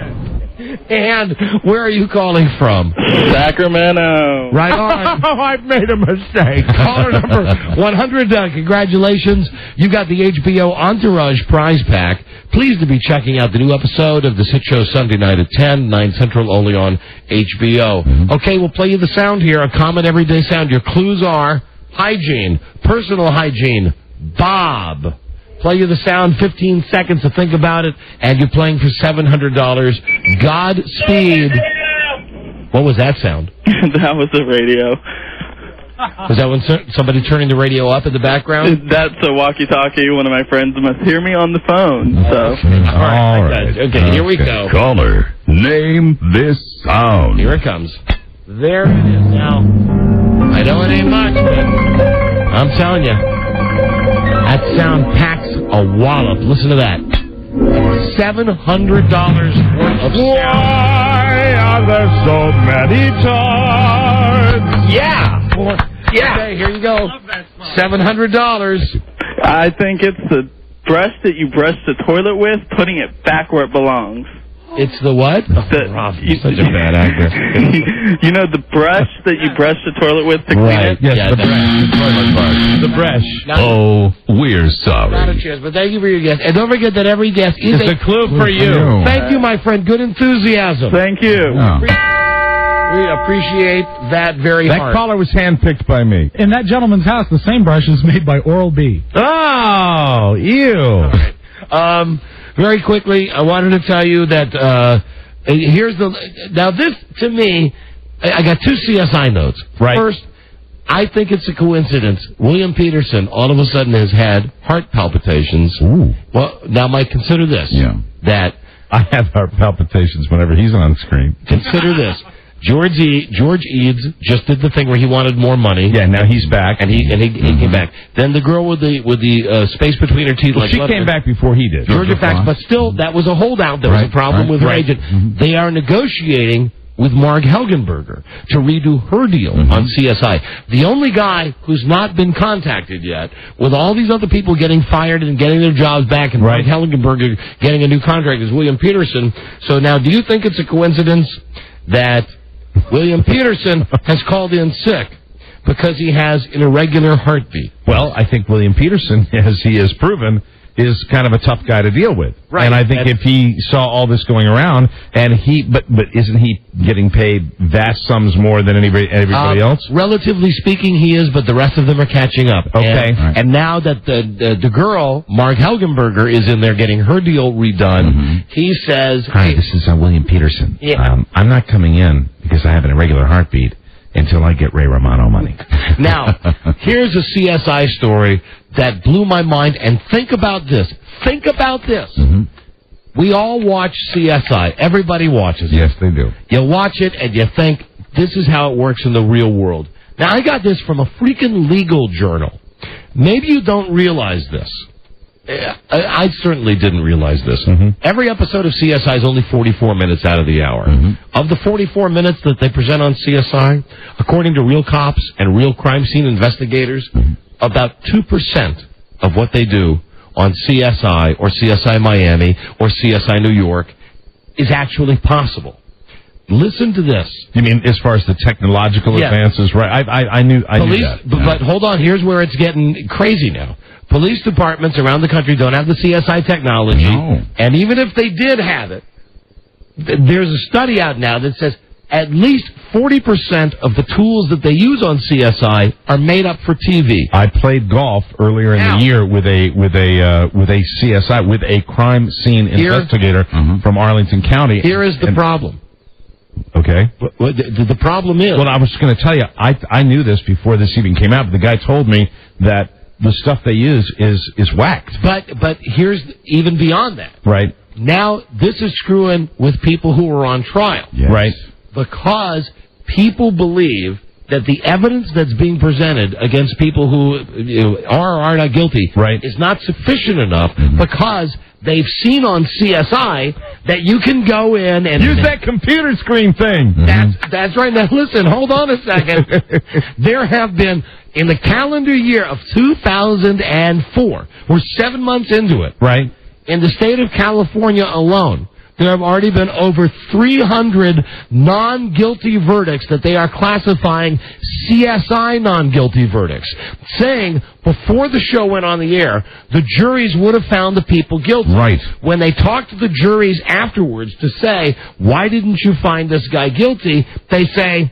And where are you calling from? Sacramento. Right on. Oh, I've made a mistake. Caller number 100, congratulations. You got the HBO Entourage prize pack. Pleased to be checking out the new episode of this hit show Sunday night at 10, 9 Central, only on HBO. Okay, we'll play you the sound here, a common everyday sound. Your clues are hygiene, personal hygiene, Bob. Play you the sound, 15 seconds to think about it, and you're playing for $700. Godspeed. What was that sound? That was the radio. Was that when somebody turning the radio up in the background? That's a walkie-talkie. One of my friends must hear me on the phone. So. All right. Okay, here we go. Caller, name this sound. Here it comes. There it is. Now, I know it ain't much, but I'm telling you, that sound packs a wallop. Listen to that. $700 worth of sound. Why are there so many times? Yeah. Okay, here you go. $700. I think it's the brush that you brush the toilet with, putting it back where it belongs. It's the what? You're such a bad actor. You know the brush that you brush the toilet with to clean it? Yes, the brush. Oh, we're Not sorry. a chance, but thank you for your guess. And don't forget that every guess is It's a clue for you. Thank you, my friend. Good enthusiasm. Thank you. Oh. We appreciate that very That hard. caller was handpicked by me. In that gentleman's house, the same brush is made by Oral-B. Oh, ew. Very quickly, I wanted to tell you that now this, to me, I got 2 CSI notes. Right. First, I think it's a coincidence. William Peterson all of a sudden has had heart palpitations. Ooh. Well, now, Mike, consider this. Yeah. That I have heart palpitations whenever he's on screen. Consider this. George Eads just did the thing where he wanted more money. Yeah, now he's back. And he came back. Then the girl with the space between her teeth, she came back before he did. Georgia Fax, but still, that was a holdout. There was a problem with her agent. They are negotiating with Marg Helgenberger to redo her deal on CSI. The only guy who's not been contacted yet, with all these other people getting fired and getting their jobs back, and Marg Helgenberger getting a new contract, is William Peterson. So now, do you think it's a coincidence that William Peterson has called in sick because he has an irregular heartbeat? Well, I think William Peterson, as he has proven, is kind of a tough guy to deal with. Right. And I think if he saw all this going around, and but isn't he getting paid vast sums more than everybody else? Relatively speaking, he is, but the rest of them are catching up. Okay. And now that the girl, Marg Helgenberger, is in there getting her deal redone, he says... Hi, this is William Peterson. Yeah. I'm not coming in because I have an irregular heartbeat until I get Ray Romano money. Now, here's a CSI story that blew my mind, and think about this. Think about this. We all watch CSI. Everybody watches it. Yes, they do. You watch it, and you think, this is how it works in the real world. Now, I got this from a freaking legal journal. Maybe you don't realize this. I certainly didn't realize this. Every episode of CSI is only 44 minutes out of the hour. Of the 44 minutes that they present on CSI, according to real cops and real crime scene investigators, about 2% of what they do on CSI or CSI Miami or CSI New York is actually possible. Listen to this. You mean as far as the technological advances? Right. I knew that. But hold on. Here's where it's getting crazy now. Police departments around the country don't have the CSI technology. No. And even if they did have it, there's a study out now that says at least 40% of the tools that they use on CSI are made up for TV. I played golf earlier in the year with a CSI, with a crime scene investigator from Arlington County. Here is the problem. Okay. But the problem is... Well, I was going to tell you, I knew this before this even came out, but the guy told me that the stuff they use is whacked. But here's even beyond that. Right. Now, this is screwing with people who are on trial. Yes. Right. Because people believe that the evidence that's being presented against people who are or are not guilty is not sufficient enough because they've seen on CSI that you can go in and... Use that computer screen thing. That's right. Now, listen, hold on a second. There have been, in the calendar year of 2004, we're 7 months into it. Right. In the state of California alone, there have already been over 300 non-guilty verdicts that they are classifying CSI non-guilty verdicts, saying before the show went on the air, the juries would have found the people guilty. Right. When they talked to the juries afterwards to say, why didn't you find this guy guilty, they say,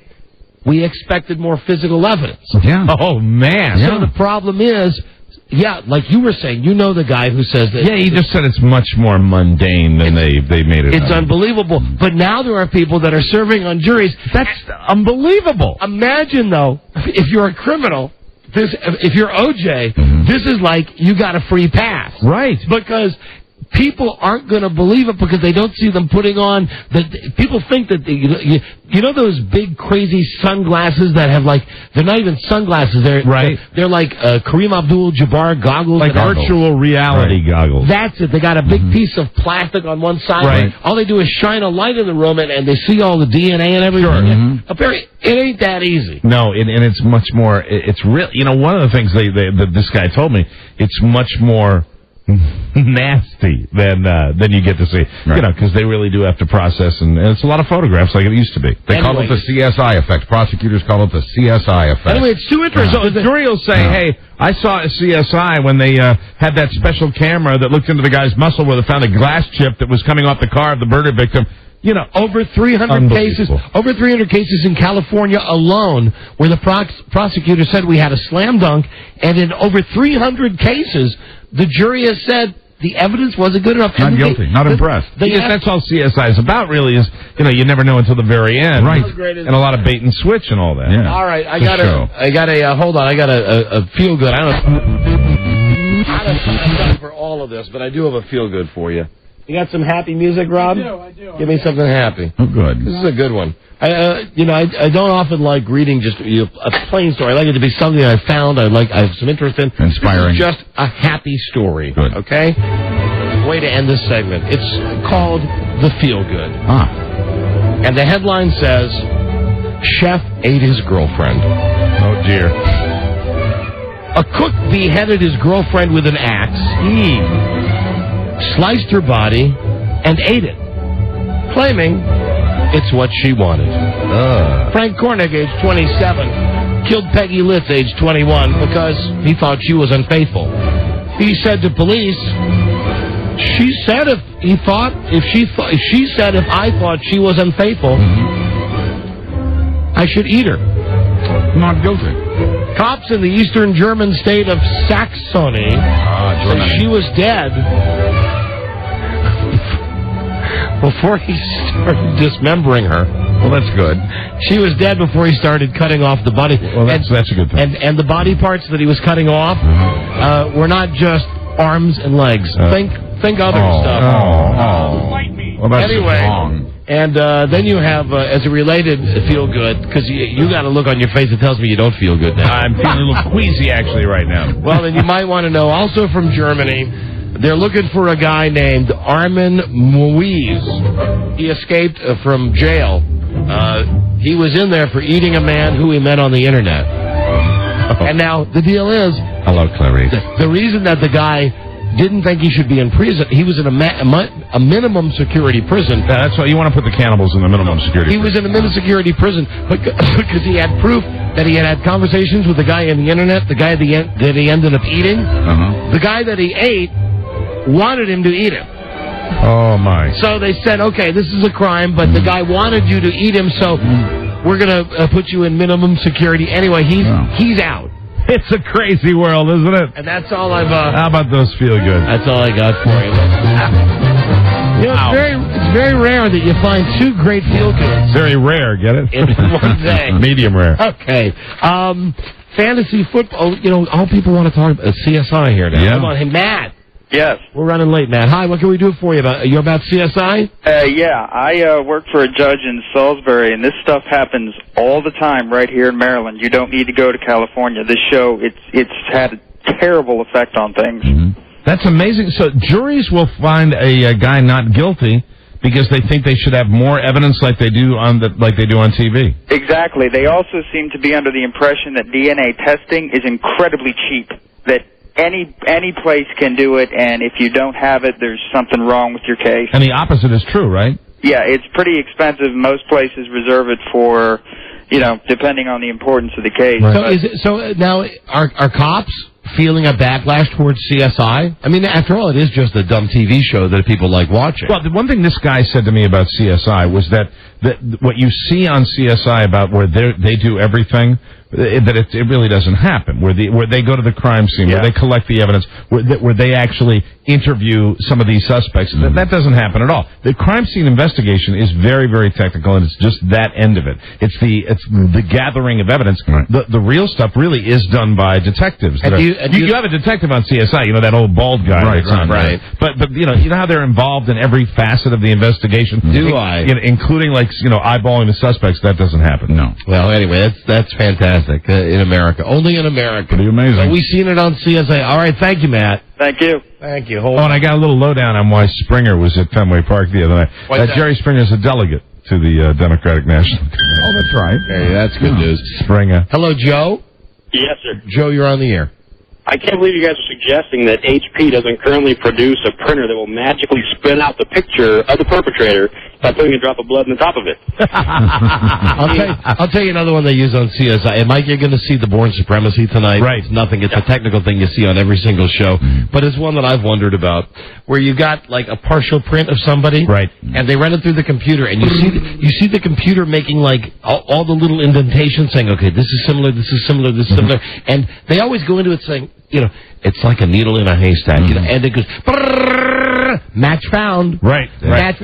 we expected more physical evidence. Yeah. Oh, man. So the problem is... Yeah, like you were saying, you know the guy who says that... Yeah, he just said it's much more mundane than they made it. It's unbelievable. But now there are people that are serving on juries. That's unbelievable. Imagine, though, if you're a criminal, if you're OJ, this is like you got a free pass. Right. Because... people aren't going to believe it because they don't see them putting on... people think that... you know those big, crazy sunglasses that have, like... They're not even sunglasses. They're like Kareem Abdul-Jabbar goggles. Like virtual reality goggles. That's it. They got a big piece of plastic on one side. Right. All they do is shine a light in the room, and they see all the DNA and everything. Apparently, it ain't that easy. No, and it's much more... It's real. You know, one of the things that this guy told me, it's much more... nasty than you get to see, you know, because they really do have to process, and it's a lot of photographs like it used to be. They call it the CSI effect. Prosecutors call it the CSI effect. Anyway, it's too interesting. So the jury will say, hey, I saw a CSI when they had that special camera that looked into the guy's muscle where they found a glass chip that was coming off the car of the murder victim. You know, over 300 cases in California alone where the prosecutor said we had a slam dunk, and in over 300 cases, the jury has said the evidence wasn't good enough. Not guilty, not impressed. That's all CSI is about, really, is, you know, you never know until the very end. Right. And a lot of bait and switch and all that. Yeah. All right, I got a feel good. I don't know for all of this, but I do have a feel good for you. You got some happy music, Rob? I do. Give me something happy. Oh, good. This is a good one. I don't often like reading just a plain story. I like it to be something I found. I have some interest in. Inspiring. This is just a happy story. Good. Okay? Way to end this segment. It's called The Feel Good. And the headline says, Chef ate his girlfriend. Oh, dear. A cook beheaded his girlfriend with an axe. Sliced her body and ate it, claiming it's what she wanted. Frank Kornick, age 27, killed Peggy Litz, age 21, because he thought she was unfaithful. He said to police, she said if I thought she was unfaithful, I should eat her. Not guilty. Cops in the eastern German state of Saxony say she was dead before he started dismembering her. Well, that's good. She was dead before he started cutting off the body. Well, that's a good thing. And the body parts that he was cutting off were not just arms and legs. Think other stuff. Well, that's anyway. And then you have, as a related feel good, because you got a look on your face that tells me you don't feel good now. I'm feeling a little queasy, actually, right now. Well, then you might want to know, also from Germany, they're looking for a guy named Armin Muiz. He escaped from jail. He was in there for eating a man who he met on the Internet. And now, the deal is... Hello, Clarice. The reason that the guy didn't think he should be in prison. He was in a minimum security prison. Yeah, that's why you want to put the cannibals in the minimum security prison. He was in a minimum security prison because he had proof that he had conversations with the guy on the Internet, the guy that he ended up eating. The guy that he ate wanted him to eat him. Oh, my. So they said, okay, this is a crime, but the guy wanted you to eat him, so we're going to put you in minimum security. Anyway, he's out. It's a crazy world, isn't it? And that's all I've... How about those feel good? That's all I got for you. You know, it's very rare that you find two great feel-goods. Very rare, get it? In one day. Medium rare. Okay. Fantasy football, all people want to talk about CSI here now. Yeah. Come on. Hey, Matt. Yes. We're running late, Matt. Hi, what can we do for you? You're about CSI? Yeah, I work for a judge in Salisbury, and this stuff happens all the time right here in Maryland. You don't need to go to California. This show, it's had a terrible effect on things. Mm-hmm. That's amazing. So juries will find a guy not guilty because they think they should have more evidence like they do on TV. Exactly. They also seem to be under the impression that DNA testing is incredibly cheap, that any place can do it, and if you don't have it, there's something wrong with your case. And the opposite is true, right? Yeah, it's pretty expensive. Most places reserve it for, depending on the importance of the case. Right. So now are cops feeling a backlash towards CSI? I mean, after all, it is just a dumb TV show that people like watching. Well, the one thing this guy said to me about CSI was that what you see on CSI about where they do everything, that it really doesn't happen. Where they go to the crime scene, where they collect the evidence, where they actually interview some of these suspects. That doesn't happen at all. The crime scene investigation is very, very technical, and it's just that end of it. It's the gathering of evidence. Right. The real stuff really is done by detectives. You have a detective on CSI, that old bald guy. Right. But you know how they're involved in every facet of the investigation. Including eyeballing the suspects. That doesn't happen. No. Well, anyway, that's fantastic in America. Only in America. Pretty amazing. We've seen it on CSI. All right, thank you, Matt. Thank you. Thank you. And I got a little lowdown on why Springer was at Fenway Park the other night. Jerry Springer is a delegate to the Democratic National Committee. Oh, that's right. Hey, that's good news. Springer. Hello, Joe. Yes, sir. Joe, you're on the air. I can't believe you guys are suggesting that HP doesn't currently produce a printer that will magically spin out the picture of the perpetrator by putting a drop of blood on the top of it. I'll tell you another one they use on CSI. And Mike, you're going to see the Born Supremacy tonight. Right. It's nothing. It's a technical thing you see on every single show. But it's one that I've wondered about, where you got like a partial print of somebody. Right. And they run it through the computer, and you see the computer making like all the little indentations saying, okay, this is similar, this is similar, this is similar. And they always go into it saying, it's like a needle in a haystack. And it goes, match found. Right.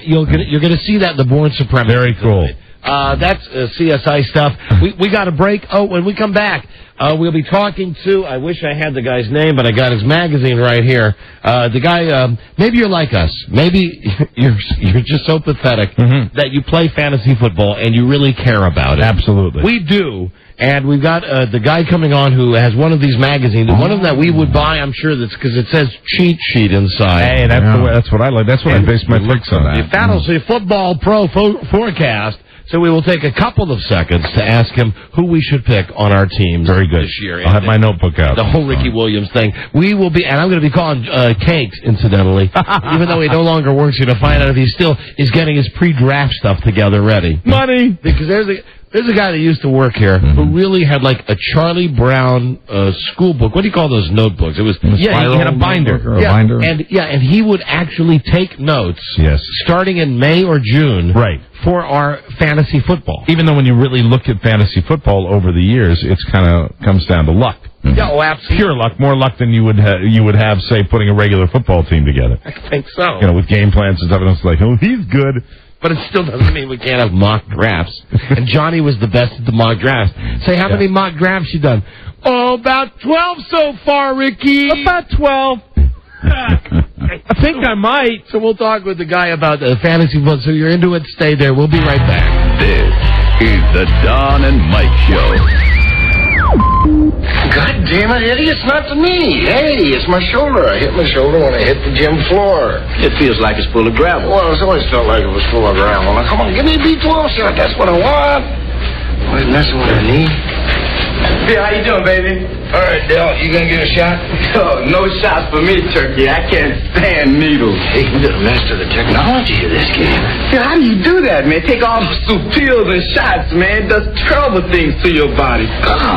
You're going to see that in the Born Supremacy. Very cool. That's CSI stuff. We got a break. Oh, when we come back, we'll be talking to, I wish I had the guy's name, but I got his magazine right here. The guy, maybe you're like us. Maybe you're just so pathetic that you play fantasy football and you really care about it. Absolutely. We do. And we've got the guy coming on who has one of these magazines. One of them that we would buy, I'm sure, that's because it says cheat sheet inside. Hey, that's what I like. That's what I base my picks on. The Fantasy Football Pro Forecast. So we will take a couple of seconds to ask him who we should pick on our teams this year. I'll have my notebook out. The whole Ricky Williams thing. We will be, and I'm going to be calling Cakes, incidentally, even though he no longer works here, to find out if he still is getting his pre-draft stuff together ready. Money! Because there's a guy that used to work here who really had like a Charlie Brown school book. What do you call those notebooks? It was he had a binder. Binder. And he would actually take notes. Yes. Starting in May or June. Right. For our fantasy football. Even though when you really look at fantasy football over the years, it's kind of comes down to luck. Yeah, absolutely. Pure luck, more luck than you would have, say, putting a regular football team together. I think so. With game plans and stuff, and it's like, oh, he's good. But it still doesn't mean we can't have mock drafts. And Johnny was the best at the mock drafts. Say, how many mock drafts you done? Oh, about 12 so far, Ricky. About 12. I think I might. So we'll talk with the guy about fantasy football. So you're into it, stay there. We'll be right back. This is the Don and Mike Show. God damn it, Eddie, it's not to me. Hey, it's my shoulder. I hit my shoulder when I hit the gym floor. It feels like it's full of gravel. Well, it's always felt like it was full of gravel. Now, come on, give me a B12 shot. That's what I want. Why messing with her knee? Hey, how you doing, baby? All right, Dale, you gonna get a shot? Oh, no shots for me, Turkey. I can't stand needles. Hey, you gotta master the technology of this game. Yeah, how do you do that, man? Take all those pills and shots, man. It does terrible things to your body.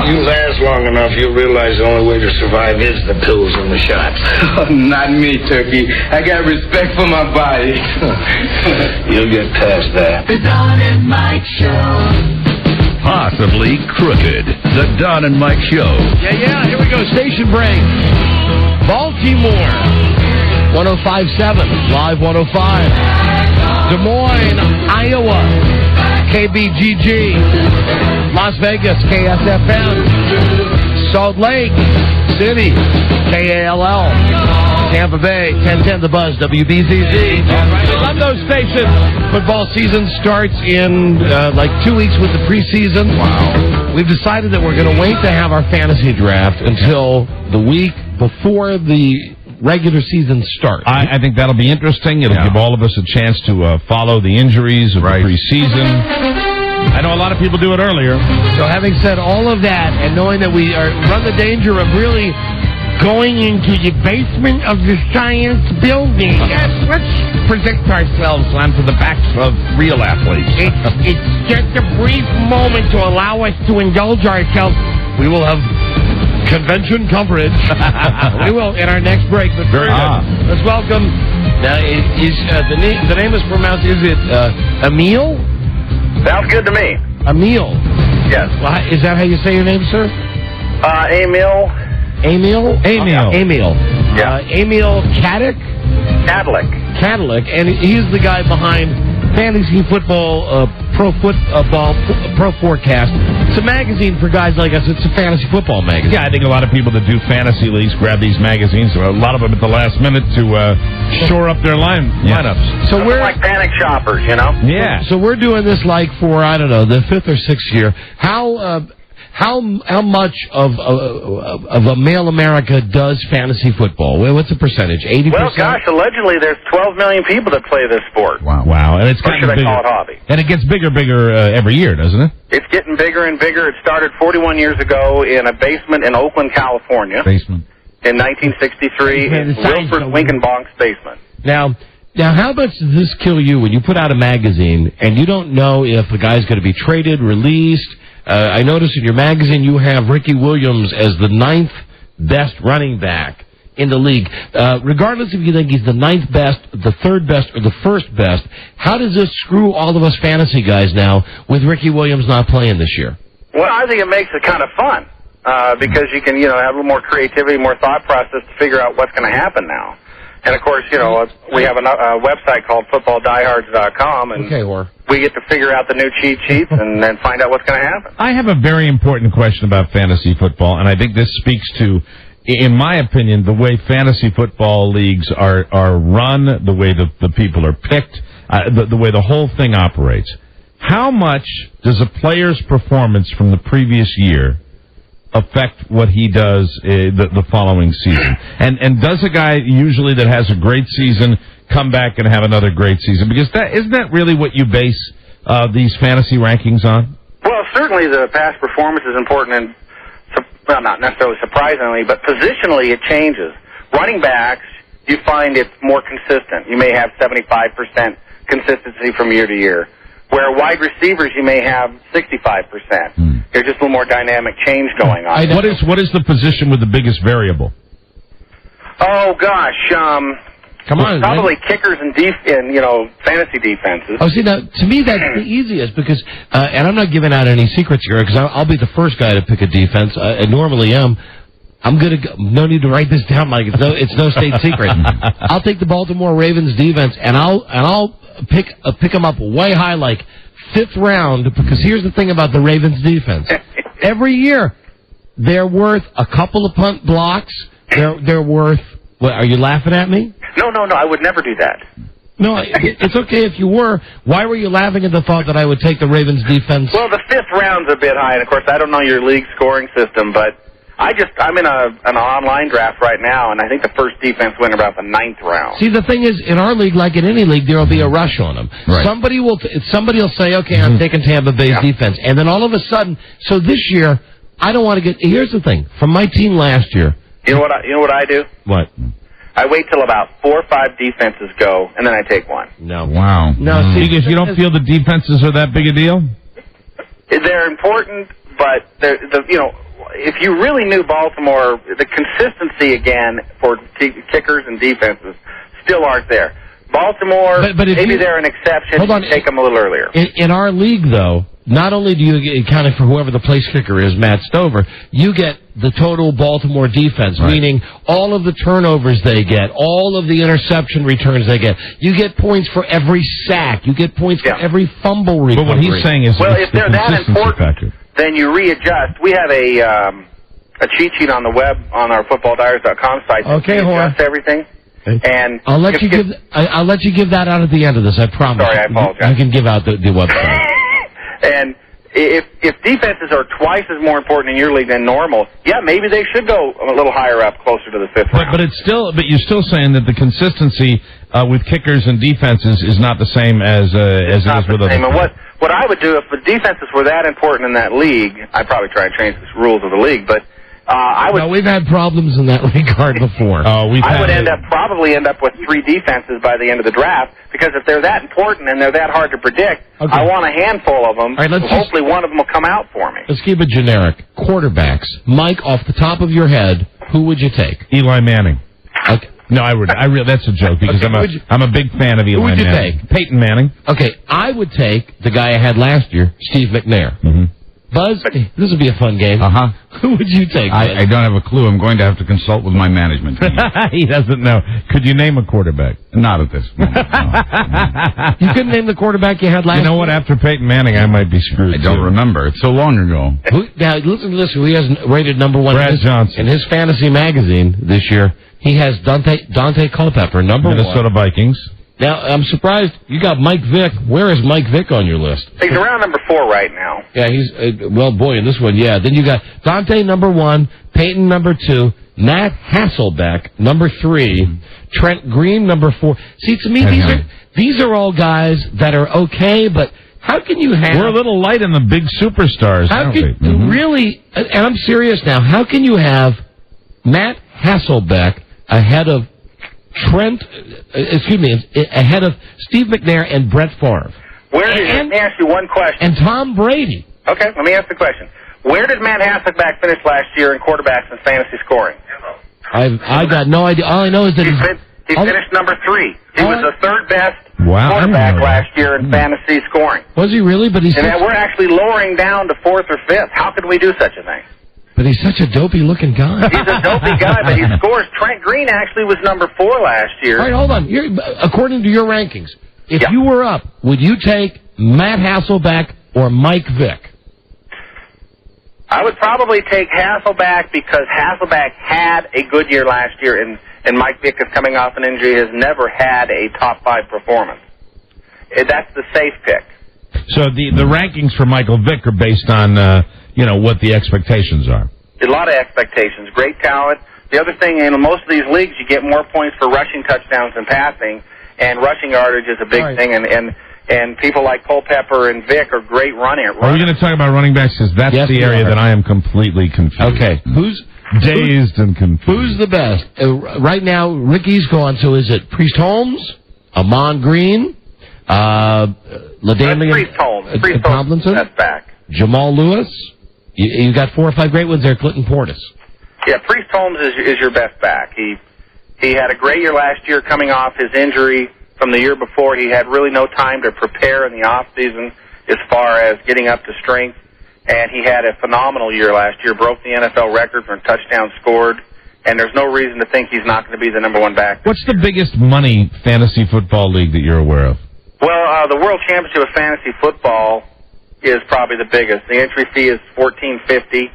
You last long enough, you'll realize the only way to survive is the pills and the shots. Oh, not me, Turkey. I got respect for my body. You'll get past that. The Don and Mike Show. Possibly crooked. The Don and Mike Show. Yeah, here we go. Station break. Baltimore. 105.7, Live 105. Des Moines, Iowa, KBGG. Las Vegas, KSFM. Salt Lake City, KALL. Tampa Bay, 1010 The Buzz, WBZZ. All right, I love those stations. Football season starts in like 2 weeks with the preseason. Wow. We've decided that we're going to wait to have our fantasy draft until the week before the regular season starts. I think that'll be interesting. It'll give all of us a chance to follow the injuries of the preseason. I know a lot of people do it earlier. So having said all of that, and knowing that we run the danger of really going into the basement of the science building. Yes, let's protect ourselves onto the backs of real athletes. It's just a brief moment to allow us to indulge ourselves. We will have convention coverage. We will in our next break. But very good. Let's welcome. Now, the name is pronounced? Is it Emil? Sounds good to me. Emil. Yes. Well, is that how you say your name, sir? Emil. Emil? Emil. Yeah. Emil Caddick? Caddick. And he's the guy behind Fantasy Football, Pro Forecast. It's a magazine for guys like us. It's a fantasy football magazine. Yeah, I think a lot of people that do fantasy leagues grab these magazines, a lot of them at the last minute to shore up their lineups. So we're like panic shoppers, you know? Yeah. So we're doing this like for, I don't know, the 5th or 6th year. How much of a male America does fantasy football? Well, what's the percentage? 80%? Well, gosh, allegedly there's 12 million people that play this sport. Wow. And it's Or should I call it hobby? And it gets bigger every year, doesn't it? It's getting bigger and bigger. It started 41 years ago in a basement in Oakland, California. In 1963 in Wilford Winkenbonk's basement. Now, how much does this kill you when you put out a magazine and you don't know if a guy's going to be traded, released? I noticed in your magazine you have Ricky Williams as the 9th best running back in the league. Regardless if you think he's the 9th best, the 3rd best, or the 1st best, how does this screw all of us fantasy guys now with Ricky Williams not playing this year? Well, I think it makes it kind of fun because you can, have a little more creativity, more thought process to figure out what's going to happen now. And, of course, we have a website called footballdiehards.com, and we get to figure out the new cheat sheets and then find out what's going to happen. I have a very important question about fantasy football, and I think this speaks to, in my opinion, the way fantasy football leagues are run, the way the people are picked, the way the whole thing operates. How much does a player's performance from the previous year affect what he does the following season? And does a guy usually that has a great season come back and have another great season? Because isn't that really what you base these fantasy rankings on? Well, certainly the past performance is important, and well, not necessarily surprisingly, but positionally it changes. Running backs, you find it's more consistent. You may have 75% consistency from year to year, where wide receivers you may have 65%. There's just a little more dynamic change going on. What is the position with the biggest variable? Oh gosh, come on, probably kickers and fantasy defenses. Oh, see, now to me that's the easiest because, and I'm not giving out any secrets here because I'll be the first guy to pick a defense. I normally am. I'm gonna go, no need to write this down, Mike. It's no state secret. I'll take the Baltimore Ravens defense and I'll pick them up way high, like 5th round, because here's the thing about the Ravens defense. Every year, they're worth a couple of punt blocks. They're worth, what, are you laughing at me? No, I would never do that. No, it's okay if you were. Why were you laughing at the thought that I would take the Ravens defense? Well, the 5th round's a bit high, and of course, I don't know your league scoring system, but I'm in an online draft right now, and I think the first defense went about the 9th round. See, the thing is, in our league, like in any league, there will be a rush on them. Right. Somebody will say, okay, I'm taking Tampa Bay's defense. And then all of a sudden, so this year, I don't want to get, here's the thing, from my team last year. You know what I do? What? I wait till about 4 or 5 defenses go, and then I take one. No. Wow. No, see, because you don't feel the defenses are that big a deal? They're important, but if you really knew Baltimore, the consistency, again, for kickers and defenses still aren't there. Baltimore, but maybe they're an exception. Hold on. Take them a little earlier. In our league, though, not only do you get accounted for whoever the place kicker is, Matt Stover, you get the total Baltimore defense, meaning all of the turnovers they get, all of the interception returns they get. You get points for every sack. You get points for every fumble recovery. But what he's saying is, well, if they're that important, then you readjust. We have a cheat sheet on the web on our footballdiaries.com site. Okay, adjust everything. And I'll let you give that out at the end of this. I promise. Sorry, I apologize. You can give out the website. And if defenses are twice as more important in your league than normal, yeah, maybe they should go a little higher up, closer to the 5th round. But you're still saying that the consistency with kickers and defenses is not the same as it is with other. And what I would do if the defenses were that important in that league, I'd probably try and change the rules of the league, but. No, we've had problems in that regard before. I would probably end up with 3 defenses by the end of the draft, because if they're that important and they're that hard to predict, I want a handful of them. Hopefully one of them will come out for me. Let's keep it generic. Quarterbacks. Mike, off the top of your head, who would you take? Eli Manning. Okay. No, I really that's a joke, because I'm a big fan of Eli Manning. Who would you take? Peyton Manning. Okay, I would take the guy I had last year, Steve McNair. Mm-hmm. Buzz, this would be a fun game. Who would you take? I don't have a clue. I'm going to have to consult with my management team. He doesn't know. Could you name a quarterback? Not at this moment. No. You couldn't name the quarterback you had last year? You know what? After Peyton Manning, I might be screwed. I don't remember. It's so long ago. Now, listen to this. Who he has rated number 1 Brad Johnson. In his fantasy magazine this year. He has Dante Culpepper, number 1. Minnesota Vikings. Now, I'm surprised you got Mike Vick. Where is Mike Vick on your list? He's around number 4 right now. Yeah, he's, in this one, yeah. Then you got Dante, number 1, Peyton, number 2, Matt Hasselbeck, number 3, Trent Green, number 4. See, to me, these are all guys that are okay, but how can you have... We're a little light on the big superstars, aren't we? Really, and I'm serious now, how can you have Matt Hasselbeck ahead of ahead of Steve McNair and Brett Favre? Let me ask you one question. And Tom Brady. Okay, let me ask the question. Where did Matt Hasselbeck finish last year in quarterbacks and fantasy scoring? I got no idea. All I know is that he finished number 3. He was the 3rd best quarterback last year in fantasy scoring. Was he really? But we're actually lowering down to 4th or 5th. How could we do such a thing? But he's such a dopey-looking guy. He's a dopey guy, but he scores. Trent Green actually was number 4 last year. All right, hold on. According to your rankings, if you were up, would you take Matt Hasselbeck or Mike Vick? I would probably take Hasselbeck, because Hasselbeck had a good year last year, and Mike Vick is coming off an injury, has never had a top 5 performance. That's the safe pick. So the rankings for Michael Vick are based on... what the expectations are. A lot of expectations, great talent. The other thing, in most of these leagues, you get more points for rushing touchdowns than passing, and rushing yardage is a big thing, and people like Culpepper and Vick are great running. Are we going to talk about running backs? Because that's the area that I am completely confused. Okay, who's dazed and confused? Who's the best? Right now, Ricky's gone, so is it Priest Holmes, Amon Green, LaDainian Priest Holmes. Tomlinson? That's back. Jamal Lewis? You got 4 or 5 great ones there. Clinton Portis. Yeah, Priest Holmes is your best back. He had a great year last year coming off his injury from the year before. He had really no time to prepare in the off season as far as getting up to strength, and he had a phenomenal year last year. Broke the NFL record for touchdowns scored, and there's no reason to think he's not going to be the number 1 back. What's the biggest money fantasy football league that you're aware of? Well, the World Championship of Fantasy Football is probably the biggest. The entry fee is $1,450.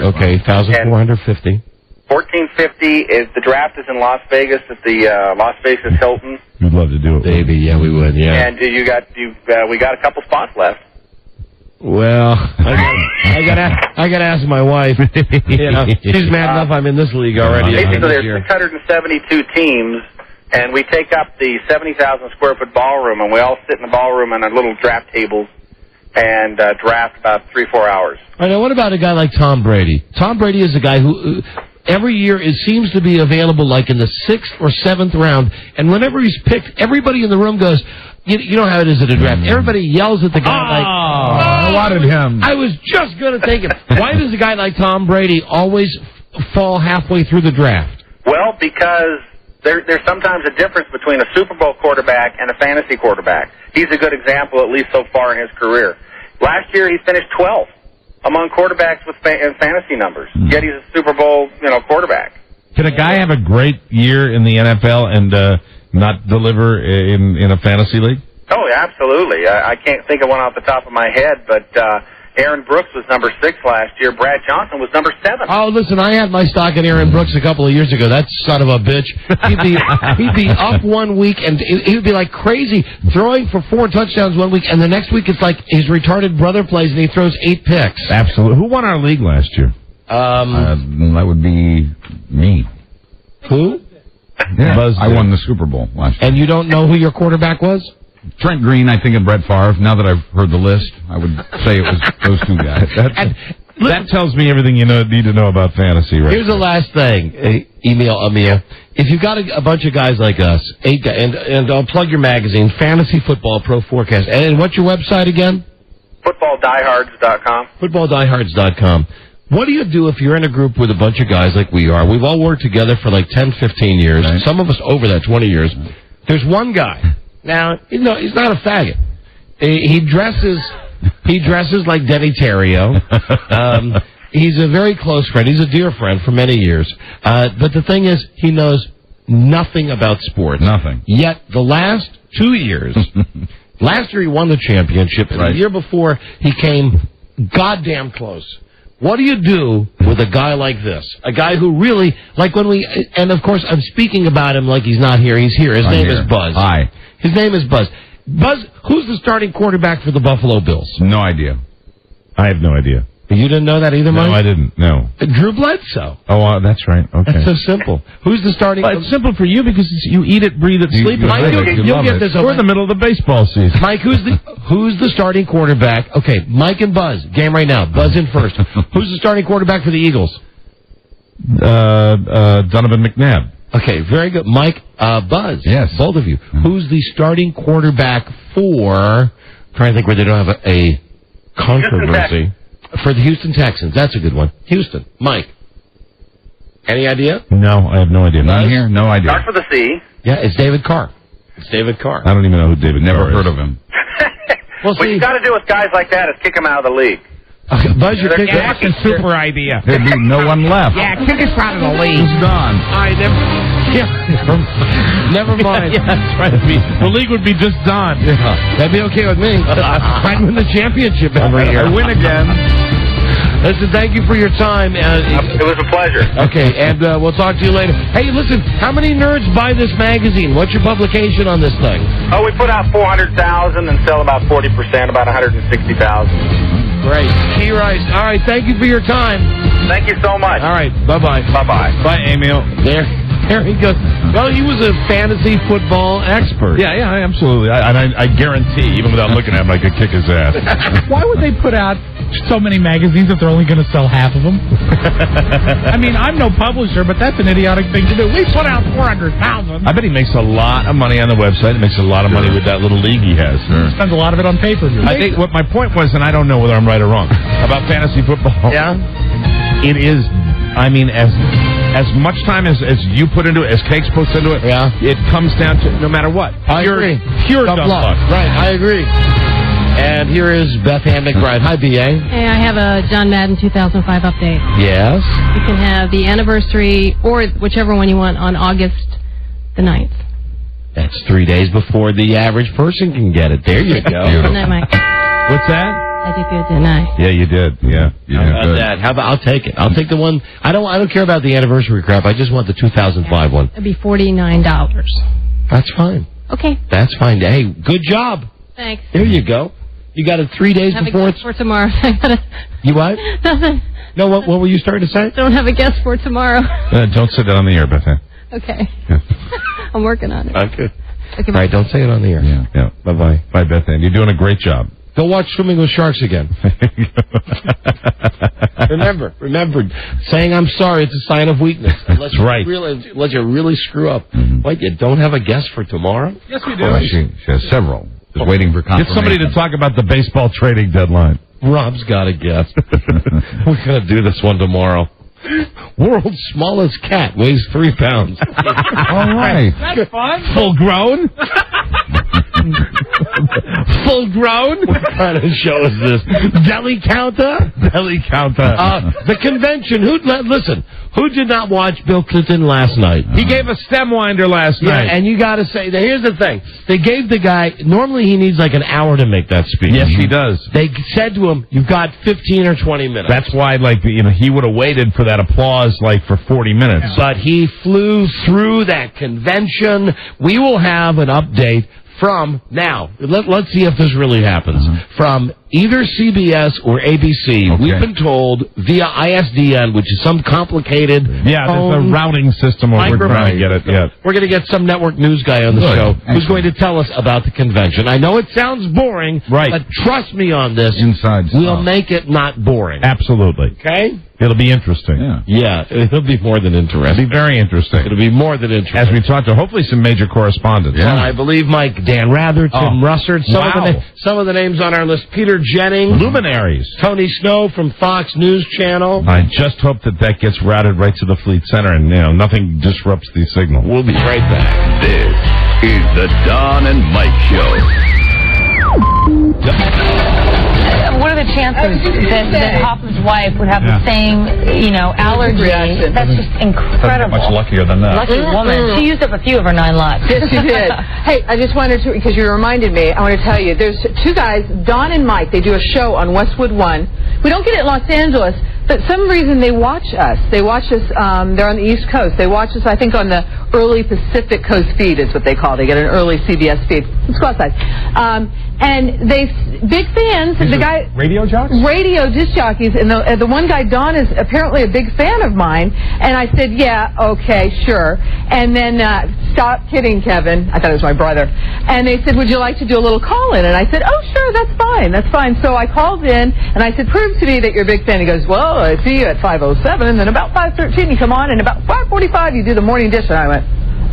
Okay, $1,450. $1,450 is the draft is in Las Vegas at the Las Vegas Hilton. We'd love to do it, baby. Yeah, we would. Yeah. And we got a couple spots left. Well, I got to ask my wife. She's mad enough I'm in this league already. Basically, there's 672 teams. And we take up the 70,000 square foot ballroom, and we all sit in the ballroom on our little draft tables and draft about 3-4 hours. All right, now what about a guy like Tom Brady? Tom Brady is a guy who every year seems to be available like in the 6th or 7th round, and whenever he's picked, everybody in the room goes, you know how it is at a draft. Everybody yells at the guy I wanted him. I was just going to take him. Why does a guy like Tom Brady always fall halfway through the draft? Well, because there's sometimes a difference between a Super Bowl quarterback and a fantasy quarterback. He's a good example, at least so far in his career. Last year, he finished 12th among quarterbacks with fantasy numbers. Yet he's a Super Bowl, quarterback. Can a guy have a great year in the NFL and not deliver in a fantasy league? Oh, yeah, absolutely. I can't think of one off the top of my head, but Aaron Brooks was number 6 last year. Brad Johnson was number 7. Oh, listen, I had my stock in Aaron Brooks a couple of years ago. That son of a bitch. He'd be up one week, and he would be like crazy, throwing for 4 touchdowns one week, and the next week it's like his retarded brother plays, and he throws 8 picks. Absolutely. Who won our league last year? That would be me. Who? Yeah, Buzz I won the Super Bowl last year. And you don't know who your quarterback was? Trent Green, I think, and Brett Favre. Now that I've heard the list, I would say it was those 2 guys. That tells me everything you need to know about fantasy, right? Here's the last thing, Emil. If you've got a bunch of guys like us, 8 guys, and I'll plug your magazine, Fantasy Football Pro Forecast. And what's your website again? FootballDiehards.com. FootballDiehards.com. What do you do if you're in a group with a bunch of guys like we are? We've all worked together for like 10, 15 years. Right. Some of us over that 20 years. There's one guy. Now, he's not a faggot. He dresses like Denny Terrio. He's a very close friend. He's a dear friend for many years. But the thing is, he knows nothing about sports. Nothing. Yet the last 2 years, last year he won the championship, and the year before he came goddamn close. What do you do with a guy like this? A guy who really, like when and of course I'm speaking about him like he's not here. He's here. His name is Buzz. Hi. His name is Buzz. Buzz, who's the starting quarterback for the Buffalo Bills? No idea. I have no idea. You didn't know that either, Mike? No, I didn't. No. Drew Bledsoe. Oh, that's right. Okay. That's so simple. Who's the starting? Well, it's simple for you because you eat it, breathe it, sleep it. Mike, you'll get this. We're in the middle of the baseball season. Mike, who's the starting quarterback? Okay, Mike and Buzz. Game right now. Buzz in first. Who's the starting quarterback for the Eagles? Donovan McNabb. Okay, very good. Mike, Buzz. Yes. Both of you. Who's the starting quarterback for... I'm trying to think where they don't have a controversy. For the Houston Texans. That's a good one. Houston. Mike. Any idea? No, I have no idea. None here? No idea. Start for the C. Yeah, it's David Carr. It's David Carr. I don't even know who David Carr is. Never heard of him. What you got to do with guys like that is kick them out of the league. Okay, Buzz, you're kicking. That's a super idea. There'd be no one left. Yeah, kick us out of the league. He's gone. Never mind. Yeah, that's right. The league would be just done. Yeah. That'd be okay with me. I'd win the championship every year. I win again. Listen, thank you for your time. It was a pleasure. Okay, and we'll talk to you later. Hey, listen, how many nerds buy this magazine? What's your publication on this thing? Oh, we put out 400,000 and sell about 40%, about 160,000. Great. Key Rice. All right, thank you for your time. Thank you so much. All right, bye-bye. Bye-bye. Bye, Emil. There he goes. Well, he was a fantasy football expert. Yeah, absolutely. I guarantee, even without looking at him, I could kick his ass. Why would they put out so many magazines if they're only going to sell half of them? I mean, I'm no publisher, but that's an idiotic thing to do. We put out 400,000. I bet he makes a lot of money on the website. He makes a lot of money with that little league he has. He spends a lot of it on pay-per-view. I think what my point was, and I don't know whether I'm right or wrong, about fantasy football. Yeah? It is, I mean, as much time as you put into it, as Cake's puts into it, it comes down to no matter what. I agree. Pure dumb luck. Right, I agree. And here is Beth Ann McBride. Hi, B.A. Hey, I have a John Madden 2005 update. Yes? You can have the anniversary or whichever one you want on August the 9th. That's 3 days before the average person can get it. There you go. Good night, Mike. What's that? I did good, didn't I? Yeah, you did. Yeah, you How did about good. that? How about I'll take it. I'll take the one. I don't care about the anniversary crap. I just want the 2005 one. It'd be $49. That's fine. Okay. That's fine. Hey, good job. Thanks. There you go. You got it 3 days Have before a guest for tomorrow. I gotta... You what? Nothing. No, what were you starting to say? Don't have a guest for tomorrow. Don't say that on the air, Beth Ann. Okay. I'm working on it. Okay. Okay, All right, don't say it on the air. Yeah. Bye-bye. Bye, Beth Ann. You're doing a great job. Go watch Swimming with Sharks again. Remember, saying I'm sorry, it's a sign of weakness. Unless unless you really screw up. Wait, you don't have a guest for tomorrow? Yes, we do. Well, she has several. Just waiting for confirmation. Get somebody to talk about the baseball trading deadline. Rob's got a guest. We're going to do this one tomorrow. World's smallest cat weighs 3 pounds. All right. That's fun. Full grown? Full grown? What kind of show is this? Deli counter? Deli counter. The convention. Who did not watch Bill Clinton last night? He gave a stem winder last night. And you got to say, here's the thing. They gave the guy, normally he needs like an hour to make that speech. Yes, he does. They said to him, you've got 15 or 20 minutes. That's why, he would have waited for that applause, for 40 minutes. But he flew through that convention. We will have an update from now. Let's see if this really happens. From either CBS or ABC, we've been told via ISDN, which is some complicated there's a routing system where we're trying to get it. Yeah. We're going to get some network news guy on the show who's going to tell us about the convention. I know it sounds boring, but trust me on this. We'll make it not boring. Absolutely. Okay? It'll be interesting. Yeah, it'll be more than interesting. It'll be very interesting. It'll be more than interesting. As we talk to hopefully some major correspondents. Yeah. I believe Dan Rather, Tim Russert, some of the names on our list. Peter Jennings. Luminaries. Tony Snow from Fox News Channel. I just hope that gets routed right to the Fleet Center and nothing disrupts the signal. We'll be right back. This is the Don and Mike Show. What are the chances that Hoffman's wife would have the same, allergy? That's just incredible. Much luckier than that. Lucky woman. She used up a few of her 9 lives. Yes, she did. Hey, I just wanted to, because you reminded me, I want to tell you, there's 2 guys, Don and Mike, they do a show on Westwood One. We don't get it in Los Angeles, but some reason they watch us. They watch us, they're on the East Coast. They watch us, I think, on the early Pacific Coast feed is what they call it. They get an early CBS feed. Let's go outside. And they, big fans, the guy... Radio jockeys? Radio disc jockeys, and the one guy, Don, is apparently a big fan of mine. And I said, yeah, okay, sure. And then, stop kidding, Kevin. I thought it was my brother. And they said, would you like to do a little call-in? And I said, oh, sure, that's fine. So I called in, and I said, prove to me that you're a big fan. He goes, well, I see you at 5:07, and then about 5:13 you come on, and about 5:45 you do the morning dish. And I went,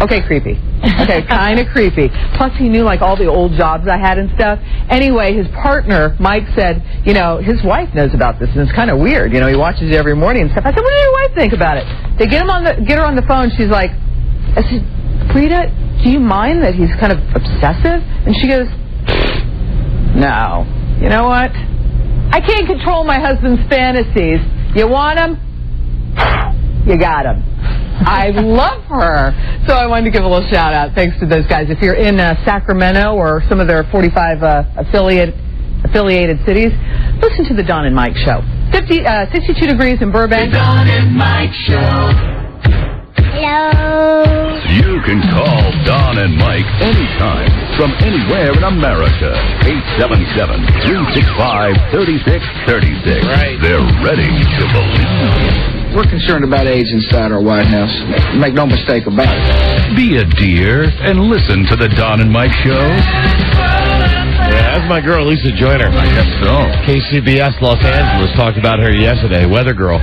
okay, creepy. Okay, kind of creepy. Plus, he knew, all the old jobs I had and stuff. Anyway, his partner, Mike, said, his wife knows about this, and it's kind of weird. He watches it every morning and stuff. I said, what does your wife think about it? They get her on the phone. She's like, I said, Frida, do you mind that he's kind of obsessive? And she goes, no. You know what? I can't control my husband's fantasies. You want him? You got him. I love her. So I wanted to give a little shout out. Thanks to those guys. If you're in Sacramento or some of their 45 affiliated cities, listen to the Don and Mike Show. 62 degrees in Burbank. The Don and Mike Show. Hello. You can call Don and Mike anytime from anywhere in America. 877-365-3636. Right. They're ready to believe. We're concerned about AIDS inside our White House. Make no mistake about it. Be a dear and listen to the Don and Mike Show. Yeah, that's my girl, Lisa Joyner. I guess so. KCBS Los Angeles talked about her yesterday, Weather Girl.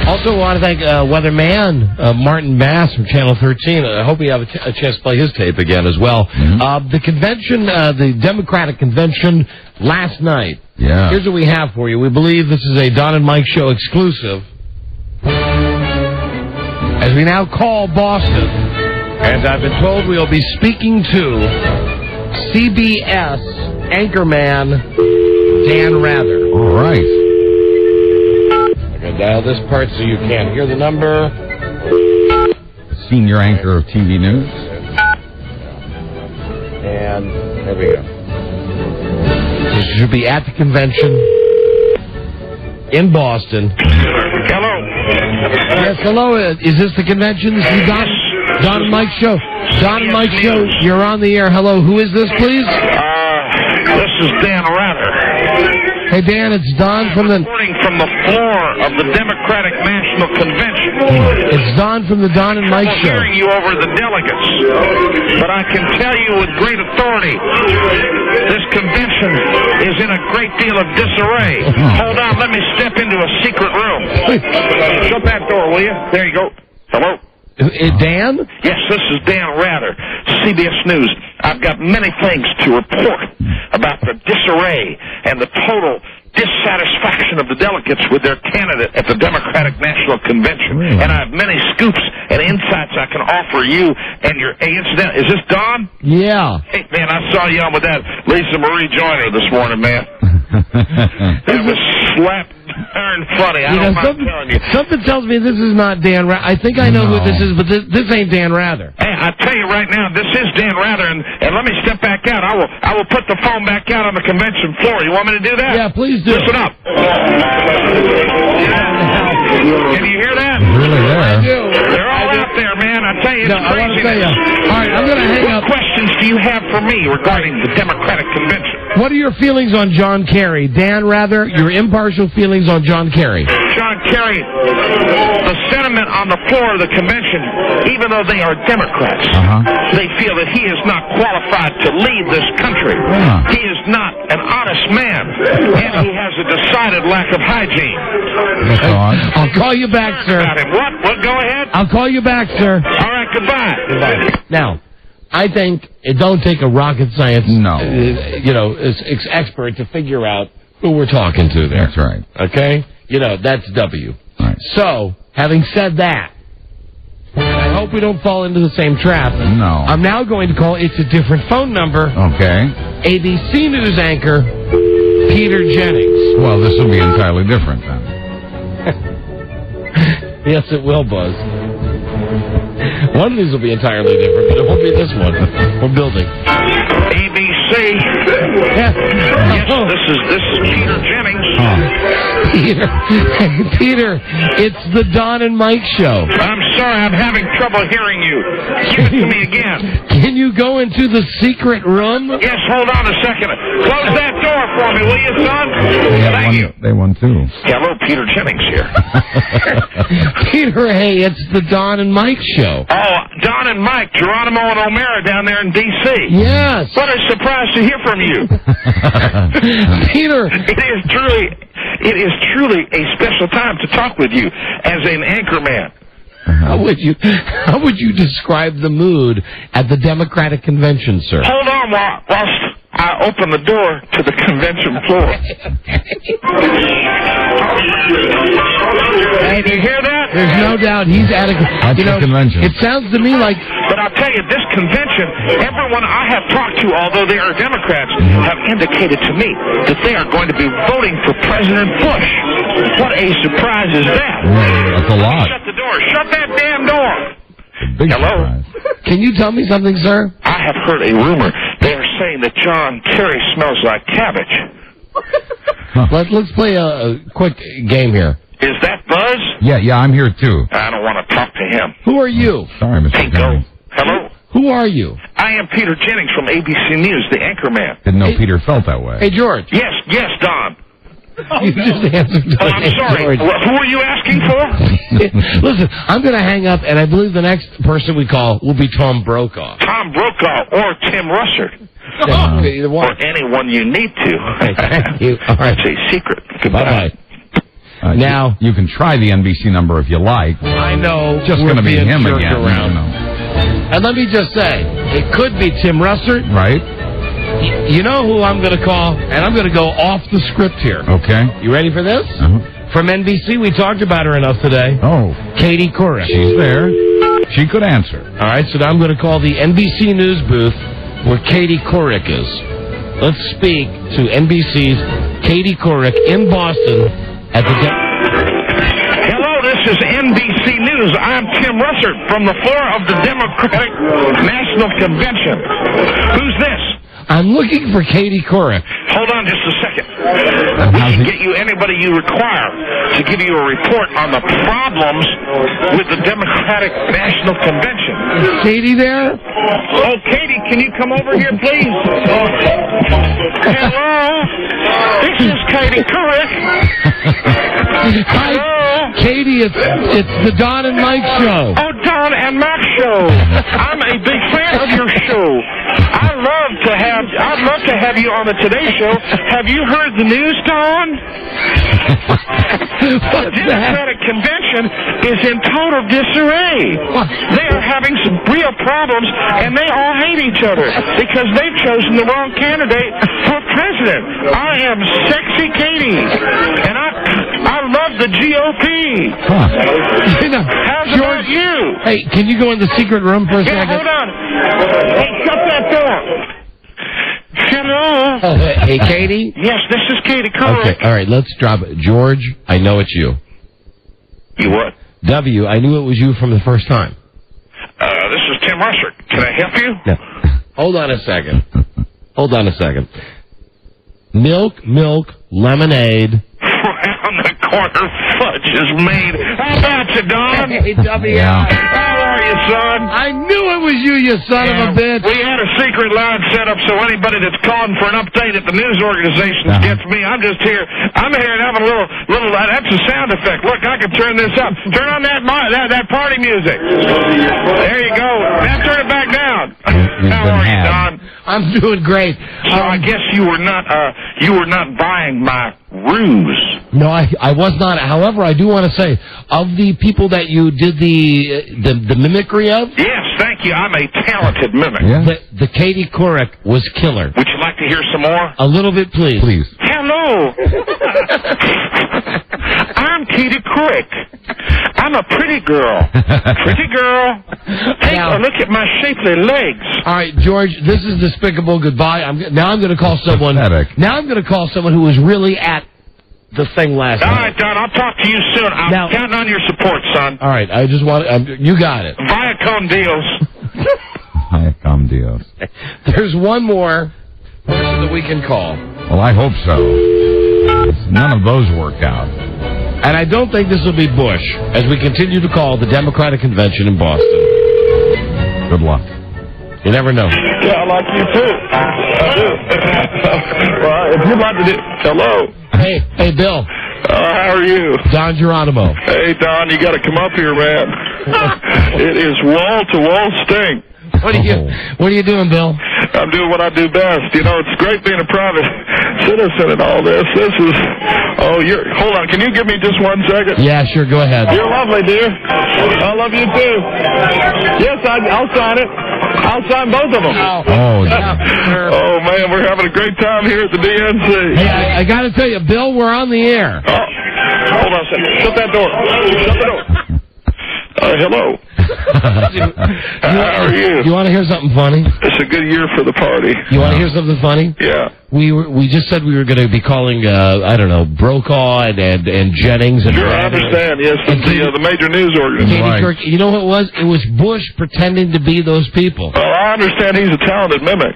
Also want to thank weatherman Martin Bass from Channel 13. I hope we have a chance to play his tape again as well. The convention, the Democratic convention last night. Yeah. Here's what we have for you. We believe this is a Don and Mike Show exclusive. As we now call Boston, and I've been told we'll be speaking to CBS anchorman Dan Rather. All right. I'm going to dial this part so you can't hear the number. Senior anchor of TV News. And there we go. This should be at the convention in Boston. Hello. Yes, hello. Is this the convention? This is Don and Mike Show. Don and Mike Show, you're on the air. Hello, who is this, please? This is Dan Rather. Hey, Dan, it's Don from the... Reporting from the floor of the Democratic National Convention. It's Don from the Don and Mike Show. I'm hearing you over the delegates, but I can tell you with great authority, this convention is in a great deal of disarray. Hold on, let me step into a secret room. Shut that door, will you? There you go. Hello? Dan? Yes, this is Dan Rather, CBS News. I've got many things to report about the disarray and the total dissatisfaction of the delegates with their candidate at the Democratic National Convention. Really? And I have many scoops and insights I can offer you and your incident. Is this Don? Yeah. Hey, man, I saw you on with that Lisa Marie Joyner this morning, man. That was slap darn funny. I don't mind telling you. Something tells me this is not Dan Rather. I think I know who this is, but this ain't Dan Rather. Hey, I tell you right now, this is Dan Rather, and let me step back out. I will put the phone back out on the convention floor. You want me to do that? Yeah, please do. Listen up. Can you hear that? Really there. They're all out there, man. I tell you, it's No, I want to tell you. craziness. All right, I'm going to hang up. What questions do you have for me regarding the Democratic Convention? What are your feelings on John Kerry? Dan Rather, your impartial feelings on John Kerry. John Kerry, the sentiment on the floor of the convention, even though they are Democrats, they feel that he is not qualified to lead this country. He is not an honest man, and he has a decided lack of hygiene. I'll call you back, sir. What? Go ahead. I'll call you back, sir. All right, goodbye. Now, I think it don't take a rocket science, expert to figure out who we're talking to there. That's right. Okay? That's W. Right. So, having said that, I hope we don't fall into the same trap. No. I'm now going to call, it's a different phone number. Okay. ABC News anchor, Peter Jennings. Well, this will be entirely different then. Yes, it will, Buzz. One of these will be entirely different, but it won't be this one. We're building. ABC. Yes, this is Peter Jennings. Peter, it's the Don and Mike show. I'm sorry, I'm having trouble hearing you. Give it to me again. Can you go into the secret room? Yes, hold on a second. Close that door for me, will you, son? Thank you. They won too. Hello, Peter Jennings here. Peter, hey, it's the Don and Mike show. Oh, Don and Mike, Geronimo and O'Mara down there in D.C. Yes. What a surprise to hear from you. Peter. It is truly a special time to talk with you as an anchor man. How would you describe the mood at the Democratic convention, sir? Hold on whilst I open the door to the convention floor. Hey, do you hear that? There's no doubt he's at a convention. It sounds to me like... But I'll tell you, this convention, everyone I have talked to, although they are Democrats, have indicated to me that they are going to be voting for President Bush. What a surprise is that? That's a lot. Shut the door. Shut that damn door. Big Hello? surprise. Can you tell me something, sir? I have heard a rumor. They are saying that John Kerry smells like cabbage. Let's play a quick game here. Is that Buzz? Yeah, I'm here too. I don't want to talk to him. Who are you? Sorry, Mr. Hey, Jennings. Hello? Who are you? I am Peter Jennings from ABC News, the anchor man. Didn't know Peter felt that way. Hey, George. Yes, Don. You just answered. Oh, I'm sorry. Who are you asking for? Listen, I'm going to hang up, and I believe the next person we call will be Tom Brokaw. Tom Brokaw or Tim Russert. Either one. Or anyone you need to. Okay, thank you. All right. It's a secret. Bye-bye. Now you can try the NBC number if you like. I know. Just going to be him again. Around. And let me just say, it could be Tim Russert. Right. You know who I'm going to call? And I'm going to go off the script here. Okay. You ready for this? From NBC, we talked about her enough today. Oh. Katie Couric. She's there. She could answer. All right, so now I'm going to call the NBC News booth where Katie Couric is. Let's speak to NBC's Katie Couric in Boston at the... Hello, this is NBC News. I'm Tim Russert from the floor of the Democratic National Convention. Who's this? I'm looking for Katie Couric. Hold on just a second. We can get you anybody you require to give you a report on the problems with the Democratic National Convention. Is Katie there? Oh, Katie, can you come over here, please? Hello? This is Katie Couric. Hi, Katie, it's the Don and Mike show. Oh, Don and Mike show. I'm a big fan of your show. I'd love to have you on the Today Show. Have you heard the news, Don? The Democratic convention is in total disarray. They are having some real problems, and they all hate each other because they've chosen the wrong candidate for president. I am Sexy Katie, and I love the GOP. How's about you? Hey, can you go in the secret room for a second? Hold on. Hey, shut that door. Hello. Oh, hey, Katie? Yes, this is Katie. Correct. Okay, all right, let's drop it. George, I know it's you. You what? W, I knew it was you from the first time. This is Tim Russert. Can I help you? No. Hold on a second. Milk, lemonade. Round the corner fudge is made. How about you, Don? Hey, W. Yeah. How are you, son? I knew it was you son of a bitch. We had a secret line set up so anybody that's calling for an update at the news organizations gets me. I'm just here. I'm here and having a little. That's a sound effect. Look, I can turn this up. Turn on that party music. There you go. Now turn it back down. How are you, Don? I'm doing great. So I guess you were not buying my ruse. No, I was not. However, I do want to say, of the people that you did the mimicry of... Yes, thank you. I'm a talented mimic. Yeah. The Katie Couric was killer. Would you like to hear some more? A little bit, please. Please. Hello. I'm Katie Couric. I'm a pretty girl. Pretty girl. Take a look at my shapely legs. All right, George, this is despicable. Goodbye. Now I'm going to call someone. Now I'm going to call someone who was really at the thing last night. All right, Don, I'll talk to you soon. I'm counting on your support, son. All right, I just want... you got it. Viacom deals. Viacom deals. There's one more person that we can call. Well, I hope so. None of those work out. And I don't think this will be Bush as we continue to call the Democratic Convention in Boston. Good luck. You never know. Yeah, I like you too. I do. Well, if you'd like to do... Hello. Hey, Bill. How are you? Don Geronimo. Hey, Don, you got to come up here, man. It is wall-to-wall stink. What are you doing, Bill? I'm doing what I do best. You know, it's great being a private citizen and all this. This is... Hold on. Can you give me just 1 second? Yeah, sure. Go ahead. You're lovely, dear. I love you, too. Yes, I'll sign it. I'll sign both of them. Oh, man, we're having a great time here at the DNC. Hey, I got to tell you, Bill, we're on the air. Hold on a second. Shut that door. Shut the door. Hello. How are you? You want to hear something funny? It's a good year for the party. You want to hear something funny? Yeah. We just said we were going to be calling Brokaw and Jennings and... Sure, I understand. Yes, the major news organization. Katie Couric. You know what it was? It was Bush pretending to be those people. Well, I understand he's a talented mimic.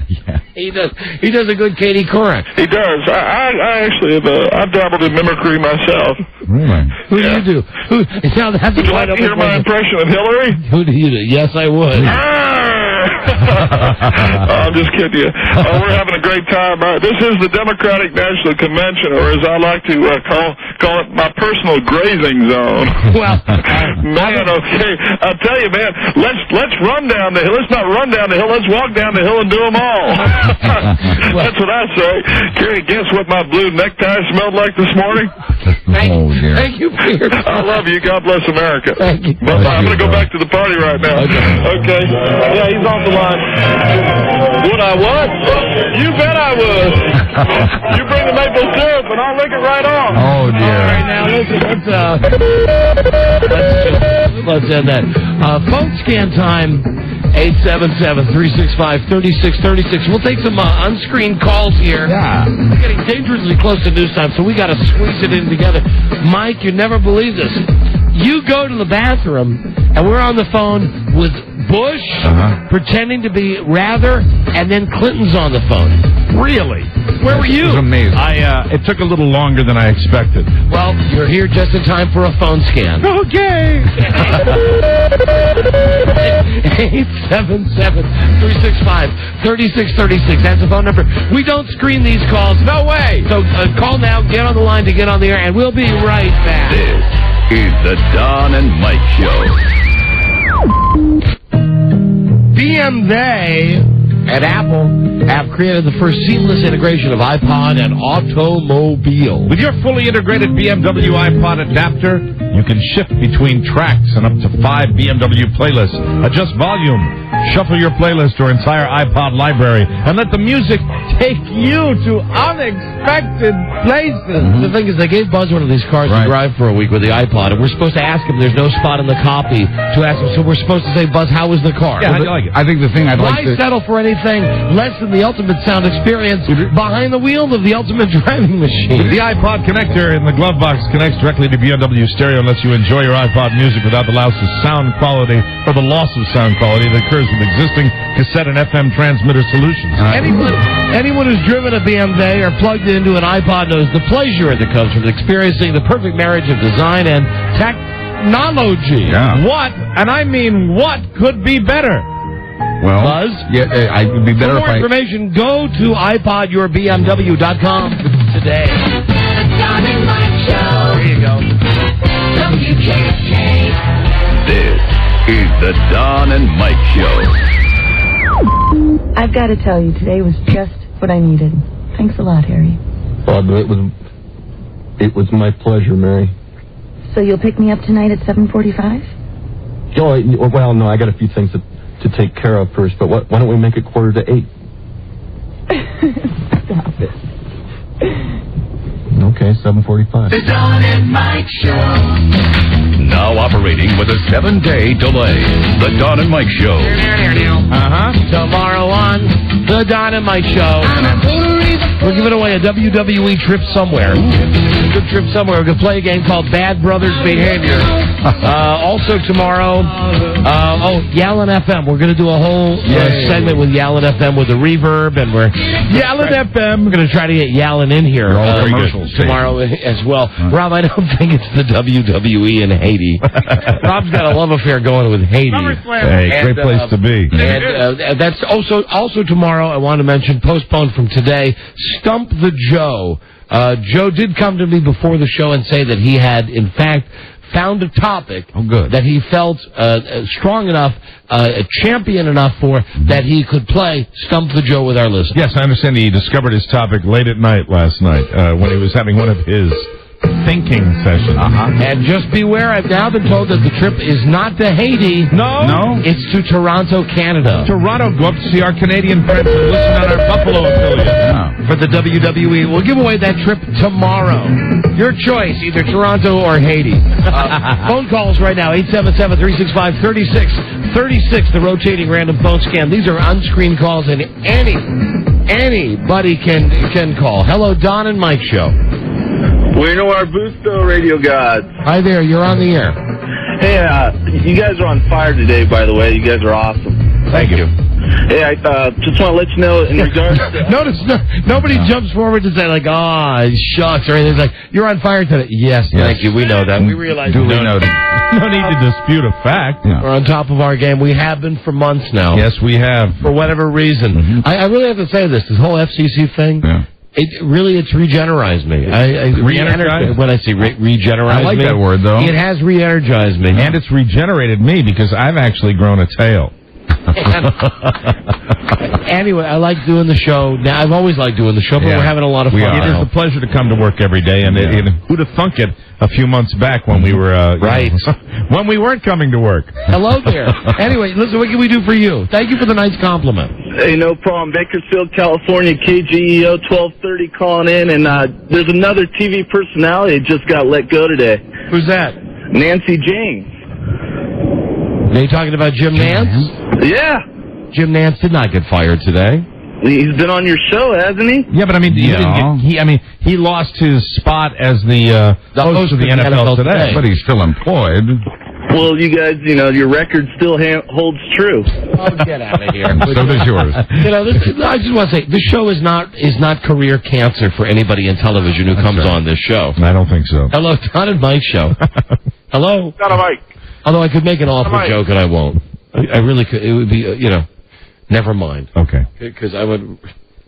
Yeah. He does a good Katie Couric. He does. I actually have I've dabbled in mimicry myself. Really? Who do you do? Would you like to hear my impression of Hillary? Who do you do? Yes, I would. I'm just kidding you. We're having a great time. This is the Democratic National Convention, or as I like to call it, my personal grazing zone. Well, man, okay. I'll tell you, man. Let's run down the hill. Let's not run down the hill. Let's walk down the hill and do them all. That's what I say. Can you guess what my blue necktie smelled like this morning? Thank you for your time. I love you. God bless America. Thank you. Bye-bye. I'm going to go back to the party right now. Okay. Yeah, he's off the line. Would I what? You bet I would. You bring the maple syrup and I'll lick it right off. Oh, dear. All right, now listen, let's end that. Phone scan time, 877-365-3636. We'll take some unscreened calls here. Yeah. We're getting dangerously close to news time, so we got to squeeze it in together. Mike, you never believe this. You go to the bathroom, and we're on the phone with Bush pretending to be Rather, and then Clinton's on the phone. Really? Where were you? It was amazing. It took a little longer than I expected. Well, you're here just in time for a phone scan. Okay. 877-365-3636. That's the phone number. We don't screen these calls. No way. So call now, get on the line to get on the air, and we'll be right back. This is the Don and Mike Show. DM Day and Apple have created the first seamless integration of iPod and automobile. With your fully integrated BMW iPod adapter, you can shift between tracks and up to 5 BMW playlists. Adjust volume, shuffle your playlist or entire iPod library, and let the music take you to unexpected places. The thing is, they gave Buzz one of these cars to drive for a week with the iPod, and we're supposed to ask him, there's no spot in the copy to ask him, so we're supposed to say, Buzz, how was the car? Yeah, I like it. I think the thing I'd like to... Why settle for anything less than the ultimate sound experience behind the wheel of the ultimate driving machine? The iPod connector in the glove box connects directly to BMW stereo and lets you enjoy your iPod music without the loss of sound quality or the loss of sound quality that occurs with existing cassette and FM transmitter solutions. Anyone who's driven a BMW or plugged into an iPod knows the pleasure that comes from experiencing the perfect marriage of design and technology. Yeah. What, and I mean what, could be better? Well, Buzz? Yeah, it would be better For more information, go to iPodYourBMW.com today. The Don and Mike Show. There you go. WKK. This is the Don and Mike Show. I've got to tell you, today was just what I needed. Thanks a lot, Harry. Well, it was my pleasure, Mary. So you'll pick me up tonight at 7:45? Oh, well, no, I got a few things to take care of first, but why don't we make it 7:45? Stop it. Okay, 7:45. The Don and Mike Show. Now operating with a 7-day delay. The Don and Mike Show. Tomorrow on The Don and Mike Show, we're giving away a WWE trip somewhere. Good trip somewhere. We're going to play a game called Bad Brothers Behavior. Also tomorrow, Yallin' FM. We're going to do a whole segment with Yallin' FM with the reverb, and we're Yallin' FM. We're going to try to get Yallin' in here tomorrow as well. Rob, I don't think it's the WWE in Haiti. Rob's got a love affair going with Haiti. Hey, great place to be. And that's also tomorrow. I want to mention, postponed from today, Stump the Joe. Joe did come to me before the show and say that he had, in fact, found a topic that he felt strong enough, champion enough for, that he could play Stump the Joe with our listeners. Yes, I understand he discovered his topic late at night last night when he was having one of his thinking sessions. And just beware, I've now been told that the trip is not to Haiti. No? It's to Toronto, Canada. Toronto, go up to see our Canadian friends and listen on our Buffalo affiliate. For the WWE. We'll give away that trip tomorrow. Your choice, either Toronto or Haiti. Phone calls right now, 877-365-3636, the rotating random phone scam. These are unscreened calls, and anybody can call. Hello, Don and Mike Show. We know our Busto radio gods. Hi there, you're on the air. Hey, you guys are on fire today, by the way. You guys are awesome. Thank you. Hey, I just want to let you know in regards to... Notice nobody jumps forward to say, like, shucks, or anything. It's like, you're on fire today. Yes, thank you. We know that. We realize Duly noted. No need to dispute a fact. Yeah. We're on top of our game. We have been for months now. Yes, we have. For whatever reason. I really have to say this whole FCC thing... Yeah. It's re-energized me. When I say re-energized I like that word, though. It has re-energized me. And it's regenerated me because I've actually grown a tail. Anyway, I like doing the show. Now, I've always liked doing the show, but we're having a lot of fun. It is a pleasure to come to work every day, and who'd have thunk it a few months back when we were... when we weren't coming to work. Hello there. Anyway, listen, what can we do for you? Thank you for the nice compliment. Hey, no problem. Bakersfield, California, KGEO 1230 calling in, and there's another TV personality that just got let go today. Who's that? Nancy James. Are you talking about Jim Nance? Yeah. Jim Nance did not get fired today. He's been on your show, hasn't he? Yeah, but I mean, he lost his spot as the host of the NFL today. But he's still employed. Well, you guys, your record still holds true. Oh, get out of here. So does yours. I just want to say, this show is not career cancer for anybody in television who comes on this show. I don't think so. Hello, Don and Mike Show. Hello. Don and Mike. Although I could make an awful joke, and I won't. I really could. It would be, never mind. Okay. Because I would...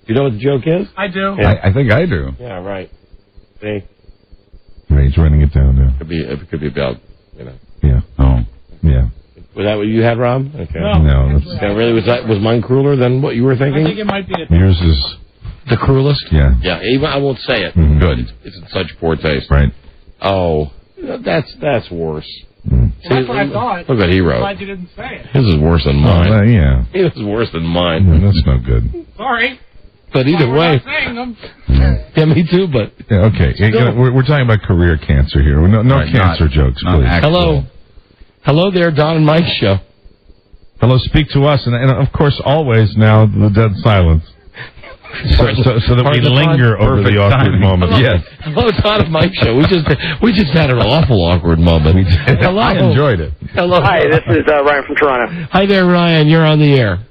You know what the joke is? I do. Yeah. I think I do. Yeah, right. See? Right, he's writing it down now. It could be about, Yeah. Oh, yeah. Was that what you had, Rob? Okay. No. Yeah, really? Was mine crueler than what you were thinking? I think it might be Yours is the cruelest. Yeah. Yeah. Even I won't say it. Mm-hmm. Good. It's in such poor taste. Right. Oh, that's worse. Well, that's what I thought. Look what he wrote. I'm glad you didn't say it. His is worse than mine. Yeah. His is worse than mine. Yeah, that's no good. Sorry. But either We're way. not saying them. Yeah, me too, but... Yeah, okay. We're talking about career cancer here. No Right, cancer jokes, please. Hello. Hello there, Don and Mike show. Hello, speak to us. And of course, always now, the dead silence. So that we linger over the awkward moment. Yes. Hello, Don and Mike show. We just had an awful awkward moment. Hello. I enjoyed it. Hello. Hi, this is Ryan from Toronto. Hi there, Ryan. You're on the air.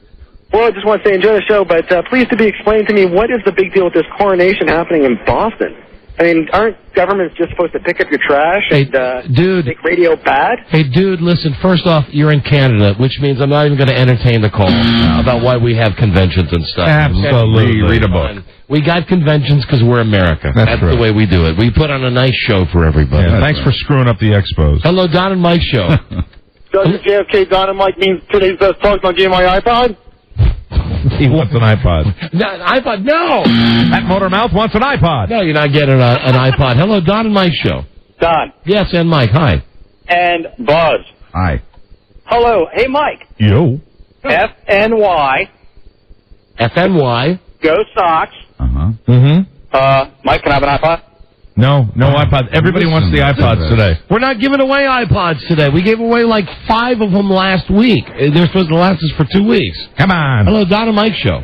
Well, I just want to say enjoy the show, but please to be explained to me, what is the big deal with this coronation happening in Boston? I mean, aren't governments just supposed to pick up your trash and make radio bad? Hey, dude, listen, first off, you're in Canada, which means I'm not even going to entertain the call about why we have conventions and stuff. Absolutely. Read a book. We got conventions because we're America. That's the way we do it. We put on a nice show for everybody. Yeah, thanks for screwing up the expos. Hello, Don and Mike show. Does JFK Don and Mike mean today's best talk on Game My iPod? He wants an iPod. No, iPod, no! That motor mouth wants an iPod. No, you're not getting an iPod. Hello, Don and Mike show. Don. Yes, and Mike, hi. And Buzz. Hi. Hello. Hey, Mike. Yo. FNY. FNY. Go Sox. Uh-huh. Mm-hmm. Mike, can I have an iPod? No iPod. Everybody wants the iPods today. We're not giving away iPods today. We gave away like 5 of them last week. They're supposed to last us for 2 weeks. Come on. Hello, Don and Mike show.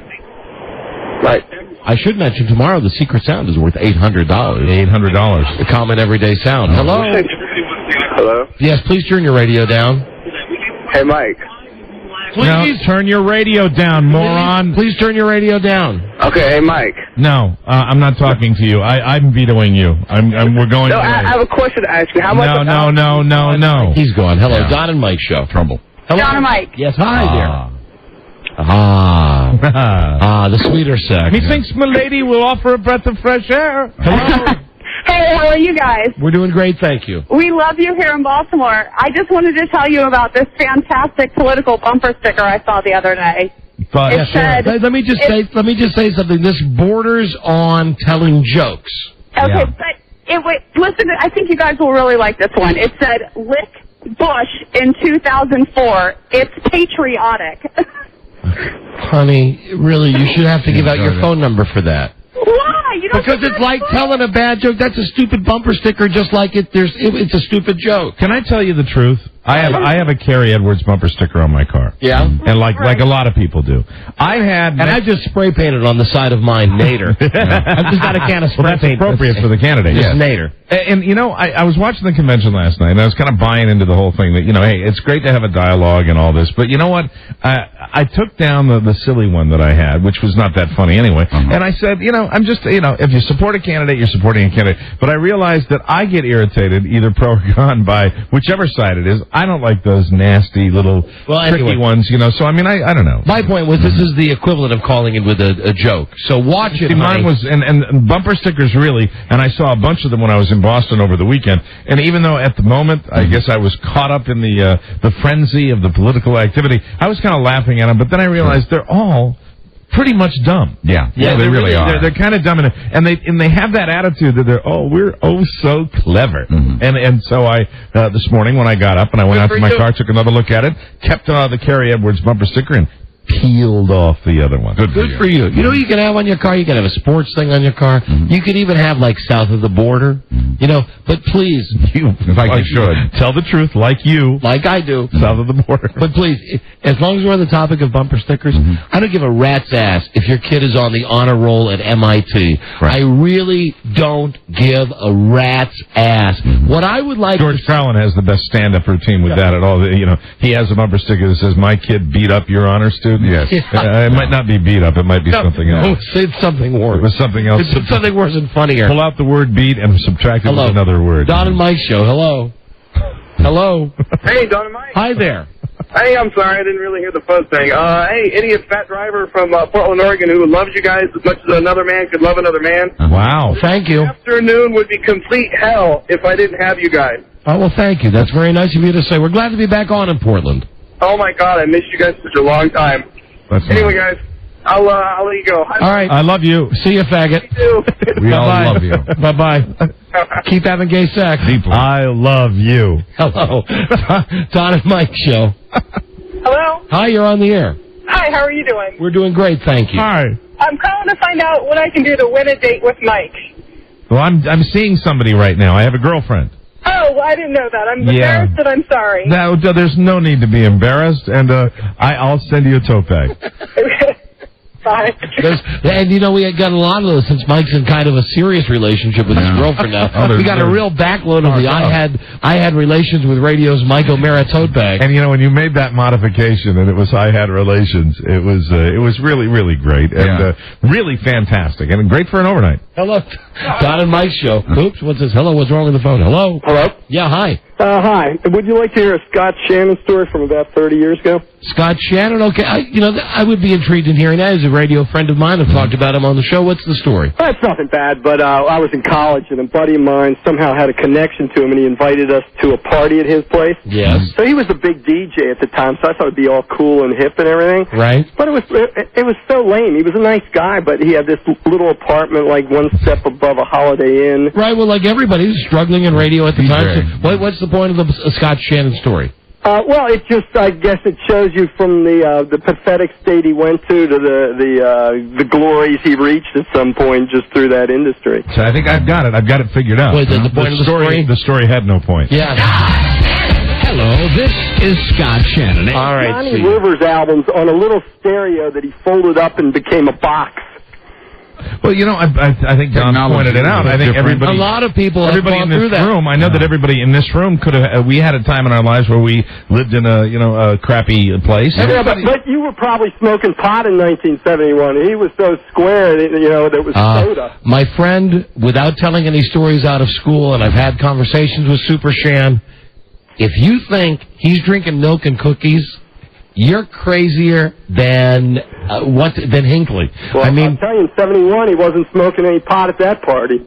Right. I should mention tomorrow the secret sound is worth $800. $800. The common everyday sound. Hello? Hello? Yes, please turn your radio down. Hey, Mike. Please turn your radio down, moron. Please turn your radio down. Okay, hey, Mike. No, I'm not talking to you. I'm vetoing you. We're going. No, I have a question to ask you. How much? No. He's gone. Hello, Don and Mike show. Trouble. Hello? Don and Mike. Yes, hi there. The sweeter sex. Methinks milady will offer a breath of fresh air. Hello. Hey, how are you guys? We're doing great, thank you. We love you here in Baltimore. I just wanted to tell you about this fantastic political bumper sticker I saw the other day. It said, let me just say something. This borders on telling jokes. Okay, but listen. I think you guys will really like this one. It said, "Lick Bush in 2004. It's patriotic." Honey, really, you should have to give out your phone number for that. Why? You don't because it's like telling a bad joke. That's a stupid bumper sticker, just like it's a stupid joke. Can I tell you the truth? I have a Carrie Edwards bumper sticker on my car. Yeah, and like a lot of people do. I just spray painted on the side of mine Nader. I've just got a can of spray paint. That's appropriate for the candidate. Yes. Nader. And you know, I was watching the convention last night, and I was kind of buying into the whole thing that, you know, hey, it's great to have a dialogue and all this, but you know what? I took down the silly one that I had, which was not that funny anyway, and I said, you know, I'm just, you know, if you support a candidate, you're supporting a candidate. But I realized that I get irritated either pro or con by whichever side it is. I don't like those nasty little tricky ones, you know. So I mean, I don't know. My point was, this is the equivalent of calling it with a joke. So watch it. Mine was and bumper stickers really, and I saw a bunch of them when I was in Boston over the weekend. And even though at the moment I guess I was caught up in the frenzy of the political activity, I was kind of laughing at them. But then I realized they're all pretty much dumb. Yeah, they really are. They're kind of dumb, and they have that attitude that we're so clever. And so I this morning when I got up and I went out to my car, took another look at it, kept the Carrie Edwards bumper sticker and peeled off the other one. Good for you. You know what you can have on your car? You can have a sports thing on your car. You could even have like south of the border. You know, but please, tell the truth, like I do, south of the border. But please, as long as we're on the topic of bumper stickers, I don't give a rat's ass if your kid is on the honor roll at MIT. Right. I really don't give a rat's ass. What I would like, George Carlin has the best stand-up routine with that at all. You know, he has a bumper sticker that says, "My kid beat up your honor student." Yes. It might not be beat up. It might be something else. No, it's something worse. It was something else. It's something worse and funnier. Pull out the word beat and subtract it with another word. Don and Mike show. Hello. Hello. Hey, Don and Mike. Hi there. Hey, I'm sorry. I didn't really hear the phone thing. Hey, idiot fat driver from Portland, Oregon who loves you guys as much as another man could love another man. Wow. Thank you. Afternoon would be complete hell if I didn't have you guys. Oh, well, thank you. That's very nice of you to say. We're glad to be back on in Portland. Oh my God, I missed you guys for such a long time. Anyway, guys, I'll let you go. All right. I love you. See you, faggot. We all love you. Bye-bye. Keep having gay sex. I love you. Hello. Don and Mike Show. Hello? Hi, you're on the air. Hi, how are you doing? We're doing great, thank you. Hi. I'm calling to find out what I can do to win a date with Mike. Well, I'm seeing somebody right now. I have a girlfriend. Oh, I didn't know that. I'm embarrassed and I'm sorry. No, there's no need to be embarrassed, and I'll send you a tote bag. Bye. And you know, we had got a lot of those since Mike's in kind of a serious relationship with his girlfriend now. We got a real backload of the I had relations with radio's Mike O'Mara tote bag. And you know, when you made that modification and it was I had relations, it was really, really great and really fantastic and great for an overnight. Hello. Don and Mike Show. Oops, what's this? Hello, what's wrong with the phone? Hello? Hello? Yeah, hi. Hi. Would you like to hear a Scott Shannon story from about 30 years ago? Scott Shannon? Okay. I would be intrigued in hearing that. He's a radio friend of mine. I've talked about him on the show. What's the story? It's nothing bad, but I was in college, and a buddy of mine somehow had a connection to him, and he invited us to a party at his place. Yes. So he was a big DJ at the time, so I thought it'd be all cool and hip and everything. Right. But it was so lame. He was a nice guy, but he had this little apartment like one step above a Holiday Inn. Right, well, like everybody was struggling in radio at the time. So what's the point of the Scott Shannon story? Well, it just, I guess it shows you from the pathetic state he went to the glories he reached at some point just through that industry. So I think I've got it. I've got it figured out. Wait, the point of the story? The story had no point. Yeah. Hello, this is Scott Shannon. All right, Johnny Rivers albums on a little stereo that he folded up and became a box. Well, you know, I think Don pointed it out. I think everybody, a lot of people have everybody gone in this through that. room. I know that everybody in this room could have. We had a time in our lives where we lived in a crappy place. Yeah, but you were probably smoking pot in 1971. He was so square, that it was soda. My friend, without telling any stories out of school, and I've had conversations with Super Shan, if you think he's drinking milk and cookies, you're crazier than Hinckley. Well, I'll tell you, in 71, he wasn't smoking any pot at that party.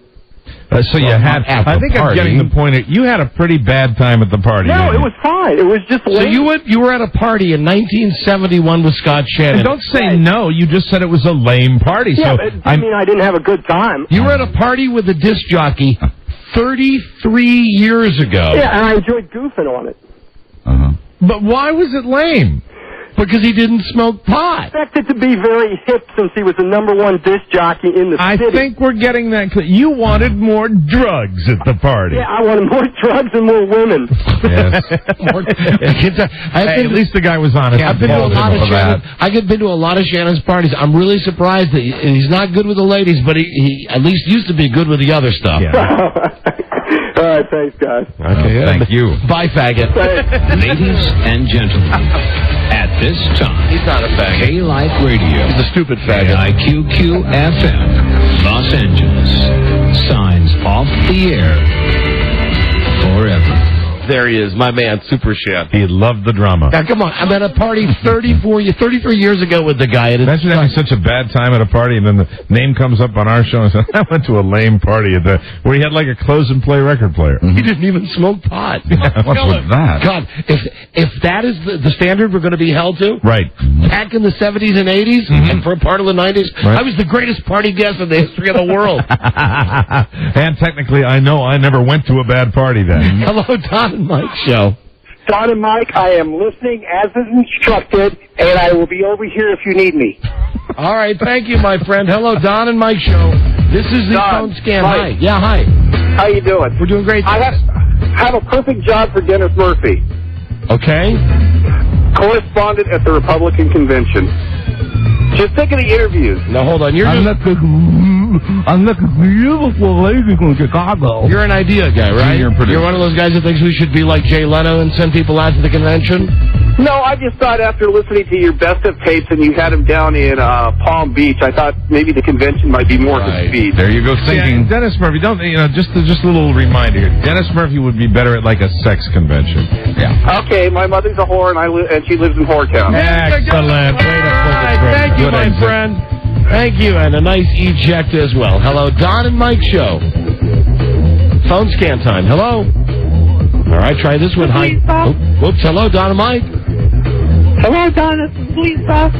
So you had. I think I'm getting the point. You had a pretty bad time at the party. No, it was fine. It was just lame. So you were at a party in 1971 with Scott Shannon. And don't say no. You just said it was a lame party. Yeah, so but I mean I didn't have a good time. You were at a party with a disc jockey 33 years ago. Yeah, and I enjoyed goofing on it. But why was it lame? Because he didn't smoke pot. I expected to be very hip since he was the #1 disc jockey in the city. I think we're getting that. You wanted more drugs at the party. Yeah, I wanted more drugs and more women. Yes. At least the guy was honest. I've been to a lot of Shannon's. I've been to a lot of Shannon's parties. I'm really surprised that he's not good with the ladies, but he at least used to be good with the other stuff. Yeah. All right, thanks, guys. Okay, thank you. Bye, faggot. Ladies and gentlemen, at this time, he's not a faggot. K-Life Radio. He's a stupid faggot. IQQ-FM, Los Angeles, signs off the air forever. There he is, my man, Super Shan. He loved the drama. Now, come on. I'm at a party 33 years ago with the guy. Imagine having such a bad time at a party, and then the name comes up on our show and says, I went to a lame party where he had like a close-and-play record player. He didn't even smoke pot. What's with that? God, if that is the standard we're going to be held to, right? Back in the 70s and 80s, and for a part of the 90s, I was the greatest party guest in the history of the world. And technically, I know I never went to a bad party then. Hello, Don and Mike Show. Don and Mike, I am listening as is instructed, and I will be over here if you need me. All right, thank you, my friend. Hello, Don and Mike Show. This is the phone scan. Mike. Hi. Yeah, hi. How you doing? We're doing great. I have a perfect job for Dennis Murphy. Okay. Correspondent at the Republican Convention. Just think of the interviews. Now, hold on. You're like a beautiful lady from Chicago. You're an idea guy, right? You're one of those guys that thinks we should be like Jay Leno and send people out to the convention? No, I just thought after listening to your best of tapes and you had him down in Palm Beach, I thought maybe the convention might be more his speed. There you go, thinking. Yeah, Dennis Murphy, just a little reminder here. Dennis Murphy would be better at like a sex convention. Yeah. Okay, my mother's a whore and she lives in Whoretown. Excellent. Thank you, my friend. Thank you, and a nice eject as well. Hello, Don and Mike Show. Phone scan time. Hello. All right, try this one. Hi. Whoops. Hello, Don and Mike. Hello, Don. This is Lisa.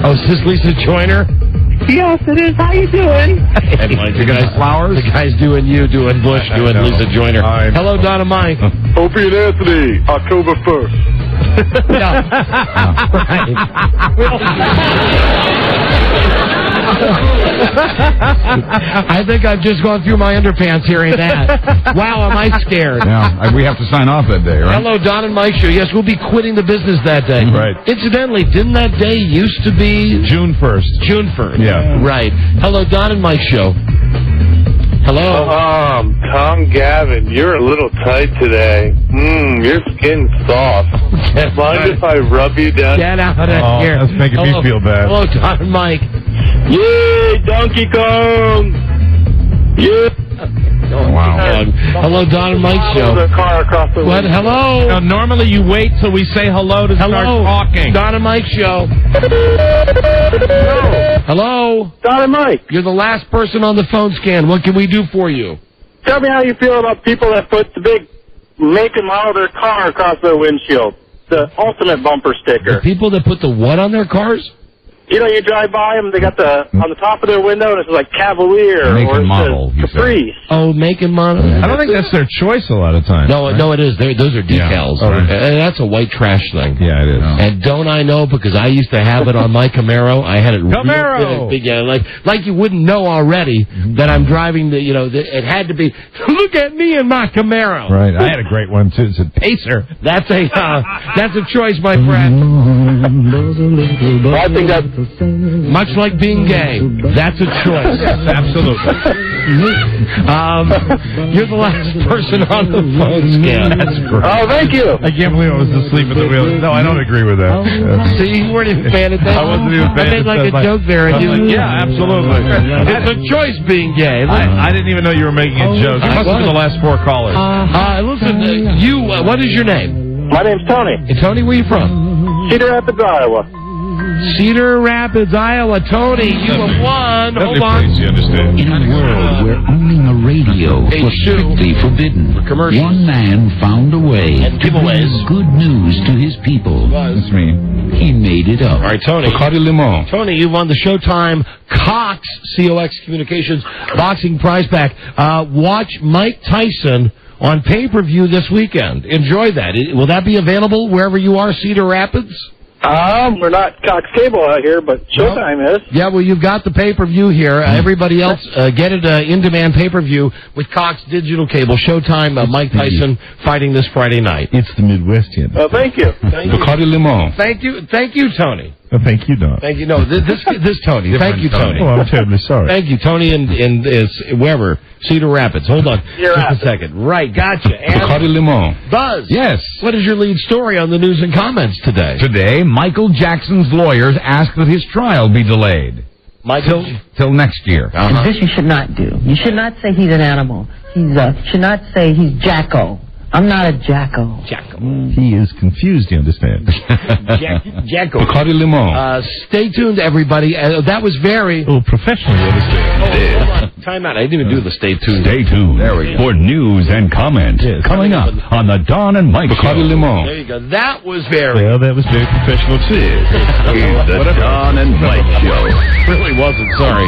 Oh, is this Lisa Joyner? Yes, it is. How you doing? And Mike, the guy's flowers. The guy's doing you, doing Bush, doing Lisa Joyner. Hello, Don and Mike. Opie and Anthony, October 1st. I think I've just gone through my underpants hearing that. Wow, am I scared? Yeah, we have to sign off that day, right? Hello, Don and Mike Show. Yes, we'll be quitting the business that day. Right. Incidentally, didn't that day used to be June 1st? June 1st. Yeah. Right. Hello, Don and Mike Show. Hello. Tom Gavin, you're a little tight today. Your skin's soft. Mind if I rub you down? Get out of here. That's making me feel bad. Hello, Don and Mike. Yay, Donkey Kong! Yeah. Wow. Hello, Don and Mike Show. The car across the What? window. Hello. Now, normally you wait till we say hello to start talking. Don and Mike Show. Hello. Don and Mike. You're the last person on the phone scan. What can we do for you? Tell me how you feel about people that put the big make and model of their car across their windshield. The ultimate bumper sticker. The people that put the what on their cars? You know, you drive by them, they got the on the top of their window, and it's like Cavalier Make or and it model, says Caprice. Oh, make and model. I don't think that's their choice a lot of times. No, no, it is. Those are decals. Yeah. Oh, right. And that's a white trash thing. Yeah, it is. And don't I know, because I used to have it on my Camaro. I had it Camaro! real big, yeah, like you wouldn't know already that I'm driving the, it had to be, look at me in my Camaro. Right. I had a great one, too. It's a Pacer. That's a choice, my friend. I think that's Much like being gay, that's a choice. Absolutely. You're the last person on the phone scan. That's great. Oh, thank you. I can't believe I was asleep at the wheel. No, I don't agree with that. See, you weren't even paying attention. I wasn't even paying I made like attention. a joke there. And Yeah, absolutely. It's a choice being gay. I didn't even know you were making a joke. You must have been the last four callers. Listen, what is your name? My name's Tony. Hey, Tony, where are you from? Cedar Rapids, Iowa. Cedar Rapids, Iowa. Tony, you have won. Hold on. You understand. In a world where owning a radio was strictly forbidden, one man found a way to bring good news to his people. That's me. He made it up. All right, Tony. Bacardi Limon. Tony, you won the Showtime Cox, COX Communications boxing prize pack. Watch Mike Tyson on pay-per-view this weekend. Enjoy that. Will that be available wherever you are, Cedar Rapids? We're not Cox Cable out here, but Showtime is. Yeah, well, you've got the pay-per-view here. Everybody else, get it in-demand pay-per-view with Cox Digital Cable. Showtime, Mike Tyson fighting this Friday night. It's the Midwest, you know. Thank you. Bacardi Limon. Thank you, Tony. Thank you, Don. Thank you. No, this Tony. Thank you, Tony. Oh, I'm terribly sorry. Thank you, Tony, in wherever, Cedar Rapids. Hold on just a second. Right, gotcha. And Bacardi Limon. Buzz. Yes. What is your lead story on the news and comments today? Today, Michael Jackson's lawyers ask that his trial be delayed. Till next year. And this you should not do. You should not say he's an animal. You should not say he's Jacko. I'm not a Jacko. He is confused, you understand. Jacko. Bacardi Limon. Stay tuned, everybody. That was very... Oh, professional, you understand. Hold on. Time out. I didn't even do the stay tuned. Stay tuned for news and comment coming up on the Don and Mike Show. Bacardi Limon. There you go. That was very... Well, that was very professional, too. Is the Don and Mike Show. Really wasn't. Sorry.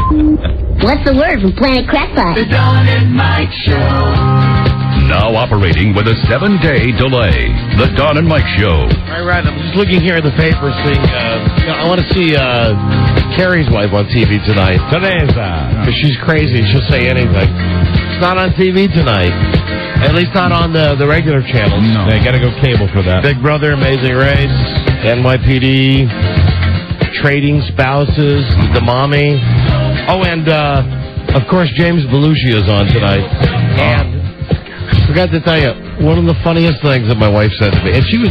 What's the word from Planet Crackpot? The Don and Mike Show. Now operating with a 7-day delay. The Don and Mike Show. All right, I'm just looking here at the paper, seeing... I want to see Carrie's wife on TV tonight. Teresa. Because she's crazy. She'll say anything. It's not on TV tonight. At least not on the regular channels. No. They got to go cable for that. Big Brother, Amazing Race, NYPD, Trading Spouses, The Mommy. Oh, and, of course, James Belushi is on tonight. And... I forgot to tell you, one of the funniest things that my wife said to me, and she was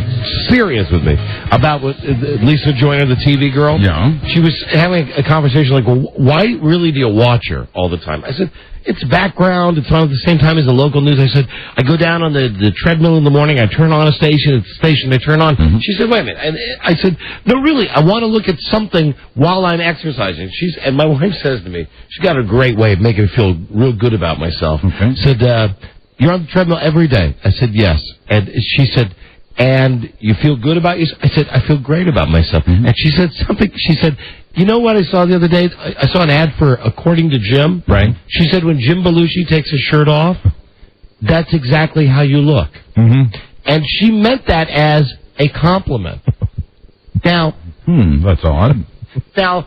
serious with me, about what Lisa Joyner, the TV girl. Yeah. She was having a conversation like, well, why really do you watch her all the time? I said, it's background. It's on at the same time as the local news. I said, I go down on the treadmill in the morning. I turn on a station. It's the station I turn on. Mm-hmm. She said, wait a minute. And I said, no, really, I want to look at something while I'm exercising. And my wife says to me, she's got a great way of making me feel real good about myself. Okay. Said, you're on the treadmill every day. I said, yes. And she said, and you feel good about yourself. I said, I feel great about myself. Mm-hmm. And she said something. She said, you know what I saw the other day? I saw an ad for According to Jim. Right. She said when Jim Belushi takes his shirt off, that's exactly how you look. Mm-hmm. And she meant that as a compliment. Now, that's odd. Now,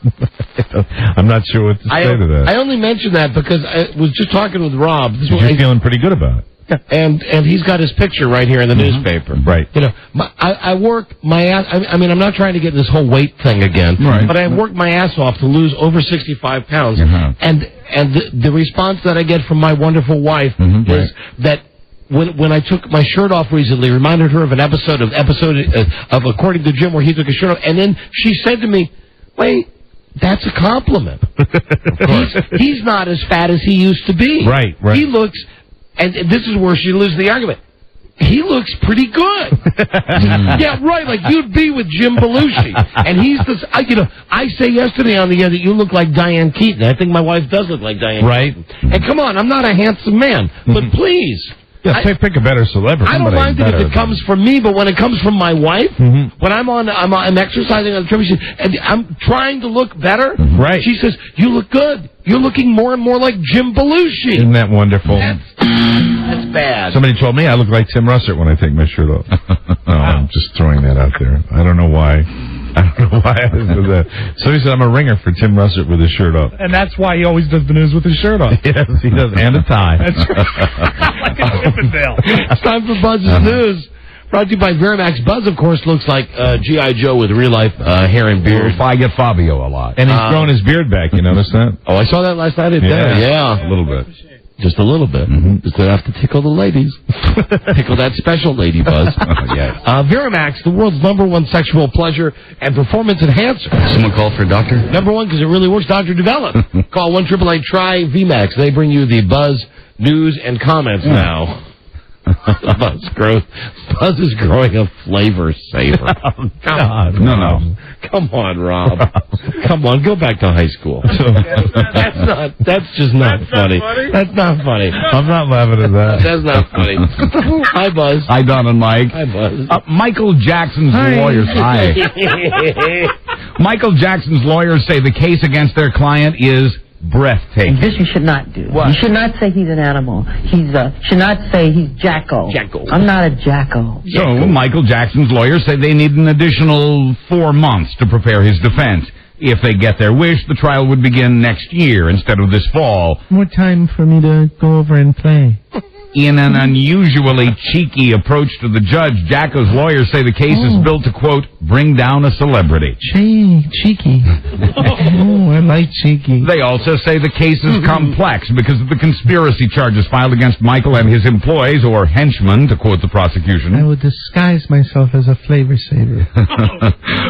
I'm not sure what to say to that. I only mentioned that because I was just talking with Rob. You're feeling pretty good about it. And he's got his picture right here in the newspaper. Right. You know, I work my ass. I mean, I'm not trying to get this whole weight thing again. Right. But I worked my ass off to lose over 65 pounds. And the response that I get from my wonderful wife is that when I took my shirt off recently, reminded her of an episode of According to Jim where he took his shirt off, and then she said to me, "Wait, that's a compliment. He's not as fat as he used to be. Right. He looks." And this is where she loses the argument. He looks pretty good. Yeah, right. Like you'd be with Jim Belushi, and he's this. I say yesterday on the air that you look like Diane Keaton. I think my wife does look like Diane. Right. Keaton. And come on, I'm not a handsome man, but please. Yeah, pick a better celebrity. I don't mind it if it comes from me, but when it comes from my wife, when I'm exercising on the treadmill machine and I'm trying to look better, right? She says, "You look good. You're looking more and more like Jim Belushi." Isn't that wonderful? That's bad. Somebody told me I look like Tim Russert when I take my shirt off. I'm just throwing that out there. I don't know why. I said that. Somebody said I'm a ringer for Tim Russert with his shirt off. And that's why he always does the news with his shirt off. Yes, he does. And a tie. That's right. Like a Chippendale. It's time for Buzz's News. Brought to you by Verimax. Buzz, of course, looks like G.I. Joe with real-life hair and beard. I get Fabio a lot. And he's grown his beard back. You notice that? Oh, I saw that last night at dinner. Yeah. A little bit. Just a little bit. Just enough to tickle the ladies. Tickle that special lady, Buzz. Yes. Verimax, the world's #1 sexual pleasure and performance enhancer. Someone call for a doctor? #1 because it really works. Doctor Develop. Call 1-888-TRY-VMAX. They bring you the Buzz news and comments now. Buzz is growing a flavor saver. Oh, God. No. Come on, Rob. Come on, go back to high school. That's just not funny. That's not funny. I'm not laughing at that. That's not funny. Hi, Buzz. Hi, Don and Mike. Hi, Buzz. Michael Jackson's lawyers. Hi. Michael Jackson's lawyers say the case against their client is breathtaking. This you should not do. What? You should not say he's an animal. Should not say he's Jacko. Jacko. I'm not a Jacko. So, Michael Jackson's lawyers say they need an additional 4 months to prepare his defense. If they get their wish, the trial would begin next year instead of this fall. More time for me to go over and play. In an unusually cheeky approach to the judge, Jacko's lawyers say the case is built to, quote, bring down a celebrity. Cheeky. Oh, I like cheeky. They also say the case is complex because of the conspiracy charges filed against Michael and his employees, or henchmen, to quote the prosecution. I would disguise myself as a flavor saver.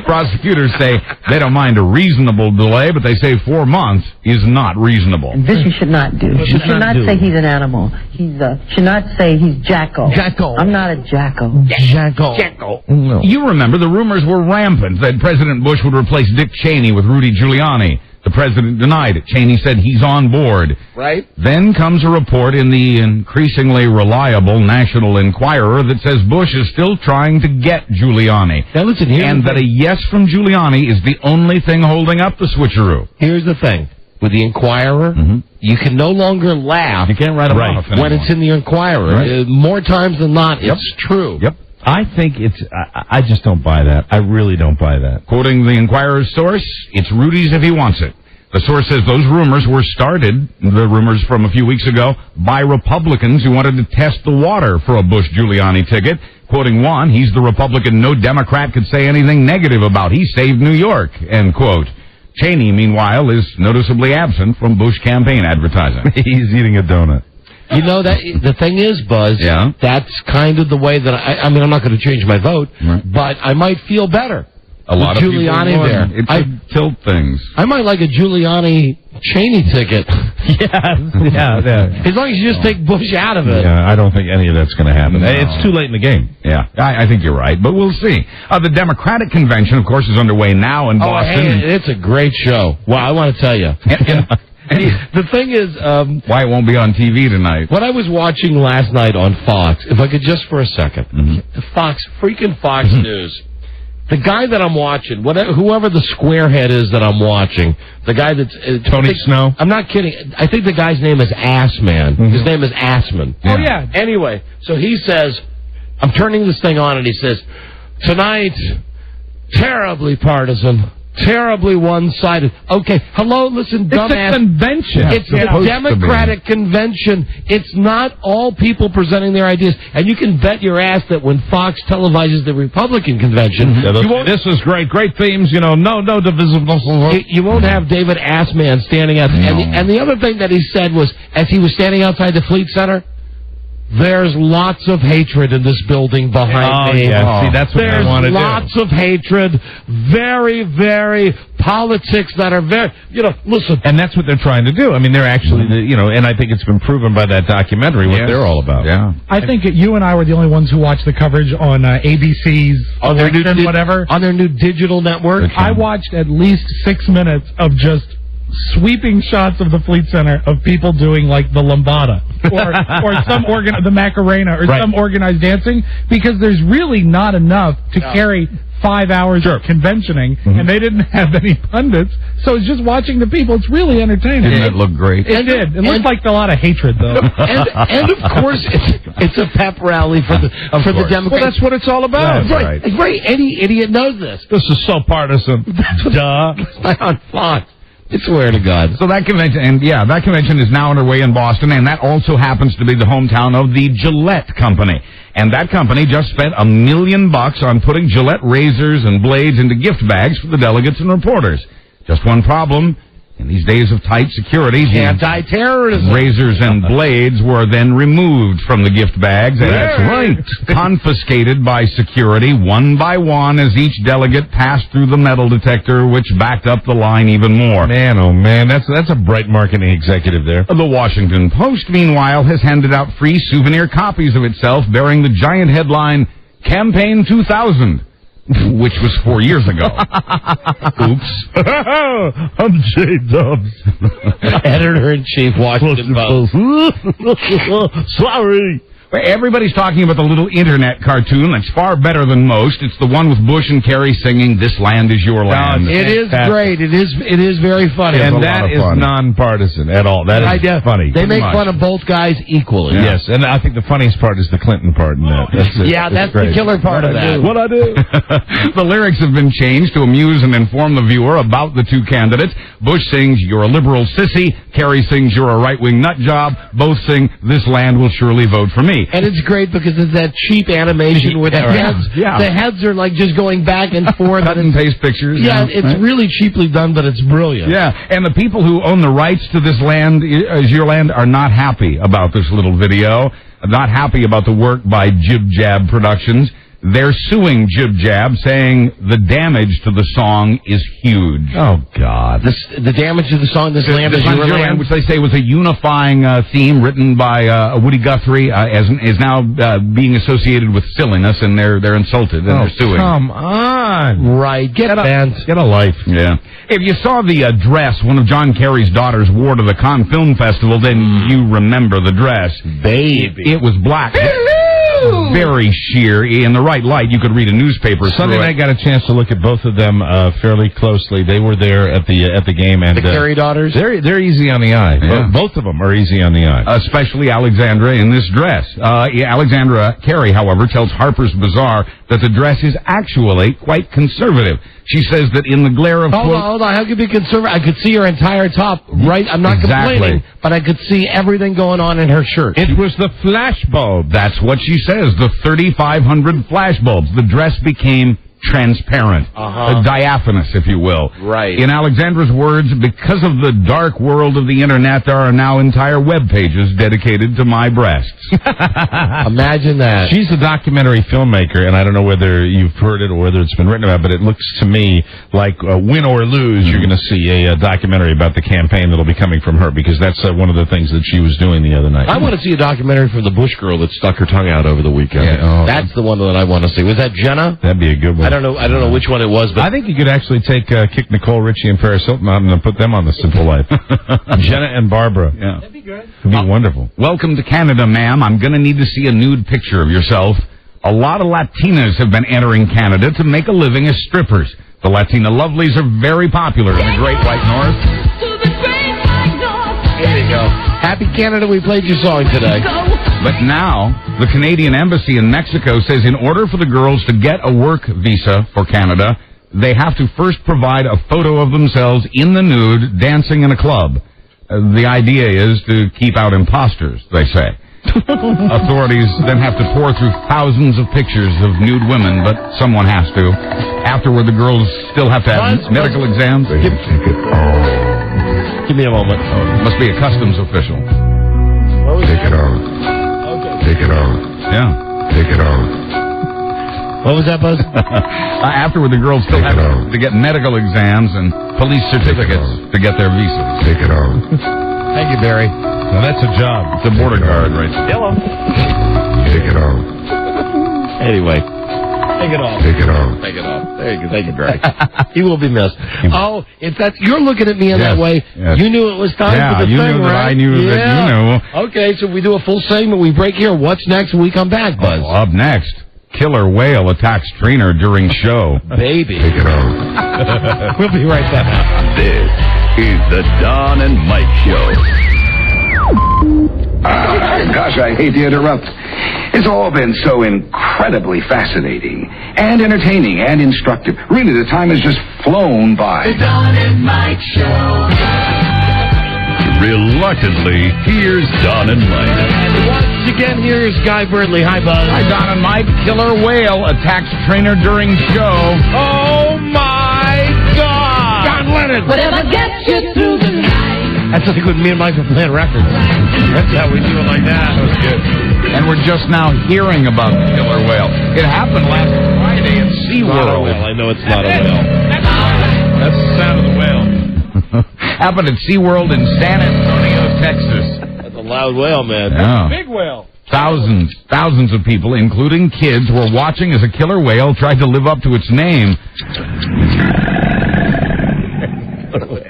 Prosecutors say they don't mind a reasonable delay, but they say 4 months is not reasonable. This you should not do. You should not say he's an animal. Should not say he's Jacko. Jacko. I'm not a Jacko. Jacko. No. You remember the rumors were rampant that President Bush would replace Dick Cheney with Rudy Giuliani. The president denied it. Cheney said he's on board. Right. Then comes a report in the increasingly reliable National Enquirer that says Bush is still trying to get Giuliani. Now listen, and that a yes from Giuliani is the only thing holding up the switcheroo. Here's the thing. With the Enquirer, you can no longer laugh. You can't write them off when it's in the Enquirer. Right. More times than not, it's true. Yep. I think I just don't buy that. I really don't buy that. Quoting the Enquirer's source, it's Rudy's if he wants it. The source says those rumors were started, the rumors from a few weeks ago, by Republicans who wanted to test the water for a Bush-Giuliani ticket. Quoting one, he's the Republican no Democrat could say anything negative about. He saved New York, end quote. Cheney, meanwhile, is noticeably absent from Bush campaign advertising. He's eating a donut. You know, that the thing is, Buzz, that's kind of the way that I mean, I'm not going to change my vote, but I might feel better. A lot of Giuliani people there. It could tilt things. I might like a Giuliani Cheney ticket. Yeah. As long as you just take Bush out of it. Yeah, I don't think any of that's going to happen. No. It's too late in the game. Yeah, I think you're right, but we'll see. The Democratic convention, of course, is underway now in Boston. Hey, it's a great show. Well, I want to tell you. The thing is... why it won't be on TV tonight. What I was watching last night on Fox, if I could just for a second, freaking Fox News. The guy that I'm watching, whoever the squarehead is that I'm watching, the guy that's... Tony Snow? I'm not kidding. I think the guy's name is Assman. His name is Assman. Oh, yeah. Anyway, so he says, I'm turning this thing on, and he says, tonight, terribly partisan, terribly one-sided. Okay, hello, listen, dumbass. It's a convention. It's a Democratic convention. It's not all people presenting their ideas. And you can bet your ass that when Fox televises the Republican convention, this is great themes, no divisible. You won't have David Assman standing out. And the other thing that he said was, as he was standing outside the Fleet Center, there's lots of hatred in this building behind me. Yeah. See, that's what I want to do. There's lots of hatred, very, very politics that are very, listen. And that's what they're trying to do. I mean, they're actually, and I think it's been proven by that documentary what they're all about. Yeah. I think you and I were the only ones who watched the coverage on ABC's on their new whatever. On their new digital network. I watched at least 6 minutes of just sweeping shots of the Fleet Center of people doing like the lambada or some the Macarena or some organized dancing, because there's really not enough to carry 5 hours of conventioning, and they didn't have any pundits, so it's just watching the people. It's really entertaining. Didn't it look great? It did. It looked like a lot of hatred, though. and of course, it's a pep rally for the Democrats. Well, that's what it's all about. Right. Any idiot knows this. This is so partisan. Duh. It's on Fox. I swear to God. So that convention is now underway in Boston, and that also happens to be the hometown of the Gillette Company. And that company just spent $1 million on putting Gillette razors and blades into gift bags for the delegates and reporters. Just one problem. In these days of tight security, anti-terrorism razors and blades were then removed from the gift bags. That's right. Confiscated by security one by one as each delegate passed through the metal detector, which backed up the line even more. Man, oh man, that's a bright marketing executive there. The Washington Post, meanwhile, has handed out free souvenir copies of itself bearing the giant headline, Campaign 2000. Which was 4 years ago. Oops. I'm J-Dubs. Editor-in-Chief, Washington Post. Sorry. Everybody's talking about the little internet cartoon that's far better than most. It's the one with Bush and Kerry singing, "This land is your land." It is great. It is very funny. And that is nonpartisan at all. That is funny. They make fun of both guys equally. Yes, and I think the funniest part is the Clinton part in that. That's the killer part of that. What I do? The lyrics have been changed to amuse and inform the viewer about the two candidates. Bush sings, "You're a liberal sissy." Kerry sings, "You're a right-wing nut job." Both sing, "This land will surely vote for me." And it's great because it's that cheap animation where the heads are like just going back and forth. Cut and paste pictures. Yeah, it's really cheaply done, but it's brilliant. Yeah, and the people who own the rights to "This land is your land" are not happy about this little video, not happy about the work by Jib Jab Productions. They're suing Jib Jab, saying the damage to the song is huge. Oh, God. The damage to the song, "This land is your land," which they say was a unifying theme written by Woody Guthrie, is now being associated with silliness, and they're insulted, and they're suing. Come on. Right. Get a life. Yeah. If you saw the dress one of John Kerry's daughters wore to the Cannes Film Festival, then you remember the dress. Baby. It was black. Very sheer. In the right light, you could read a newspaper. Sunday night, got a chance to look at both of them fairly closely. They were there at the game, and the Kerry daughters. They're easy on the eye. Yeah. Both of them are easy on the eye, especially Alexandra in this dress. Alexandra Kerry, however, tells Harper's Bazaar that the dress is actually quite conservative. She says that in the glare of... Hold on. How could it be conservative? I could see her entire top, right? I'm not complaining, but I could see everything going on in her shirt. It was the flashbulb. That's what she says, the 3,500 flashbulbs. The dress became transparent, diaphanous, if you will. Right. In Alexandra's words, because of the dark world of the internet, there are now entire web pages dedicated to my breasts. Imagine that. She's a documentary filmmaker, and I don't know whether you've heard it or whether it's been written about, but it looks to me like win or lose, you're going to see a documentary about the campaign that'll be coming from her, because that's one of the things that she was doing the other night. I want to see a documentary from the Bush girl that stuck her tongue out over the weekend. Yeah, that's the one that I want to see. Was that Jenna? That'd be a good one. don't know which one it was, but I think you could actually kick Nicole Richie and Paris Hilton out and put them on The Simple Life. Jenna and Barbara. Yeah. That'd be good. It'd be wonderful. Welcome to Canada, ma'am. I'm going to need to see a nude picture of yourself. A lot of Latinas have been entering Canada to make a living as strippers. The Latina lovelies are very popular in the Great White North. there you go. Happy Canada, we played your song today. But now, the Canadian Embassy in Mexico says in order for the girls to get a work visa for Canada, they have to first provide a photo of themselves in the nude dancing in a club. The idea is to keep out imposters, they say. Authorities then have to pour through thousands of pictures of nude women, but someone has to. Afterward, the girls still have to have medical exams. Give me a moment. Must be a customs official. Take it off. Okay. Take it off. Yeah. Take it off. What was that, Buzz? Afterward, the girls still have to get medical exams and police certificates to get their visas. Take it off. Thank you, Barry. Now that's a job. It's a border guard, right? Hello. Take it off. Anyway. Take it off. Take it off. Take it off. There you go. Thank you, Barry. He will be missed. Oh, if that's you're looking at me in that way, you knew it was time for the you thing, knew right? that I knew that you knew. Okay, so we do a full segment. We break here. What's next? When we come back, Buzz. Oh, up next, killer whale attacks trainer during show. Baby. Take it off. We'll be right back. This is the Don and Mike Show. Gosh, I hate to interrupt. It's all been so incredibly fascinating and entertaining and instructive. Really, the time has just flown by. The Don and Mike Show. Reluctantly, here's Don and Mike. And once again, here's Guy Bradley. Hi, Buzz. Hi, Don and Mike. Killer whale attacks trainer during show. Oh, my God. John Lennon. Whatever gets you through the night. That's something with me and Mike were playing records. That's how we do it like that. That was good. And we're just now hearing about the killer whale. It happened last Friday at SeaWorld. I know it's not a whale. That's the sound of the whale. Happened at SeaWorld in San Antonio, Texas. That's a loud whale, man. Yeah. Big whale. Thousands of people, including kids, were watching as a killer whale tried to live up to its name.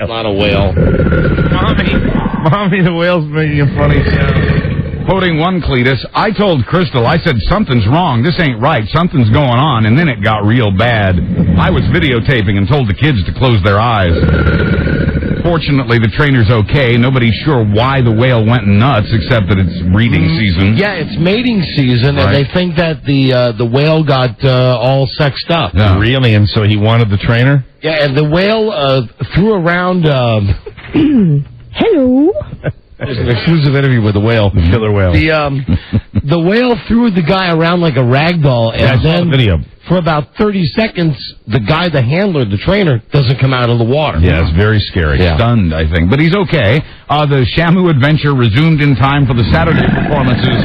Not a whale. Mommy, the whale's making a funny sound. Quoting one Cletus, I told Crystal, I said, something's wrong, this ain't right, something's going on, and then it got real bad. I was videotaping and told the kids to close their eyes. Fortunately, the trainer's okay. Nobody's sure why the whale went nuts, except that it's breeding season. Yeah, it's mating season, and they think that the whale got all sexed up. Yeah. Really? And so he wanted the trainer? Yeah, and the whale threw around... Hello. There's an exclusive interview with the whale. The killer whale. The whale threw the guy around like a rag doll, and then video. For about 30 seconds, the guy, the handler, the trainer, doesn't come out of the water. Yeah, it's very scary. Yeah. Stunned, I think. But he's okay. The Shamu adventure resumed in time for the Saturday performances,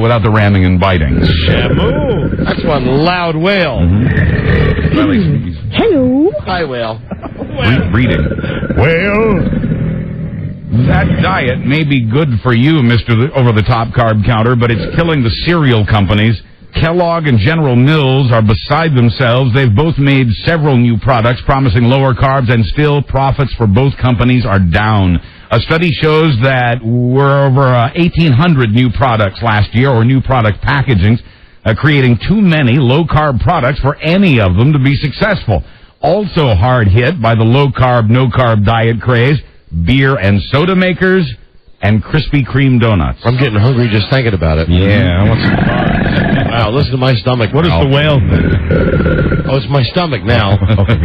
without the ramming and biting. Shamu! That's one loud whale. Mm-hmm. Hello. Hi, whale. Breeding. Well... That diet may be good for you, Mr. Over-the-Top Carb Counter, but it's killing the cereal companies. Kellogg and General Mills are beside themselves. They've both made several new products promising lower carbs, and still profits for both companies are down. A study shows that we're over 1,800 new products last year, or new product packagings, creating too many low-carb products for any of them to be successful. Also hard hit by the low-carb, no-carb diet craze, beer and soda makers, and Krispy Kreme donuts. I'm getting hungry just thinking about it. Yeah, I want some carbs. Wow, listen to my stomach. What does the whale think? Oh, it's my stomach now. Okay.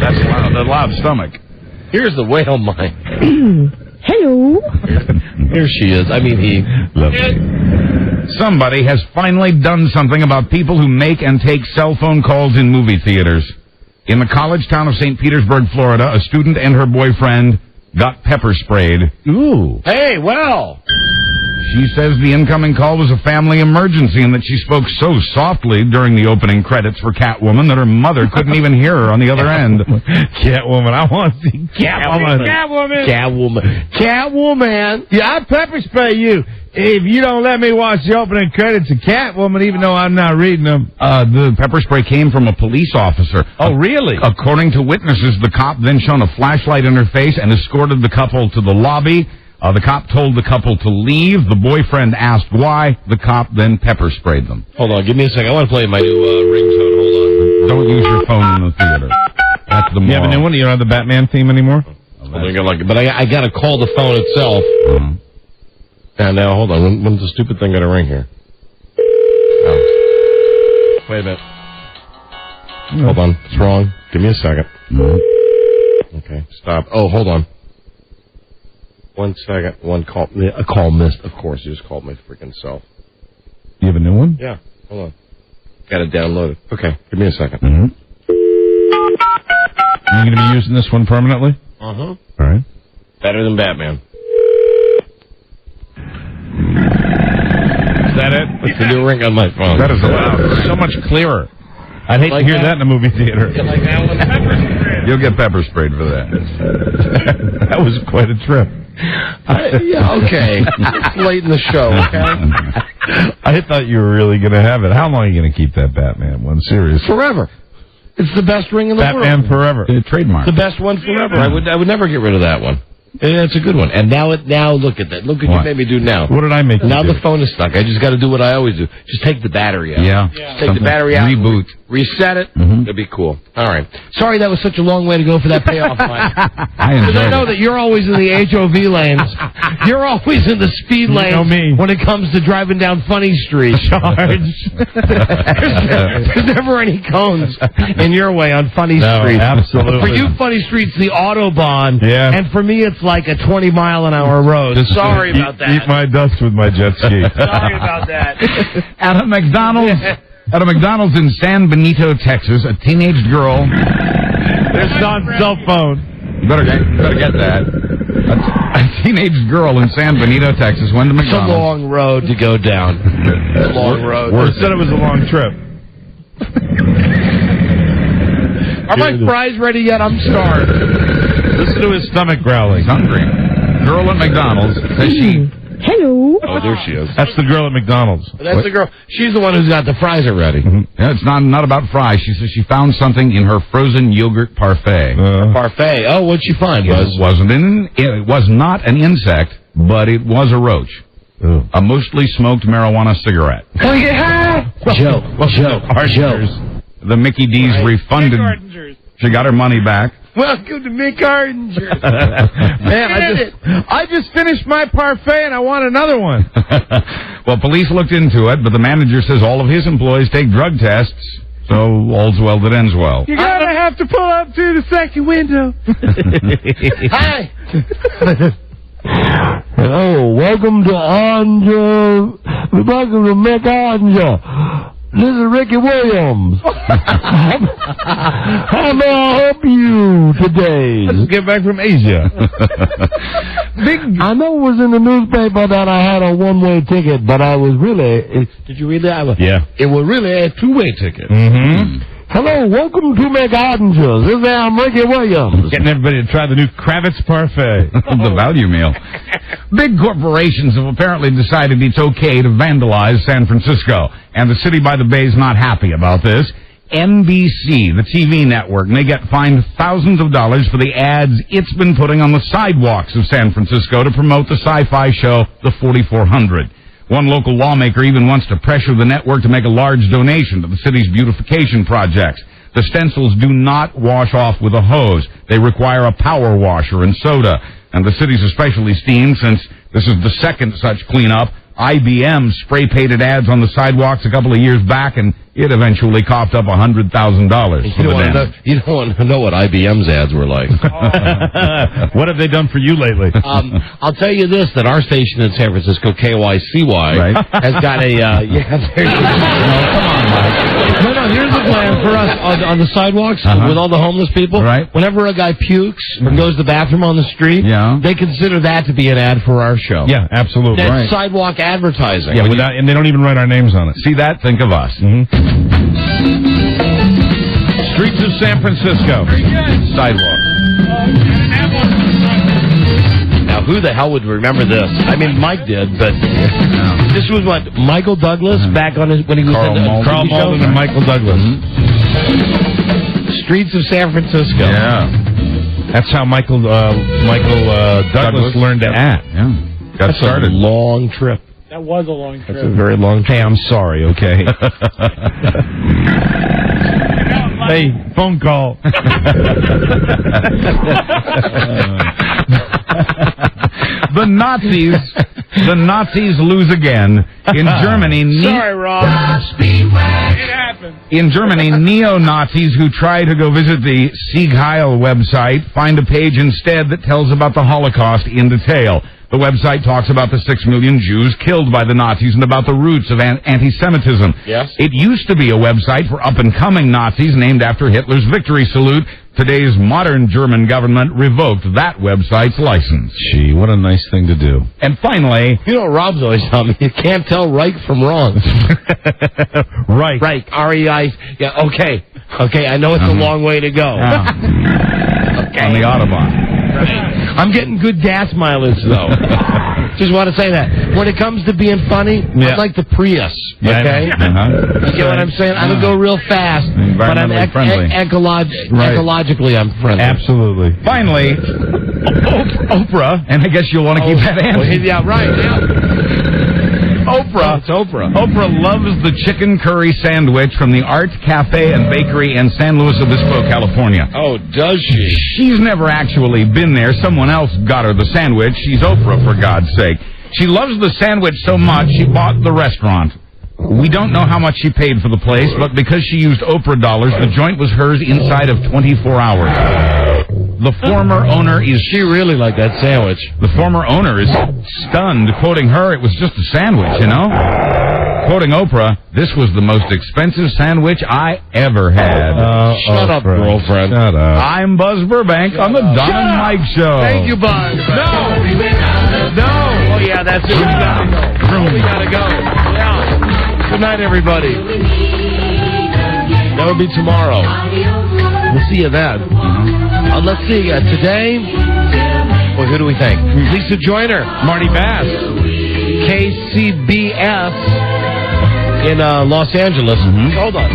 That's loud. The loud stomach. Here's the whale, Mike. Hello. Here she is. I mean, he. Lovely. Somebody has finally done something about people who make and take cell phone calls in movie theaters. In the college town of St. Petersburg, Florida, a student and her boyfriend got pepper sprayed. Ooh. Hey, well. She says the incoming call was a family emergency and that she spoke so softly during the opening credits for Catwoman that her mother couldn't even hear her on the other end. Catwoman. I want to see Catwoman. Catwoman. Yeah, I pepper spray you if you don't let me watch the opening credits of Catwoman, even though I'm not reading them. The pepper spray came from a police officer. Oh, really? According to witnesses, the cop then shone a flashlight in her face and escorted the couple to the lobby. The cop told the couple to leave. The boyfriend asked why. The cop then pepper sprayed them. Hold on, give me a second. I want to play my new ringtone. Hold on. Don't use your phone in the theater. That's the moral. You have a new one? You don't have the Batman theme anymore? But I got to call the phone itself. Now, hold on. When's the stupid thing going to ring here? Oh. Wait a minute. Hold on. It's wrong. Give me a second. Okay, stop. Oh, hold on. 1 second. A call missed. Of course, you just called my freaking self. You have a new one? Yeah. Hold on. Got to download it. Okay, give me a second. Are you going to be using this one permanently? Uh-huh. All right. Better than Batman. Is that it? It's a new ring on my phone. That is loud. So much clearer. I'd hate to hear that in a movie theater. You like that one? You'll get pepper sprayed for that. That was quite a trip. Yeah, okay. It's late in the show, okay? I thought you were really going to have it. How long are you going to keep that Batman one? Seriously. Forever. It's the best ring in the world. Batman Forever. Trademark. The best one forever. I would never get rid of that one. Yeah, it's a good one. And now look at that. Look what you made me do now. What did I make you Now do? the phone is stuck. I just got to do what I always do. Just take the battery out. Yeah. Just take the battery out. Reboot. Reset it. It'll be cool. All right. Sorry that was such a long way to go for that payoff line. I know that you're always in the HOV lanes. You're always in the speed lanes when it comes to driving down Funny Street. There's never any cones in your way on Funny Street. Absolutely. For you, Funny Street's the Autobahn. Yeah. And for me, it's like a 20-mile-an-hour road. Sorry about that. Eat my dust with my jet ski. Sorry about that. At a McDonald's in San Benito, Texas, a teenage girl. There's Don's cell phone. You better get that. A teenage girl in San Benito, Texas, went to McDonald's. It's a long road to go down. It's a long road. Or said it was a long trip. Are my fries ready yet? I'm starved. Listen to his stomach growling. He's hungry. Girl at McDonald's says she... Hello. Oh, there she is. That's the girl at McDonald's. That's the girl. She's the one who's got the fries already. Yeah, it's not about fries. She says she found something in her frozen yogurt parfait. Parfait. Oh, what'd she find, Buzz? It was not an insect, but it was a roach. A mostly smoked marijuana cigarette. Joe. The Mickey D's refunded. She got her money back. Welcome to Mick Ardinger. Man, I just finished my parfait and I want another one. Well, police looked into it, but the manager says all of his employees take drug tests, so all's well that ends well. You're going to have to pull up to the second window. Hi. Hello, welcome to Mick Ardinger. This is Ricky Williams. How may I help you today? Let's get back from Asia. I know it was in the newspaper that I had a one-way ticket, but I was really... Did you read that? Yeah. It was really a two-way ticket. Hello, welcome to Mick Ardinger. This is Ricky Williams. Getting everybody to try the new Kravitz parfait. The value meal. Big corporations have apparently decided it's okay to vandalize San Francisco, and the city by the bay is not happy about this. NBC, the TV network, may get fined thousands of dollars for the ads it's been putting on the sidewalks of San Francisco to promote the sci-fi show The 4400. One local lawmaker even wants to pressure the network to make a large donation to the city's beautification projects. The stencils do not wash off with a hose. They require a power washer and soda. And the city's especially steamed since this is the second such cleanup. IBM spray-painted ads on the sidewalks a couple of years back, and it eventually coughed up $100,000 for the den. You don't want to know what IBM's ads were like. What have they done for you lately? I'll tell you this, that our station in San Francisco, KYCY, has got a... there you go. Come on, Mike. No, here's the plan for us on the sidewalks with all the homeless people, right? Whenever a guy pukes or goes to the bathroom on the street, they consider that to be an ad for our show. Yeah, absolutely. That's sidewalk advertising. Yeah, and they don't even write our names on it. See that? Think of us. Streets of San Francisco. Sidewalk. Now, who the hell would remember this? I mean, Mike did, but this was what, Michael Douglas back on when he was in Carl Malden and Michael Douglas. Streets of San Francisco. Yeah, that's how Michael Douglas learned to act. Yeah, got started. A long trip. That was a long trip. That's a very long trip. Hey, I'm sorry. Okay. Hey, phone call. The Nazis lose again. In Germany... Sorry, Rob. It happened. In Germany, neo-Nazis who try to go visit the Sieg Heil website find a page instead that tells about the Holocaust in detail. The website talks about the 6 million Jews killed by the Nazis and about the roots of anti-Semitism. Yes. It used to be a website for up-and-coming Nazis named after Hitler's victory salute. Today's modern German government revoked that website's license. Gee, what a nice thing to do. And finally... You know what Rob's always telling me? You can't tell right from wrong. Right. Right. R-E-I... Yeah, okay. Okay, I know it's a long way to go. Okay. On the Autobahn. I'm getting good gas mileage, though. Just want to say that. When it comes to being funny, I'm like the Prius, okay? You get what I'm saying? I don't go real fast, but I'm ecologically I'm friendly. Absolutely. Finally, Oprah, and I guess you'll want to keep that answer. Yeah, right. Yeah. Oprah. It's Oprah. Oprah loves the chicken curry sandwich from the Art Cafe and Bakery in San Luis Obispo, California. Oh, does she? She's never actually been there. Someone else got her the sandwich. She's Oprah, for God's sake. She loves the sandwich so much, she bought the restaurant. We don't know how much she paid for the place, but because she used Oprah dollars, the joint was hers inside of 24 hours. The former owner is... She really liked that sandwich. The former owner is stunned. Quoting her, it was just a sandwich, you know? Quoting Oprah, this was the most expensive sandwich I ever had. Shut up, girlfriend. Shut up. I'm Buzz Burbank on the Don and Mike Show. Thank you, Buzz. No! Oh, yeah, that's it. We gotta go. We gotta go. Yeah. Good night, everybody. That will be tomorrow. We'll see you then. Let's see. Today, well, who do we thank? Lisa Joyner, Marty Bass, KCBS in Los Angeles. Hold on.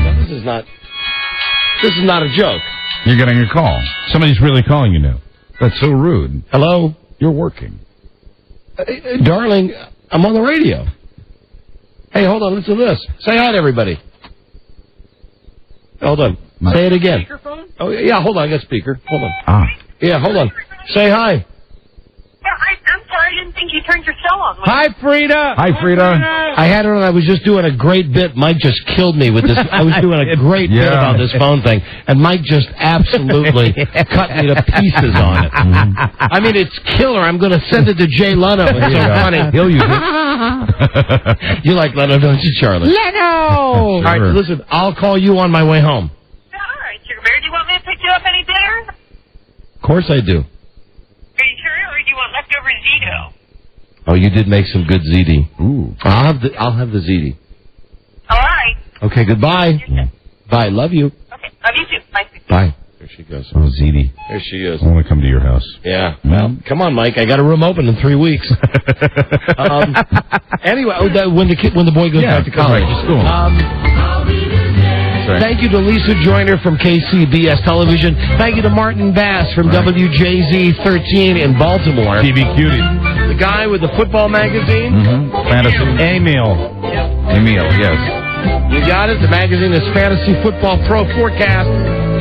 This is not a joke. You're getting a call. Somebody's really calling you now. That's so rude. Hello? You're working. Darling, I'm on the radio. Hey, hold on, listen to this. Say hi to everybody. Hold on. Say it again. Speakerphone? Oh, yeah, hold on, I got speaker. Hold on. Yeah, hold on. Say hi. Yeah, I'm sorry, I didn't think you turned your cell on. Hi, Frida. Hi, Frida. I had her and I was just doing a great bit. Mike just killed me with this. I was doing a great bit about this phone thing, and Mike just absolutely cut me to pieces on it. I mean, it's killer. I'm going to send it to Jay Leno. It's so funny. He'll use it. You like Leno, don't you, Charlie? Leno! All right, listen, I'll call you on my way home. All right, Sugar Bear, do you want me to pick you up any dinner? Of course I do. Are you sure, or do you want leftover Zito? Oh, you did make some good ziti. Ooh. I'll have the ziti. All right. Okay, goodbye. Bye, love you. Okay, love you too. Bye. Bye. There she goes. Oh, Ziti. There she is. I want to come to your house. Yeah. Well, come on, Mike. I got a room open in 3 weeks. Anyway, when the boy goes back to college. Right, to school. Thank you to Lisa Joyner from KCBS Television. Thank you to Martin Bass from WJZ 13 in Baltimore. TV Cutie. The guy with the football magazine. Fantasy. Emil. Emil, yes. You got it. The magazine is Fantasy Football Pro Forecast.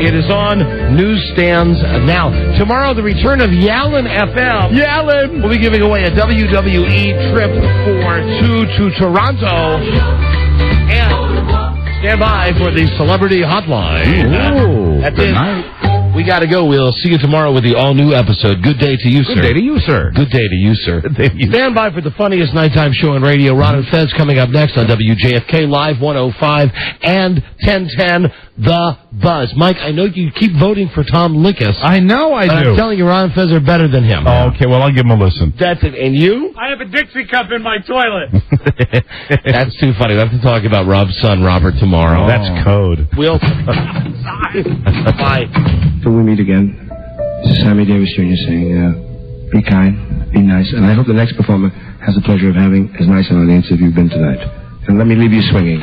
It is on newsstands now. Tomorrow, the return of Yallen FM. Yallen! We'll be giving away a WWE trip for two to Toronto. And stand by for the Celebrity Hotline. Ooh, That's good it. night. We We got to go. We'll see you tomorrow with the all-new episode. Good day to you, sir. Good day to you, sir. Good day to you, sir. Stand by for the funniest nighttime show on radio. Ron and Fez coming up next on WJFK Live 105 and 1010 The Buzz. Mike, I know you keep voting for Tom Likas. I know I do. I'm telling you, Ron and Fez are better than him. Oh, okay, well, I'll give him a listen. That's it. And you? I have a Dixie cup in my toilet. That's too funny. We'll have to talk about Rob's son, Robert, tomorrow. That's code. We'll... Bye. Till we meet again, this is Sammy Davis Jr. saying, be kind, be nice, and I hope the next performer has the pleasure of having as nice an audience as you've been tonight. And let me leave you swinging.